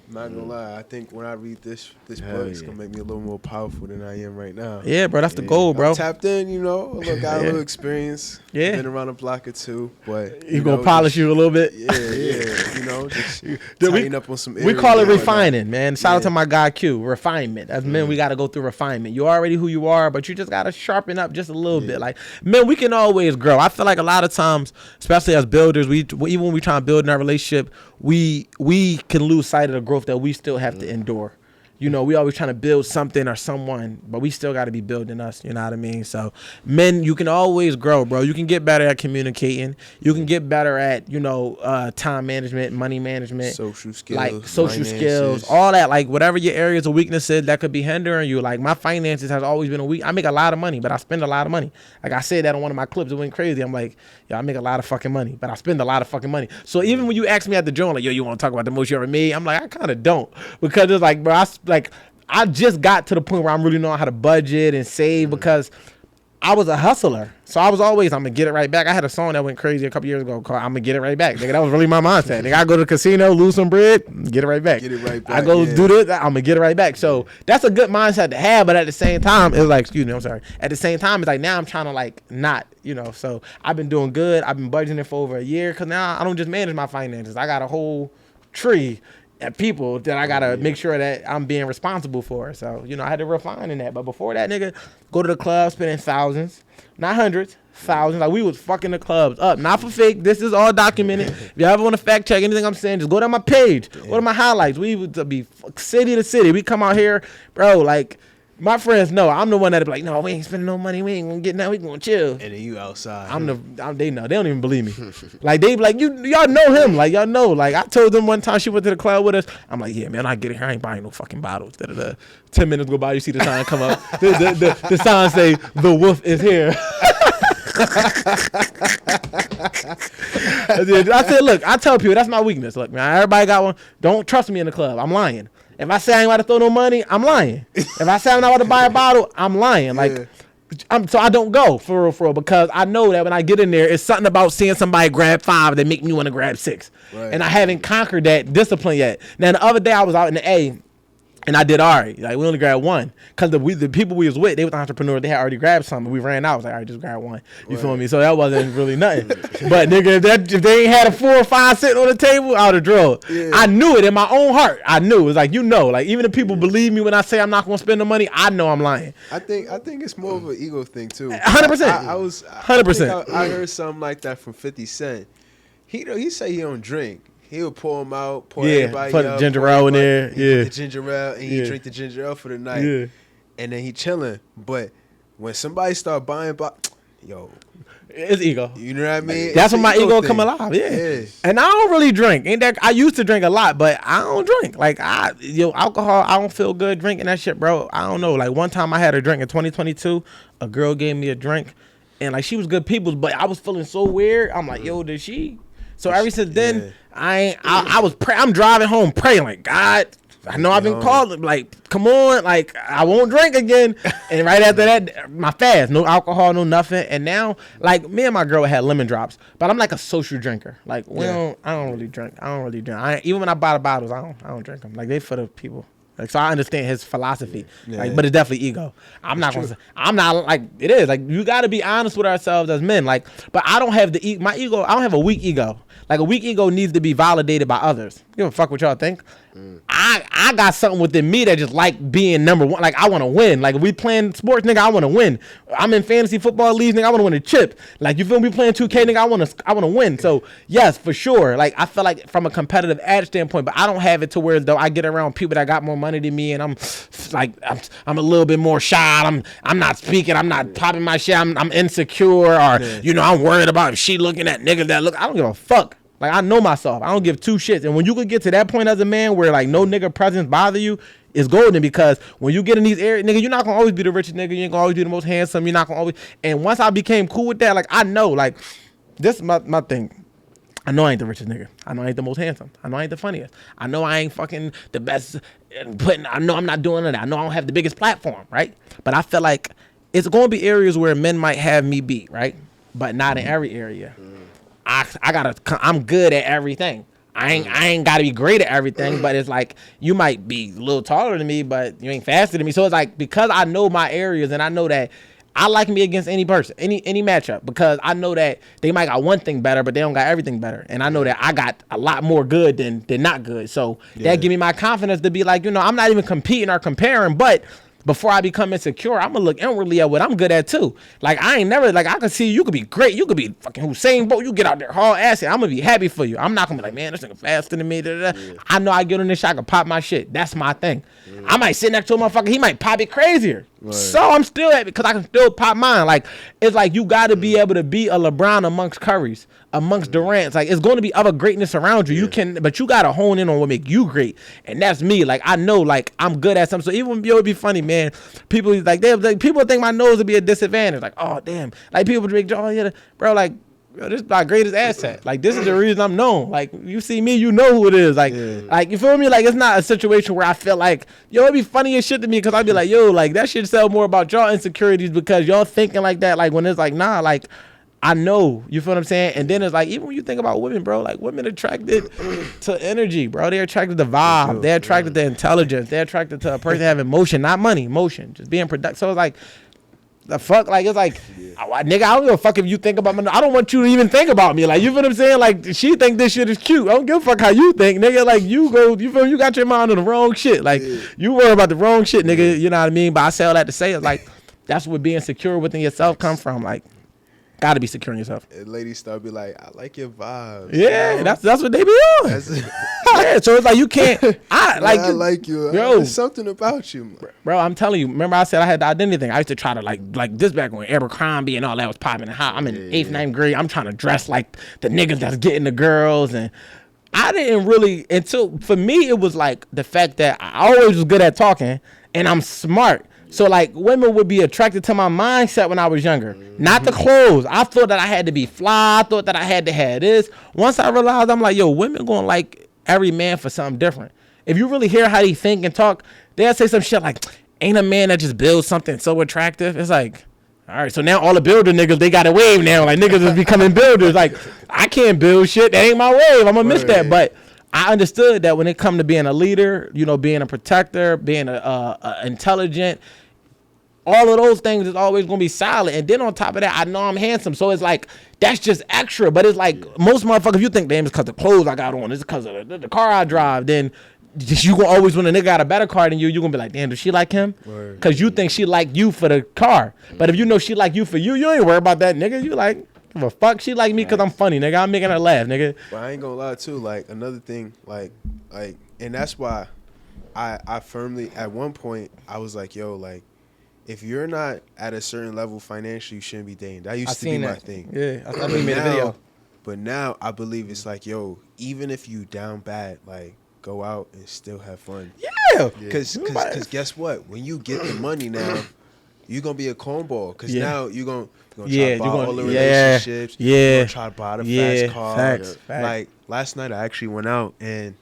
I'm not gonna lie, I think when I read this book, it's gonna make me a little more powerful than I am right now. Yeah, bro, that's the goal, bro. I'm tapped in, got a little experience. Yeah, been around the block or two, but you gonna polish you a little bit. Just tighten up on some areas. We call it refining, man. Shout out to my guy Q, refinement. As men, we gotta go through refinement. You're already who you are, but you just gotta sharpen up just a little bit. Like, men, we can always grow. I feel like a lot of times, especially as builders, even when we try to build in our relationship, we can lose sight of the growth that we still have to endure. We always trying to build something or someone, but we still got to be building us. You know what I mean? So, men, you can always grow, bro. You can get better at communicating. You can get better at, time management, money management, social skills, like social skills, all that. Like, whatever your areas of weakness is that could be hindering you. Like, my finances has always been a weak. I make a lot of money, but I spend a lot of money. Like, I said that on one of my clips. It went crazy. I'm like, I make a lot of fucking money, but I spend a lot of fucking money. So even when you ask me at the joint, like, yo, you want to talk about the most you ever made? I'm like, I kind of don't, because it's like, bro, I just got to the point where I'm really knowing how to budget and save, because I was a hustler. So I was always, I'm going to get it right back. I had a song that went crazy a couple years ago called I'm going to get it right back. Nigga, that was really my mindset. Nigga, I go to the casino, lose some bread, get it right back. Get it right back. I go do this, I'm going to get it right back. So that's a good mindset to have, but at the same time, it's like, excuse me, I'm sorry. At the same time, it's like, now I'm trying to like not, so I've been doing good. I've been budgeting for over a year, because now I don't just manage my finances. I got a whole tree at people that I gotta make sure that I'm being responsible for. So, I had to refine in that. But before that, nigga, go to the club, spending thousands, not hundreds, thousands. Like, we was fucking the clubs up. Not for fake. This is all documented. If you ever want to fact check anything I'm saying, just go to my page. Go to my highlights. We would be city to city. We come out here, bro, like, my friends know I'm the one that'd be like, no, we ain't spending no money. We ain't gonna get nothing. We gonna chill. And then you outside. They know. They don't even believe me. Like, they be like, y'all know him. Like, y'all know. Like, I told them one time she went to the club with us. I'm like, yeah, man, I get it here. I ain't buying no fucking bottles. 10 minutes go by, you see the sign come up. The sign say, the wolf is here. I said, look, I tell people that's my weakness. Look, man, everybody got one. Don't trust me in the club. I'm lying. If I say I ain't about to throw no money, I'm lying. If I say I'm not about to buy a bottle, I'm lying. Like, so I don't go for real, because I know that when I get in there, it's something about seeing somebody grab 5 that make me want to grab 6. Right. And I haven't conquered that discipline yet. Now, the other day I was out in the A, And I did all right. Like, we only grabbed one. Because the people we was with, they was entrepreneurs. They had already grabbed something. We ran out. I was like, all right, just grab one. You feel me? So that wasn't really nothing. But, nigga, if they ain't had a 4 or 5 sitting on the table, I would have drove. Yeah. I knew it in my own heart. I knew. It was like, like, even if people believe me when I say I'm not going to spend the money, I know I'm lying. I think it's more of an ego thing, too. 100%. I 100%. I heard something like that from 50 Cent. He say he don't drink. He'll pour them out, pour everybody put up. Put ginger ale in there. Put the ginger ale, and he drink the ginger ale for the night. Yeah. And then he chilling. But when somebody start buying, it's ego. You know what I mean? That's when my ego come alive. Yeah. And I don't really drink. I used to drink a lot, but I don't drink. Like, alcohol, I don't feel good drinking that shit, bro. I don't know. Like, one time I had a drink in 2022. A girl gave me a drink, and like, she was good people, but I was feeling so weird. I'm like, yo, did she? So ever since then, I'm driving home praying like, God, I know I've been called, like, come on, like, I won't drink again. And right after that, my fast, no alcohol, no nothing. And now, like, me and my girl had lemon drops, but I'm like a social drinker. Like, I don't really drink. Even when I buy the bottles, I don't drink them. Like, they for the people. Like, so I understand his philosophy, but it's definitely ego. I'm not like, it is like, you got to be honest with ourselves as men. Like, but I don't have my ego. I don't have a weak ego. Like, a weak ego needs to be validated by others. Give a fuck what y'all think. I got something within me that just like being number one. Like, I want to win. Like, if we playing sports, nigga, I want to win. I'm in fantasy football leagues, nigga, I want to win a chip. Like, you feel me? Playing 2K, nigga, I want to win. So yes, for sure. Like, I feel like from a competitive edge standpoint, but I don't have it to where though I get around people that got more money than me, and I'm like, I'm a little bit more shy. I'm not speaking. I'm not popping my shit. I'm insecure, or I'm worried about if she looking at niggas that look. I don't give a fuck. Like, I know myself. I don't give 2 shits. And when you could get to that point as a man where, like, no nigga presence bother you, it's golden. Because when you get in these areas, nigga, you're not going to always be the richest nigga. You ain't going to always be the most handsome. You're not going to always. And once I became cool with that, like, I know, like, this is my thing. I know I ain't the richest nigga. I know I ain't the most handsome. I know I ain't the funniest. I know I ain't fucking the best. I know I'm not doing that. I know I don't have the biggest platform, right? But I feel like it's going to be areas where men might have me beat, right? But not in every area. I'm good at everything. I ain't gotta be great at everything, but it's like, you might be a little taller than me, but you ain't faster than me. So it's like, because I know my areas, and I know that I like me against any person, any matchup, because I know that they might got one thing better, but they don't got everything better. And I know that I got a lot more good than not good. So that give me my confidence to be like, I'm not even competing or comparing, but before I become insecure, I'm gonna look inwardly at what I'm good at too. Like, I ain't never, like, I can see you could be great. You could be fucking Usain Bolt. You get out there haul ass, and I'm gonna be happy for you. I'm not gonna be like, man, this nigga faster than me. I know I get on this shit, I can pop my shit. That's my thing. I might sit next to a motherfucker, he might pop it crazier. So I'm still happy because I can still pop mine. Like, it's like, you got to be able to be a LeBron amongst Currys, amongst Durant's. Like, it's going to be other greatness around you. But you got to hone in on what make you great. And that's me. Like, I know, like, I'm good at something. So even, it'd be funny, man. People people think my nose would be a disadvantage. Like, oh, damn. Like, people drink, bro, like, this is my greatest asset. Like, this is the reason I'm known. Like, you see me, you know who it is. Like, like, you feel me? Like, it's not a situation where I feel like, it'd be funny as shit to me, because I'd be like, like, that shit sell more about y'all insecurities because y'all thinking like that. Like, when it's like, nah, like, I know. You feel what I'm saying? And then it's like, even when you think about women, bro, like, women attracted to energy, bro. They're attracted to vibe. They're attracted to intelligence. They're attracted to a person having motion, not money, motion, just being productive. So it's like, the fuck, like, it's like, nigga, I don't give a fuck if you think about me. I don't want you to even think about me. Like, you feel what I'm saying? Like, she think this shit is cute. I don't give a fuck how you think, nigga. Like, you feel you got your mind on the wrong shit. Like, you worry about the wrong shit, nigga. You know what I mean? But I say all that to say, it's like, that's where being secure within yourself come from. Like, gotta be secure in yourself. And ladies start be like, I like your vibes. Yeah, that's what they be on. Yeah, so it's like, you can't. I like you. Yo, there's something about you, bro. I'm telling you. Remember, I said I had the identity thing. I used to try to like this back when Abercrombie and all that was popping. I'm in 8th, 9th grade. I'm trying to dress like the niggas that's getting the girls, and I didn't really until for me it was like the fact that I always was good at talking and I'm smart. So, like, women would be attracted to my mindset when I was younger. Not the clothes. I thought that I had to be fly. I thought that I had to have this. Once I realized, I'm like, yo, women gonna like every man for something different. If you really hear how they think and talk, they'll say some shit like, ain't a man that just builds something so attractive. It's like, all right, so now all the builder niggas, they got a wave now. Like, niggas is becoming builders. Like, I can't build shit. That ain't my wave. I'm gonna miss that. But I understood that when it come to being a leader, you know, being a protector, being a intelligent, all of those things is always gonna be solid. And then on top of that, I know I'm handsome, so it's like that's just extra. But it's like most motherfuckers, you think, damn, it's because the clothes I got on, it's because of the car I drive. Then you gonna always, when a nigga got a better car than you gonna be like, damn, does she like him? Because you think she like you for the car. But if you know she like you for you ain't worry about that, nigga. You like, give a fuck. She like me because I'm funny, nigga. I'm making her laugh, nigga. But I ain't gonna lie too. Like another thing, like, and that's why I firmly at one point I was like, yo, like, if you're not at a certain level financially, you shouldn't be dating. That used to be my thing. Yeah, I thought we made a video. But now I believe it's like, yo, even if you down bad, like, go out and still have fun. Yeah. Because guess what? When you get the money now, you're going to be a cornball. Because now you're going to try to buy all the relationships. Yeah. You're going to try to buy the fast car. Facts. Like, last night I actually went out and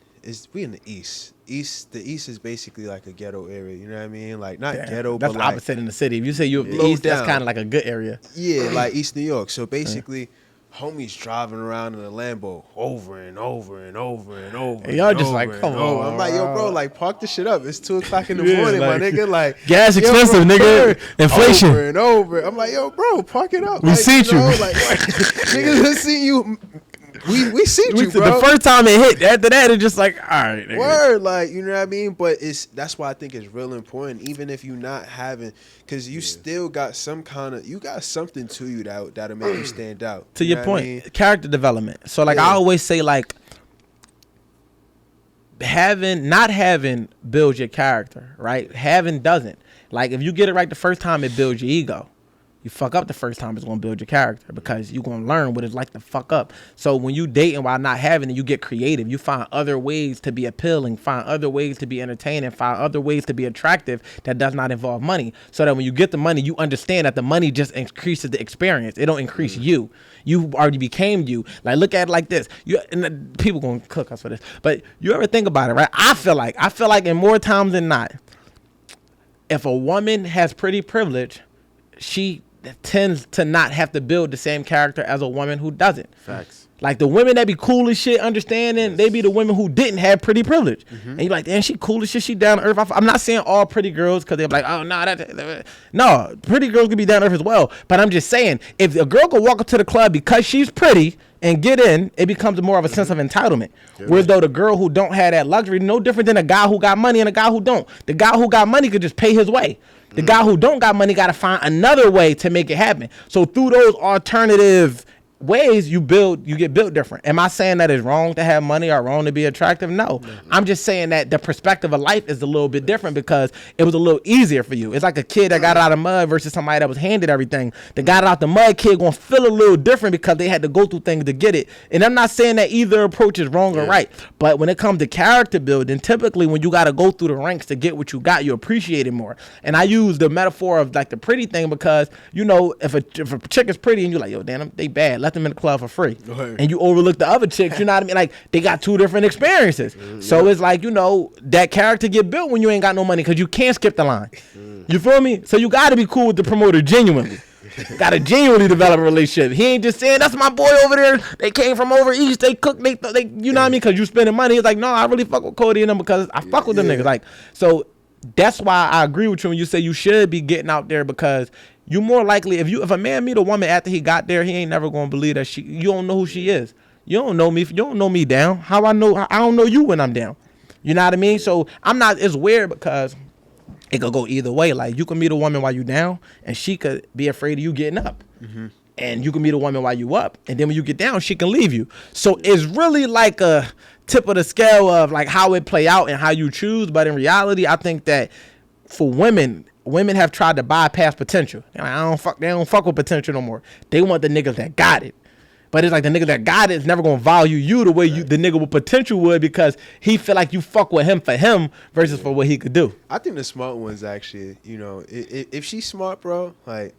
we in the East. The East is basically like a ghetto area. You know what I mean? Like, not ghetto, that's but like, opposite in the city. If you say you're low East, that's down. kind of like a good area. Yeah, like East New York. So basically, homies driving around in a Lambo over and over and over and over. And y'all and just over like, and come over. on, I'm like, yo, bro, like, park the shit up. It's 2:00 in the morning, like, my nigga. Like, gas yo, expensive, bro, nigga. Inflation. Over and over. I'm like, yo, bro, park it up. We like, see you. Know, like, niggas done see you. We see you, bro. The first time it hit, after that, it's just like, all right, nigga. Word, like, you know what I mean? But that's why I think it's real important, even if you're not having, because you still got some kind of, you got something to you that'll make you stand out. To you your know what point, I mean? character development. So, like, I always say, like, not having builds your character, right? Having doesn't. Like, if you get it right the first time, it builds your ego. You fuck up the first time, it's gonna build your character because you're gonna learn what it's like to fuck up. So when you dating while not having it, you get creative. You find other ways to be appealing, find other ways to be entertaining, find other ways to be attractive that does not involve money. So that when you get the money, you understand that the money just increases the experience. It don't increase you. You already became you. Like, look at it like this. People gonna cook us for this, but you ever think about it, right? I feel like in more times than not, if a woman has pretty privilege, she tends to not have to build the same character as a woman who doesn't. Facts. Like, the women that be cool as shit, understanding, they be the women who didn't have pretty privilege. And you're like, damn, she cool as shit, she down to earth. I'm not saying all pretty girls, because they're like, oh, no, pretty girls can be down to earth as well. But I'm just saying, if a girl could walk up to the club because she's pretty and get in, it becomes more of a sense of entitlement. Whereas though the girl who don't have that luxury, no different than a guy who got money and a guy who don't. The guy who got money could just pay his way. The guy who don't got money got to find another way to make it happen. So through those alternative ways, you get built different. Am I saying that it's wrong to have money or wrong to be attractive? No. I'm just saying that the perspective of life is a little bit different because it was a little easier for you. It's like a kid that got out of mud versus somebody that was handed everything. The got out the mud kid gonna feel a little different because they had to go through things to get it. And I'm not saying that either approach is wrong or right, but when it comes to character building, typically when you got to go through the ranks to get what you got, you appreciate it more. And I use the metaphor of like the pretty thing because, you know, if a chick is pretty and you're like, yo, damn, they bad, let them in the club for free. And you overlook the other chicks, you know what I mean? Like, they got two different experiences. So it's like, you know, that character get built when you ain't got no money because you can't skip the line. You feel me? So you got to be cool with the promoter genuinely. Got to genuinely develop a relationship. He ain't just saying, that's my boy over there. They came from over east. They cook. They you know what I mean? Because you spending money. It's like, no, I really fuck with Cody and them because I fuck with them niggas. Like, so that's why I agree with you when you say you should be getting out there because you more likely, if a man meet a woman after he got there, he ain't never gonna believe that you don't know who she is. You don't know me. You don't know me down. How I know? I don't know you when I'm down. You know what I mean? So I'm not. It's weird because it could go either way. Like, you can meet a woman while you down, and she could be afraid of you getting up. And you can meet a woman while you up, and then when you get down, she can leave you. So it's really like a tip of the scale of like how it play out and how you choose. But in reality, I think that for women have tried to bypass potential. They're like, they don't fuck with potential no more. They want the niggas that got it. But it's like the nigga that got it is never gonna value you the way the nigga with potential would because he feel like you fuck with him for him versus for what he could do. I think the smart ones actually, you know, if she's smart, bro, like,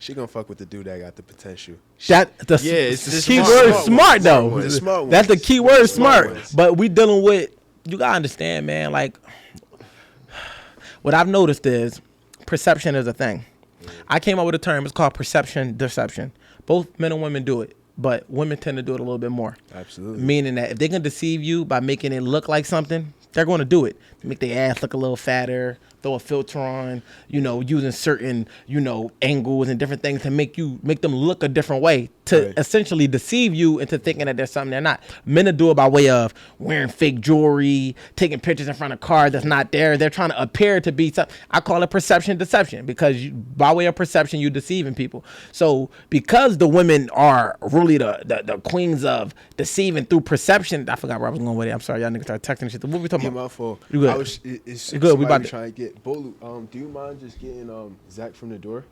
she gonna fuck with the dude that got the potential. It's the key word is smart though. The smart ones. That's the key word, smart. Ones. But we dealing with, you gotta understand, man, like, what I've noticed is perception is a thing. I came up with a term, it's called perception deception. Both men and women do it. but women tend to do it a little bit more. Absolutely. Meaning that if they can deceive you by making it look like something, they're going to do it. Make their ass look a little fatter, throw a filter on, using certain, angles and different things to make them look a different way to essentially deceive you into thinking that there's something they're not. Men will do it by way of wearing fake jewelry, taking pictures in front of cars that's not there. They're trying to appear to be something. I call it perception deception because by way of perception, you're deceiving people. So because the women are really the queens of deceiving through perception, I forgot where I was going with it. I'm sorry, y'all niggas started texting shit. What we talking about? My fault. You good? It's good. We about to trying to get Bolu. Do you mind just getting Zach from the door?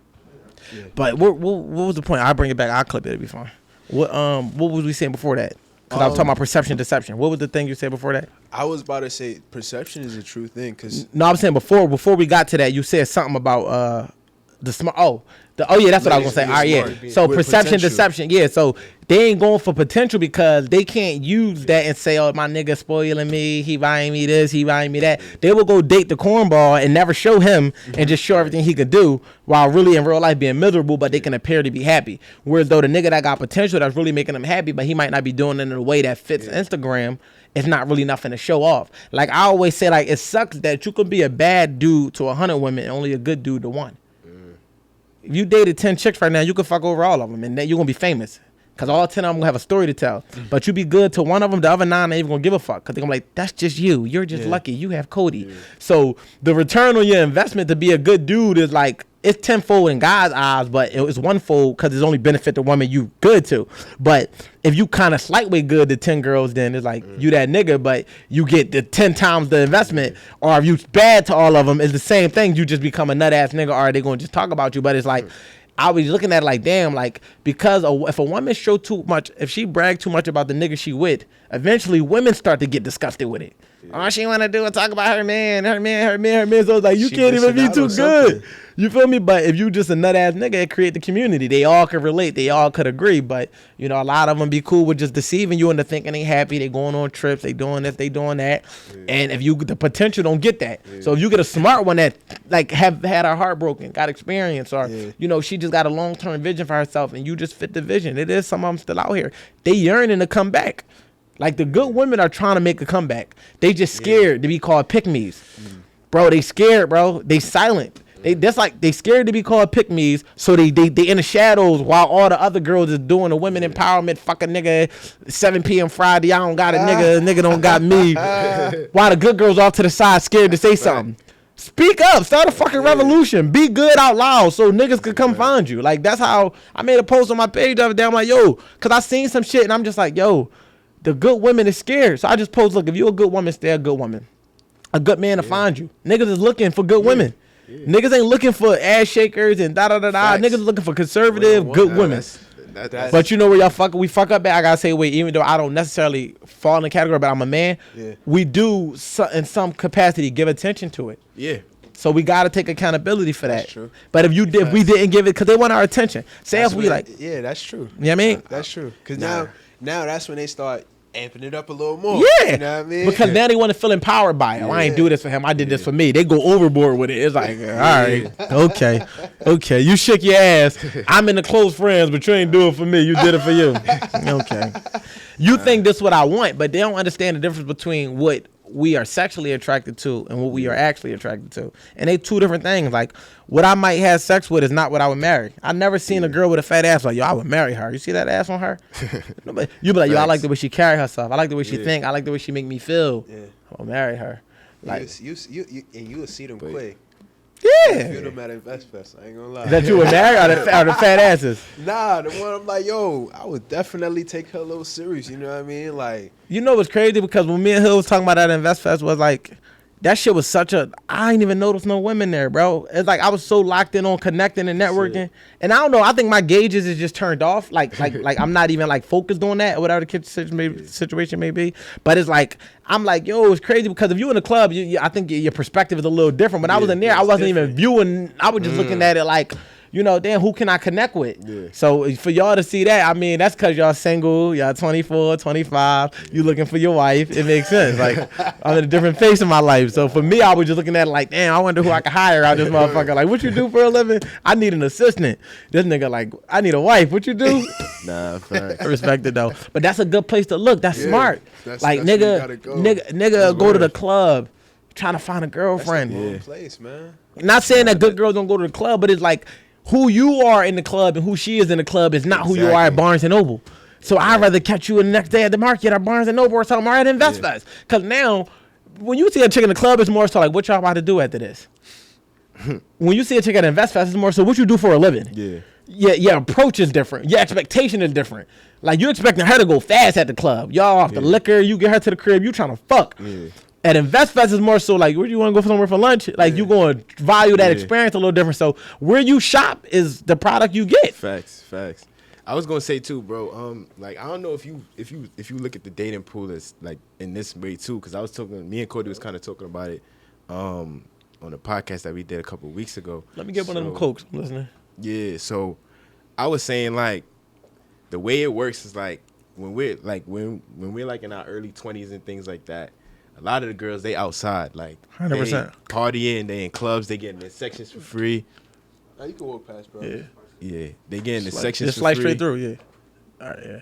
Yeah. But what was the point? I'll bring it back. I'll clip it. It'll be fine. What was we saying before that? Because I was talking about perception deception. What was the thing you said before that? I was about to say perception is a true thing. No, I'm saying before we got to that, you said something about the smart. Yeah, that's what I was gonna say. All right, yeah. So perception, deception, yeah. So they ain't going for potential because they can't use that and say, "Oh, my nigga spoiling me. He buying me this. He buying me that." They will go date the cornball and never show him and just show everything he could do while really in real life being miserable. But they can appear to be happy. Whereas though the nigga that got potential that's really making them happy, but he might not be doing it in a way that fits Instagram. It's not really nothing to show off. Like I always say, like it sucks that you could be a bad dude to 100 women and only a good dude to one. If you dated 10 chicks right now, you could fuck over all of them, and then you're gonna be famous. Cause all 10 of them gonna have a story to tell. But you be good to one of them, the other 9 ain't even gonna give a fuck. Cause they're gonna be like, that's just you. You're just lucky. You have Cody. Yeah. So the return on your investment to be a good dude is like, it's tenfold in God's eyes, but it's onefold because it's only benefit the woman you good to. But if you kind of slightly good to 10 girls, then it's like you that nigga, but you get the 10 times the investment. Or if you bad to all of them, it's the same thing. You just become a nut ass nigga, or they gonna just talk about you. But it's like I was looking at it like, damn, like because if a woman show too much, if she brag too much about the nigga she with, eventually women start to get disgusted with it. All she want to do is talk about her man. So it's like, you can't even be too good. You feel me? But if you just a nut ass nigga, it create the community. They all could relate. They all could agree. But, a lot of them be cool with just deceiving you into thinking they happy. They going on trips. They doing this. They doing that. Yeah. And if the potential don't get that. Yeah. So if you get a smart one that like have had her heart broken, got experience, or, she just got a long-term vision for herself and you just fit the vision. It is some of them still out here. They yearning to come back. Like the good women are trying to make a comeback. They just scared to be called pick-me's. Bro, they scared, bro. They silent. They scared to be called pick-me's, so they in the shadows while all the other girls is doing the women empowerment fucking nigga 7 p.m. Friday. I don't got a nigga don't got me. While the good girls off to the side scared to say something. Speak up, start a fucking revolution. Be good out loud so niggas could come find you. Like that's how I made a post on my page the other day. I'm like, yo, cause I seen some shit and I'm just like, yo, the good women is scared. So I just post, look, if you a good woman, stay a good woman. A good man to find you. Niggas is looking for good women. Yeah. Niggas ain't looking for ass shakers and da-da-da-da. Niggas looking for conservative, good women. But you know where we fuck up at? I gotta say, wait, even though I don't necessarily fall in the category, but I'm a man, we do, in some capacity, give attention to it. Yeah. So we gotta take accountability for that. That's true. But if we didn't give it, because they want our attention. Say if we like. Yeah, that's true. You know what I mean? That's true. Because now that's when they start amping it up a little more. Yeah. You know what I mean? Because now they want to feel empowered by it. I ain't do this for him. I did this for me. They go overboard with it. It's like, all right, okay. You shook your ass. I'm in the close friends, but you ain't do it for me. You did it for you. Okay. You think this is what I want, but they don't understand the difference between what we are sexually attracted to and what we are actually attracted to. And they two different things. Like, what I might have sex with is not what I would marry. I never seen a girl with a fat ass like, yo, I would marry her. You see that ass on her? You be like, yo, I like the way she carry herself. I like the way she think. I like the way she make me feel. Yeah. I'll marry her. Like, you will see them quick. Yeah. I feel them at Invest Fest. I ain't gonna lie. That you would marry or the fat asses? Nah, the one I'm like, yo, I would definitely take her a little serious. You know what I mean? Like, you know what's crazy? Because when me and Hill was talking about that Invest Fest, was like, that shit was I ain't even noticed no women there, bro. It's like I was so locked in on connecting and networking. Shit. And I don't know, I think my gauges is just turned off. Like I'm not even like focused on that or whatever the situation may be. But it's like, I'm like, yo, it's crazy because if you in the club, I think your perspective is a little different. When I was in there, I wasn't even viewing, I was just looking at it like, you know, then who can I connect with? Yeah. So for y'all to see that, I mean, that's because y'all single, y'all 24, 25, you looking for your wife. It makes sense. Like, I'm in a different phase of my life. So for me, I was just looking at it like, damn, I wonder who I could hire out this motherfucker. Like, what you do for a living? I need an assistant. This nigga like, I need a wife. What you do? Nah, fact. I respect it though. But that's a good place to look. That's smart. That's Like, where you nigga, gotta go. nigga go to the club trying to find a girlfriend. That's the wrong place, man. Not saying that good girls don't go to the club, but it's like who you are in the club and who she is in the club is not who you are at Barnes and Noble. So I'd rather catch you the next day at the market at Barnes and Noble or something, or at InvestFest. Because now, when you see a chick in the club, it's more so like, what y'all about to do after this? When you see a chick at InvestFest, it's more so what you do for a living. Yeah. Yeah, your approach is different. Your expectation is different. Like, you expecting her to go fast at the club. Y'all off the liquor, you get her to the crib, you trying to fuck. Yeah. At InvestFest is more so like, where do you want to go somewhere for lunch? Like, you going to value that experience a little different. So where you shop is the product you get. Facts. I was gonna say too, bro. Like, I don't know if you look at the dating pool as like in this way too, because I was talking. Me and Cody was kind of talking about it, on a podcast that we did a couple weeks ago. Let me get one of them Cokes. I'm listening. Yeah. So I was saying, like, the way it works is like when we're like in our early 20s and things like that. A lot of the girls, they outside, like 100%. partying, they in clubs, they getting their sections for free. Nah, you can walk past, bro. Yeah, they getting the sections Just for slide free. straight through, yeah. All right, yeah.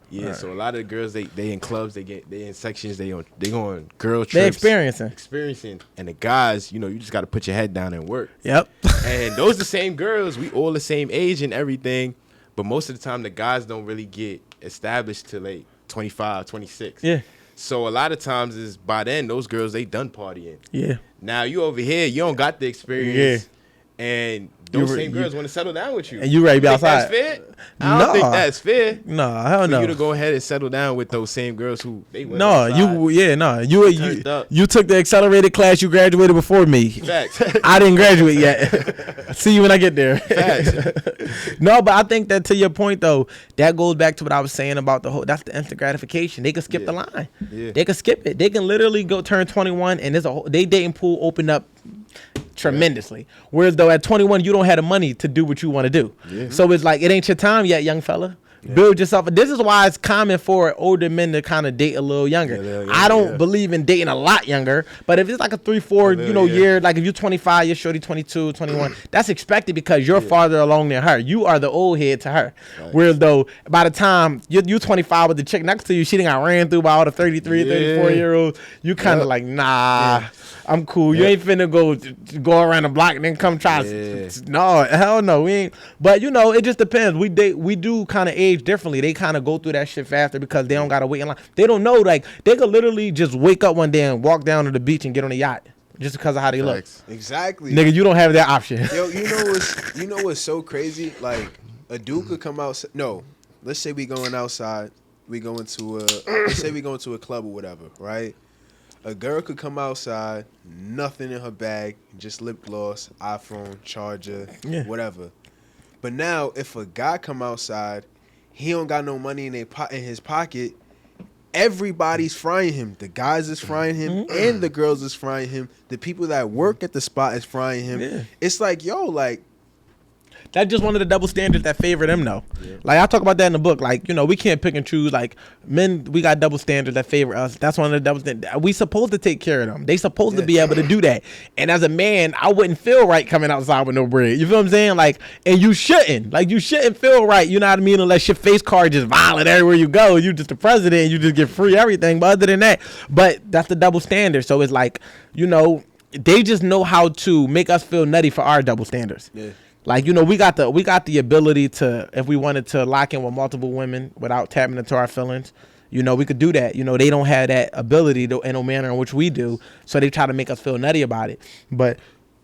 Yeah, so a lot of the girls, they in clubs, they in sections, they going girl trips. They experiencing. And the guys, you know, you just got to put your head down and work. Yep. And those the same girls, we all the same age and everything, but most of the time the guys don't really get established till like 25, 26. Yeah. So a lot of times is by then those girls, they done partying. Yeah. Now you over here, you don't got the experience, and those same girls want to settle down with you. And you ready to be outside. That's fair? I don't think that's fair. No, hell For no. you to go ahead and settle down with those same girls who they went No, outside. you took the accelerated class. You graduated before me. Facts. I didn't graduate yet. See you when I get there. Facts. No, but I think that to your point though, that goes back to what I was saying about the whole. That's the instant gratification. They can skip the line. Yeah. They can skip it. They can literally go turn 21 and there's a whole, they dating pool opened up tremendously. Whereas though at 21 you don't have the money to do what you want to do. Yeah. So it's like it ain't your time yet, young fella. Build yourself. This is why it's common for older men to kind of date a little younger. I don't believe in dating a lot younger, but if it's like a 3-4 year, like if you're 25, you're shorty 22, 21, that's expected because you're farther along than her. You are the old head to her. Right. Whereas though by the time you're 25 with the chick next to you, she done got ran through by all the 33, 34-year-olds. You kind of like, nah, I'm cool. You ain't finna go around the block and then come try. No, hell no, we ain't. But you know, it just depends. We do kind of age differently. They kind of go through that shit faster because they don't gotta wait in line. They don't know, like they could literally just wake up one day and walk down to the beach and get on a yacht just because of how they look. Exactly. Nigga, you don't have that option. Yo, you know what's so crazy? Like a dude could come out. No, let's say we going outside. Let's say we going to a club or whatever, right? A girl could come outside, nothing in her bag, just lip gloss, iPhone, charger, whatever. But now, if a guy come outside, he don't got no money in his pocket, everybody's frying him. The guys is frying him, and the girls is frying him. The people that work at the spot is frying him. Yeah. It's like, yo, like... That's just one of the double standards that favor them, though. Yeah. Like, I talk about that in the book. Like, you know, we can't pick and choose. Like, men, we got double standards that favor us. That's one of the double standards. We supposed to take care of them. They supposed to be able to do that. And as a man, I wouldn't feel right coming outside with no bread. You feel what I'm saying? Like, and you shouldn't. Like, you shouldn't feel right, you know what I mean? Unless your face card just violent everywhere you go. You just the president and you just get free everything. But other than that, but that's the double standard. So it's like, you know, they just know how to make us feel nutty for our double standards. Yeah. Like, you know, we got the ability to, if we wanted to lock in with multiple women without tapping into our feelings, you know, we could do that. You know, they don't have that ability to, in no manner in which we do. So they try to make us feel nutty about it. But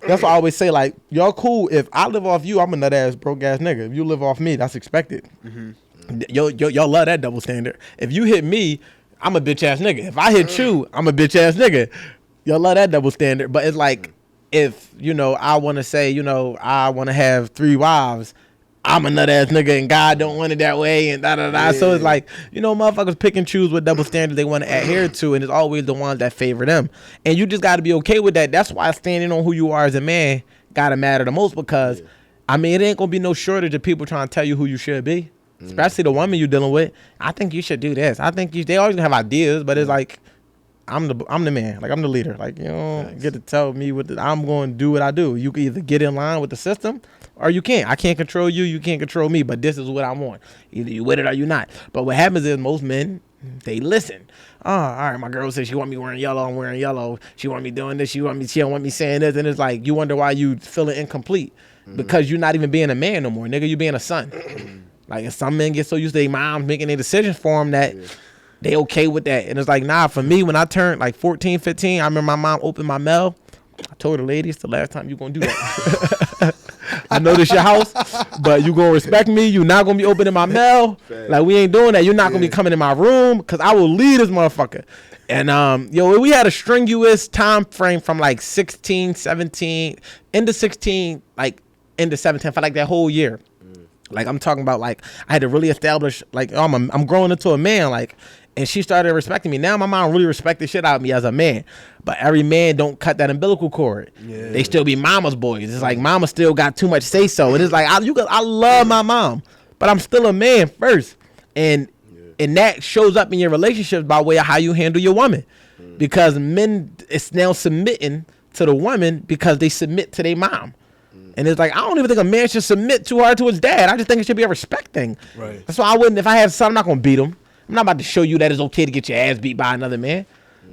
that's why I always say, like, y'all cool. If I live off you, I'm a nut ass, broke ass nigga. If you live off me, that's expected. Mm-hmm. Y'all love that double standard. If you hit me, I'm a bitch ass nigga. If I hit you, I'm a bitch ass nigga. Y'all love that double standard. But it's like, if, you know, I want to say, you know, I want to have 3 wives, I'm a nut ass nigga and God don't want it that way and da-da-da. Yeah. So it's like, you know, motherfuckers pick and choose what double standards they want to adhere to, and it's always the ones that favor them. And you just got to be okay with that. That's why standing on who you are as a man got to matter the most, because I mean, it ain't gonna be no shortage of people trying to tell you who you should be, especially the woman you're dealing with. I think you should do this. I think they always gonna have ideas, but it's like, I'm the man. Like, I'm the leader. Like, you don't get to tell me I'm going to do what I do. You can either get in line with the system or you can't. I can't control you. You can't control me, but this is what I want. Either you with it or you not. But what happens is most men, they listen. Oh, all right, my girl says she want me wearing yellow. I'm wearing yellow. She want me doing this. She don't want me saying this. And it's like, you wonder why you feeling incomplete because you're not even being a man no more, nigga. You being a son. Like, and some men get so used to their moms making their decisions for them that they okay with that. And it's like, nah, for me, when I turned like 14, 15, I remember my mom opened my mail. I told her, lady, it's the last time you gonna do that. I know this your house, but you gonna respect me. You not gonna be opening my mail. Like, we ain't doing that. You're not gonna be coming in my room because I will leave this motherfucker. And we had a strenuous time frame from like 16, 17, into 16, like into 17 for like that whole year. Like, I'm talking about, like, I had to really establish, like, I'm growing into a man, like, and she started respecting me. Now my mom really respect the shit out of me as a man. But every man don't cut that umbilical cord. Yeah. They still be mama's boys. It's like mama still got too much say so. And it's like, I love my mom, but I'm still a man first. And that shows up in your relationships by way of how you handle your woman. Because men, it's now submitting to the woman because they submit to their mom. And it's like, I don't even think a man should submit too hard to his dad. I just think it should be a respect thing. Right. That's why I wouldn't, if I have a son, I'm not going to beat him. I'm not about to show you that it's okay to get your ass beat by another man.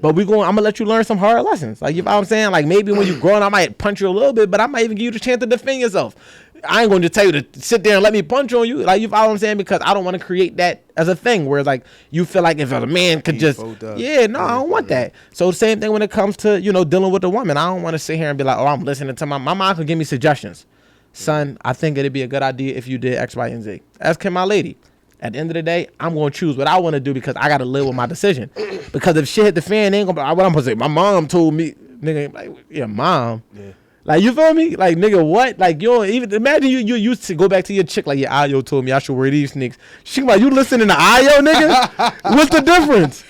But I'm going to let you learn some hard lessons. Like, you know what I'm saying? Like, maybe when you're growing, I might punch you a little bit, but I might even give you the chance to defend yourself. I ain't going to just tell you to sit there and let me punch on you. Like, you follow what I'm saying? Because I don't want to create that as a thing where it's like, you feel like if a man could just, I don't want that. So the same thing when it comes to, dealing with a woman. I don't want to sit here and be like, oh, I'm listening to my mom could give me suggestions. Son, I think it'd be a good idea if you did X, Y, and Z. As can my lady. At the end of the day, I'm going to choose what I want to do because I got to live with my decision. Because if shit hit the fan, ain't gonna be what I'm going to say. My mom told me, nigga, like, yeah, mom. Yeah. Like, you feel me? Like, nigga, what? Like, you don't even imagine you used to go back to your chick like, yeah, Ayo told me I should wear these sneaks. She like, you listening to Ayo, nigga? What's the difference?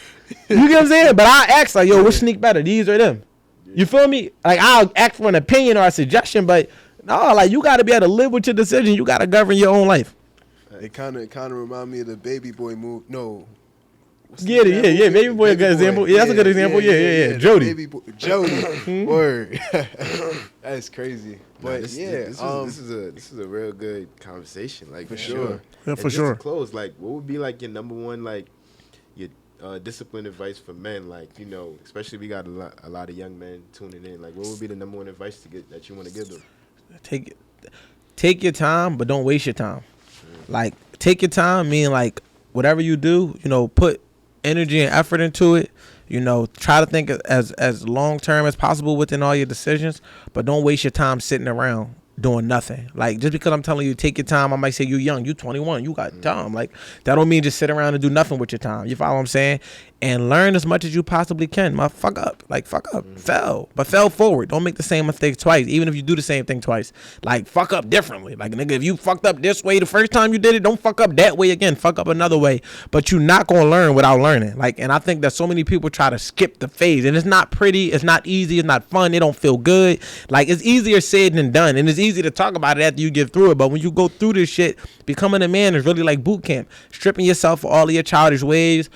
You get what I'm saying? But I ask like, yo, which sneak better? These or them? You feel me? Like, I'll ask for an opinion or a suggestion, but no, like, you got to be able to live with your decision. You got to govern your own life. It kind of remind me of the Baby Boy move. No. Yeah, Baby Boy, a good example. Yeah, that's a good example. Yeah. Jody. Jody. Word. That's crazy. But this is a real good conversation. Like, for sure. Yeah, for sure. To close, like, what would be like your number one, like, your discipline advice for men? Like, especially we got a lot of young men tuning in. Like, what would be the number one advice that you want to give them? Take your time, but don't waste your time. Like, take your time, meaning like whatever you do, put energy and effort into it. Try to think as long term as possible within all your decisions, but don't waste your time sitting around doing nothing. Like, just because I'm telling you take your time, I might say you young, you 21, you got time. Like, that don't mean just sit around and do nothing with your time. You follow what I'm saying? And learn as much as you possibly can. Fuck up. Fail. But fail forward. Don't make the same mistake twice, even if you do the same thing twice. Like, fuck up differently. Like, nigga, if you fucked up this way the first time you did it, don't fuck up that way again. Fuck up another way. But you're not going to learn without learning. Like, and I think that so many people try to skip the phase. And it's not pretty. It's not easy. It's not fun. It don't feel good. Like, it's easier said than done. And it's easy to talk about it after you get through it. But when you go through this shit, becoming a man is really like boot camp. Stripping yourself of all of your childish ways,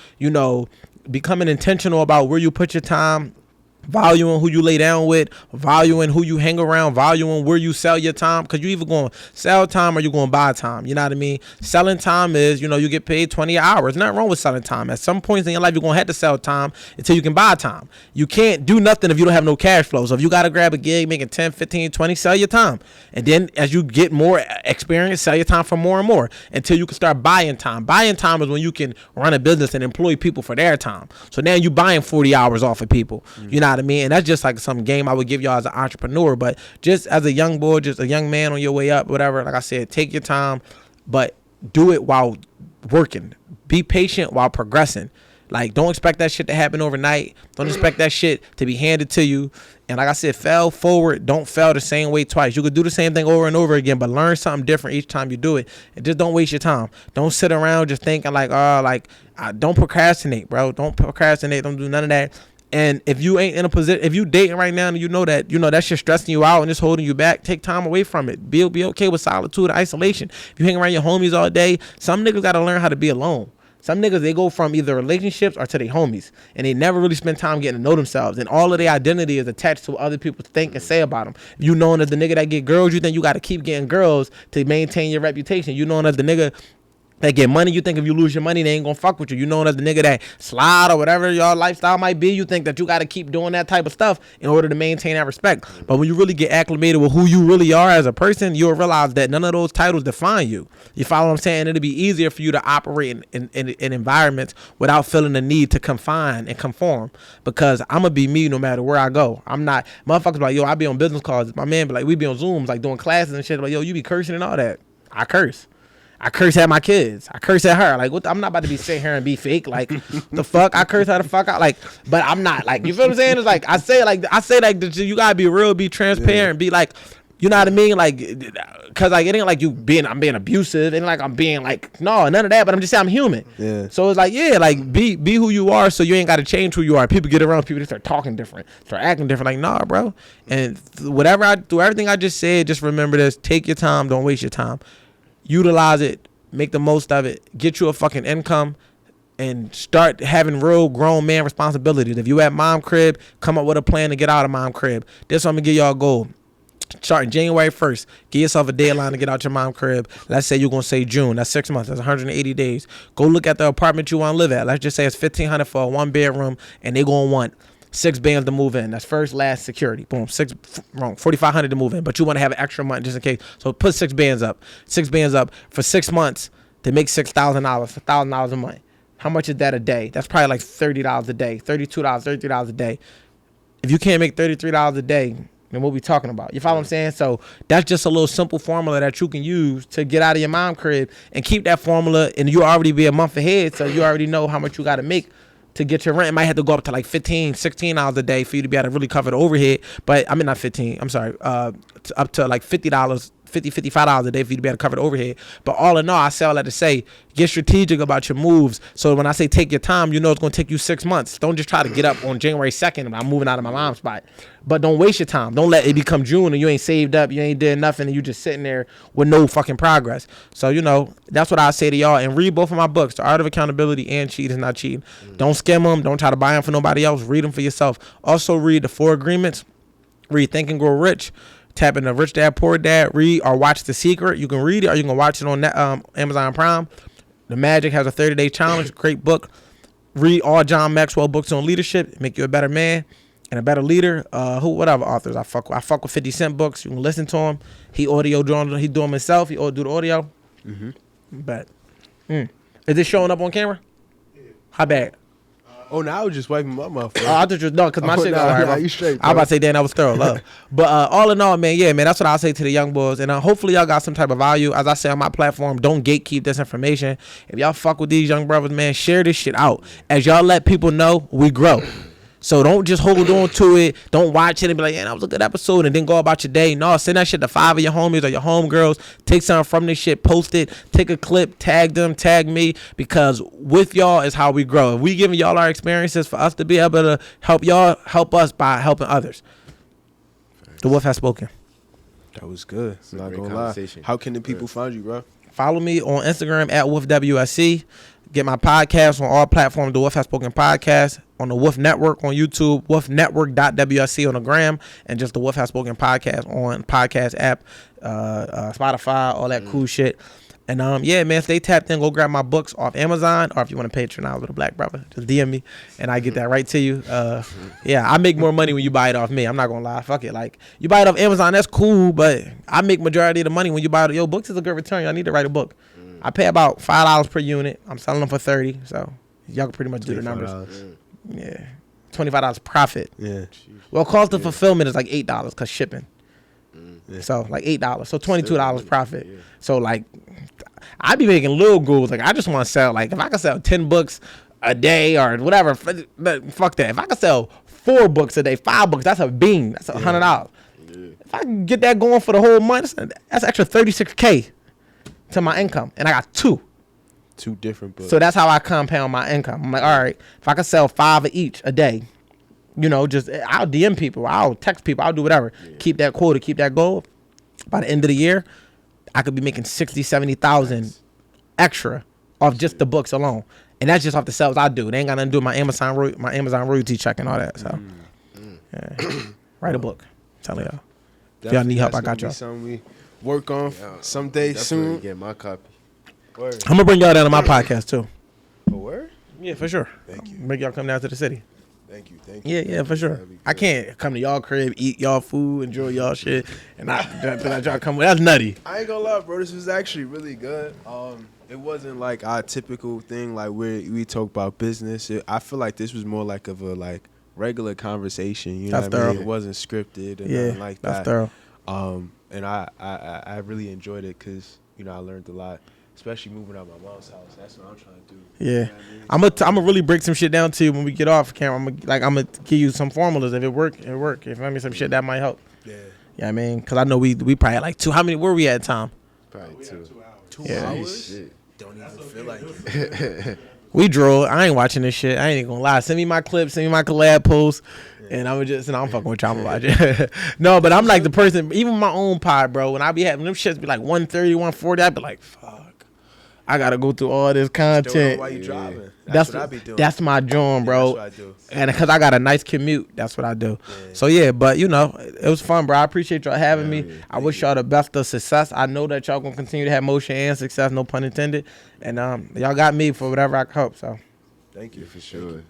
becoming intentional about where you put your time, valuing who you lay down with, valuing who you hang around, valuing where you sell your time, because you either going to sell time or you're going to buy time. You know what I mean? Selling time is, you get paid 20 hours. Nothing wrong with selling time. At some points in your life, you're going to have to sell time until you can buy time. You can't do nothing if you don't have no cash flow. So if you got to grab a gig making 10, 15, 20, sell your time. And then as you get more experience, sell your time for more and more until you can start buying time. Buying time is when you can run a business and employ people for their time. So now you're buying 40 hours off of people. You know what I mean? And that's just like some game I would give y'all as an entrepreneur. But just as a young boy, just a young man on your way up, whatever, like I said, take your time, but do it while working. Be patient while progressing. Like, don't expect that shit to happen overnight. Don't expect that shit to be handed to you. And like I said, fail forward. Don't fail the same way twice. You could do the same thing over and over again, but learn something different each time you do it. And just don't waste your time. Don't sit around just thinking like, don't procrastinate, bro. Don't procrastinate. Don't do none of that. And if you ain't in a position, if you dating right now and you know that shit stressing you out and it's holding you back, take time away from it. Be okay with solitude and isolation. If you hang around your homies all day, some niggas gotta learn how to be alone. Some niggas, they go from either relationships or to their homies, and they never really spend time getting to know themselves. And all of their identity is attached to what other people think and say about them. You known as the nigga that get girls, you think you got to keep getting girls to maintain your reputation. You known as the nigga that get money, you think if you lose your money, they ain't gonna fuck with you. You known as the nigga that slide or whatever your lifestyle might be, you think that you gotta keep doing that type of stuff in order to maintain that respect. But when you really get acclimated with who you really are as a person, you'll realize that none of those titles define you. You follow what I'm saying? It'll be easier for you to operate in environments without feeling the need to confine and conform, because I'm gonna be me no matter where I go. I'm not, motherfuckers like, yo, I be on business calls. My man be like, we be on Zooms, like doing classes and shit. Like, yo, you be cursing and all that. I curse at my kids. I curse at her. Like, what? I'm not about to be sitting here and be fake. Like, the fuck? I curse her the fuck out. Like, but I'm not. Like, you feel what I'm saying? It's like, I say like you gotta be real, be transparent, be like, you know what I mean? Like, cause like it ain't like I'm being abusive. It ain't like I'm being like, no, none of that. But I'm just saying I'm human. Yeah. So it's like, yeah, like be who you are. So you ain't got to change who you are. People get around people, they start talking different, start acting different. Like, nah, bro. And through everything I just said, just remember this: take your time, don't waste your time. Utilize it, make the most of it, get you a fucking income, and start having real grown man responsibilities. If you at mom crib, come up with a plan to get out of mom crib. This I'm gonna give y'all a goal. Starting January 1st, give yourself a deadline to get out your mom crib. Let's say you're gonna say June. That's 6 months. That's 180 days. Go look at the apartment you want to live at. Let's just say it's $1,500 for a 1-bedroom, and they gonna want 6 bands to move in. That's first, last, security. Boom. $4,500 to move in. But you want to have an extra month just in case. So put 6 bands up. 6 bands up for 6 months to make $6,000, $1,000 a month. How much is that a day? That's probably like $30 a day, $32, $33 a day. If you can't make $33 a day, then what we talking about? You follow what I'm saying? So that's just a little simple formula that you can use to get out of your mom crib and keep that formula, and you already be a month ahead, so you already know how much you got to make to get your rent. It might have to go up to like $15, $16 a day for you to be able to really cover the overhead. But I mean, not 15, I'm sorry, up to like $50, $55 a day for you to be able to cover the overhead. But all in all, I say all that to say, get strategic about your moves. So when I say take your time, you know it's going to take you 6 months. Don't just try to get up on January 2nd and I'm moving out of my mom's spot. But don't waste your time. Don't let it become June and you ain't saved up, you ain't did nothing, and you just sitting there with no fucking progress. So, you know, that's what I say to y'all. And read both of my books, The Art of Accountability and Cheat is Not Cheating. Don't skim them. Don't try to buy them for nobody else. Read them for yourself. Also read The 4 Agreements. Read Think and Grow Rich. Tap into Rich Dad Poor Dad. Read or watch The Secret. You can read it or you can watch it on Amazon Prime. The Magic has a 30-day challenge. Great book. Read all John Maxwell books on leadership. Make you a better man and a better leader. What other authors I fuck with? I fuck with 50 Cent books. You can listen to him. He do them himself. He do the audio. But is this showing up on camera? Yeah. How bad? Oh, now I was just wiping my mouth. Oh, I thought you was no, because my shit got all right. You straight, I was about to say, damn, that was thorough. Love. But all in all, man, yeah, man, that's what I'll say to the young boys. And hopefully y'all got some type of value. As I say on my platform, don't gatekeep this information. If y'all fuck with these young brothers, man, share this shit out. As y'all let people know, we grow. So don't just hold on to it. Don't watch it and be like, yeah, that was a good episode, and then go about your day. No, send that shit to 5 of your homies or your homegirls. Take something from this shit, post it, take a clip, tag them, tag me, because with y'all is how we grow. If we giving y'all our experiences for us to be able to help y'all, help us by helping others. The Wolf has spoken. That was good. It's a Not great gonna lie. conversation. How can the people find you, bro? Follow me on Instagram at WolfWSC. Get my podcast on all platforms, The Wolf Has Spoken Podcast, on the Wolf Network on YouTube, wolfnetwork.wsc on the gram, and just The Wolf Has Spoken Podcast on podcast app, Spotify, all that cool shit. And yeah, man, stay tapped in. Go grab my books off Amazon, or if you want to patronize with a black brother, just DM me and I get that right to you. Yeah, I make more money when you buy it off me. I'm not gonna lie. Fuck it. Like, you buy it off Amazon, that's cool, but I make majority of the money when you buy it. Yo, books is a good return. Y'all need to write a book. I pay about $5 per unit. I'm selling them for $30, so y'all can pretty much do the numbers. Yeah, $25 profit. Yeah. Well, cost of fulfillment is like $8 because shipping. So like $8, so $22 profit. Yeah. So like, I be making little goals. Like, I just want to sell, like, if I can sell 10 books a day or whatever, fuck that. If I can sell 4 books a day, 5 books, that's a bean. That's $100. Yeah. If I can get that going for the whole month, that's extra $36K to my income, and I got 2 different books. So that's how I compound my income. I'm like, all right, if I can sell 5 of each a day, You know, just I'll DM people, I'll text people, I'll do whatever. Keep that quota, keep that goal. By the end of the year, I could be making 60, 70,000 extra off just the books alone. And that's just off the sales I do. They ain't got nothing to do with my Amazon royalty check and all that. So, yeah. Write a book. Tell y'all. If y'all need help, I got y'all. Something we work on someday soon. Get my copy. Word. I'm gonna bring y'all down to my podcast too. For word? Yeah, for sure. Thank you. Make y'all come down to the city. Thank you. Yeah, for sure. I can't come to y'all crib, eat y'all food, enjoy y'all shit, and I y'all come. That's nutty. I ain't gonna lie, bro. This was actually really good. It wasn't like our typical thing, like where we talk about business. I feel like this was more like of a like regular conversation. You know what I mean? It wasn't scripted and nothing like that. That's thorough. And I really enjoyed it because I learned a lot, especially moving out my mom's house. That's what I'm trying to do. Yeah, You know what I mean? I'm gonna really break some shit down to you when we get off camera. I'm gonna give you some formulas. If it work, it work. If I mean some shit that might help. Yeah. Yeah, I mean, cause I know we probably had like 2. How many? Where we at, Tom? Probably 2. 2 Yeah. hours? Shit. Don't even feel like it. We drove. I ain't watching this shit. I ain't even gonna lie. Send me my clips. Send me my collab posts. And I'm fucking with y'all. I'm about it. No, but I'm like the person, even my own pod, bro. When I be having them shits be like 130, 140, I be like, fuck. I gotta go through all this content. While you driving. That's what I be doing. That's my joint, bro. That's what I do. And because I got a nice commute, that's what I do. Yeah. So yeah, but it was fun, bro. I appreciate y'all having me. I wish y'all the best of success. I know that y'all gonna continue to have motion and success, no pun intended. And y'all got me for whatever I can help. So Thank you. For sure.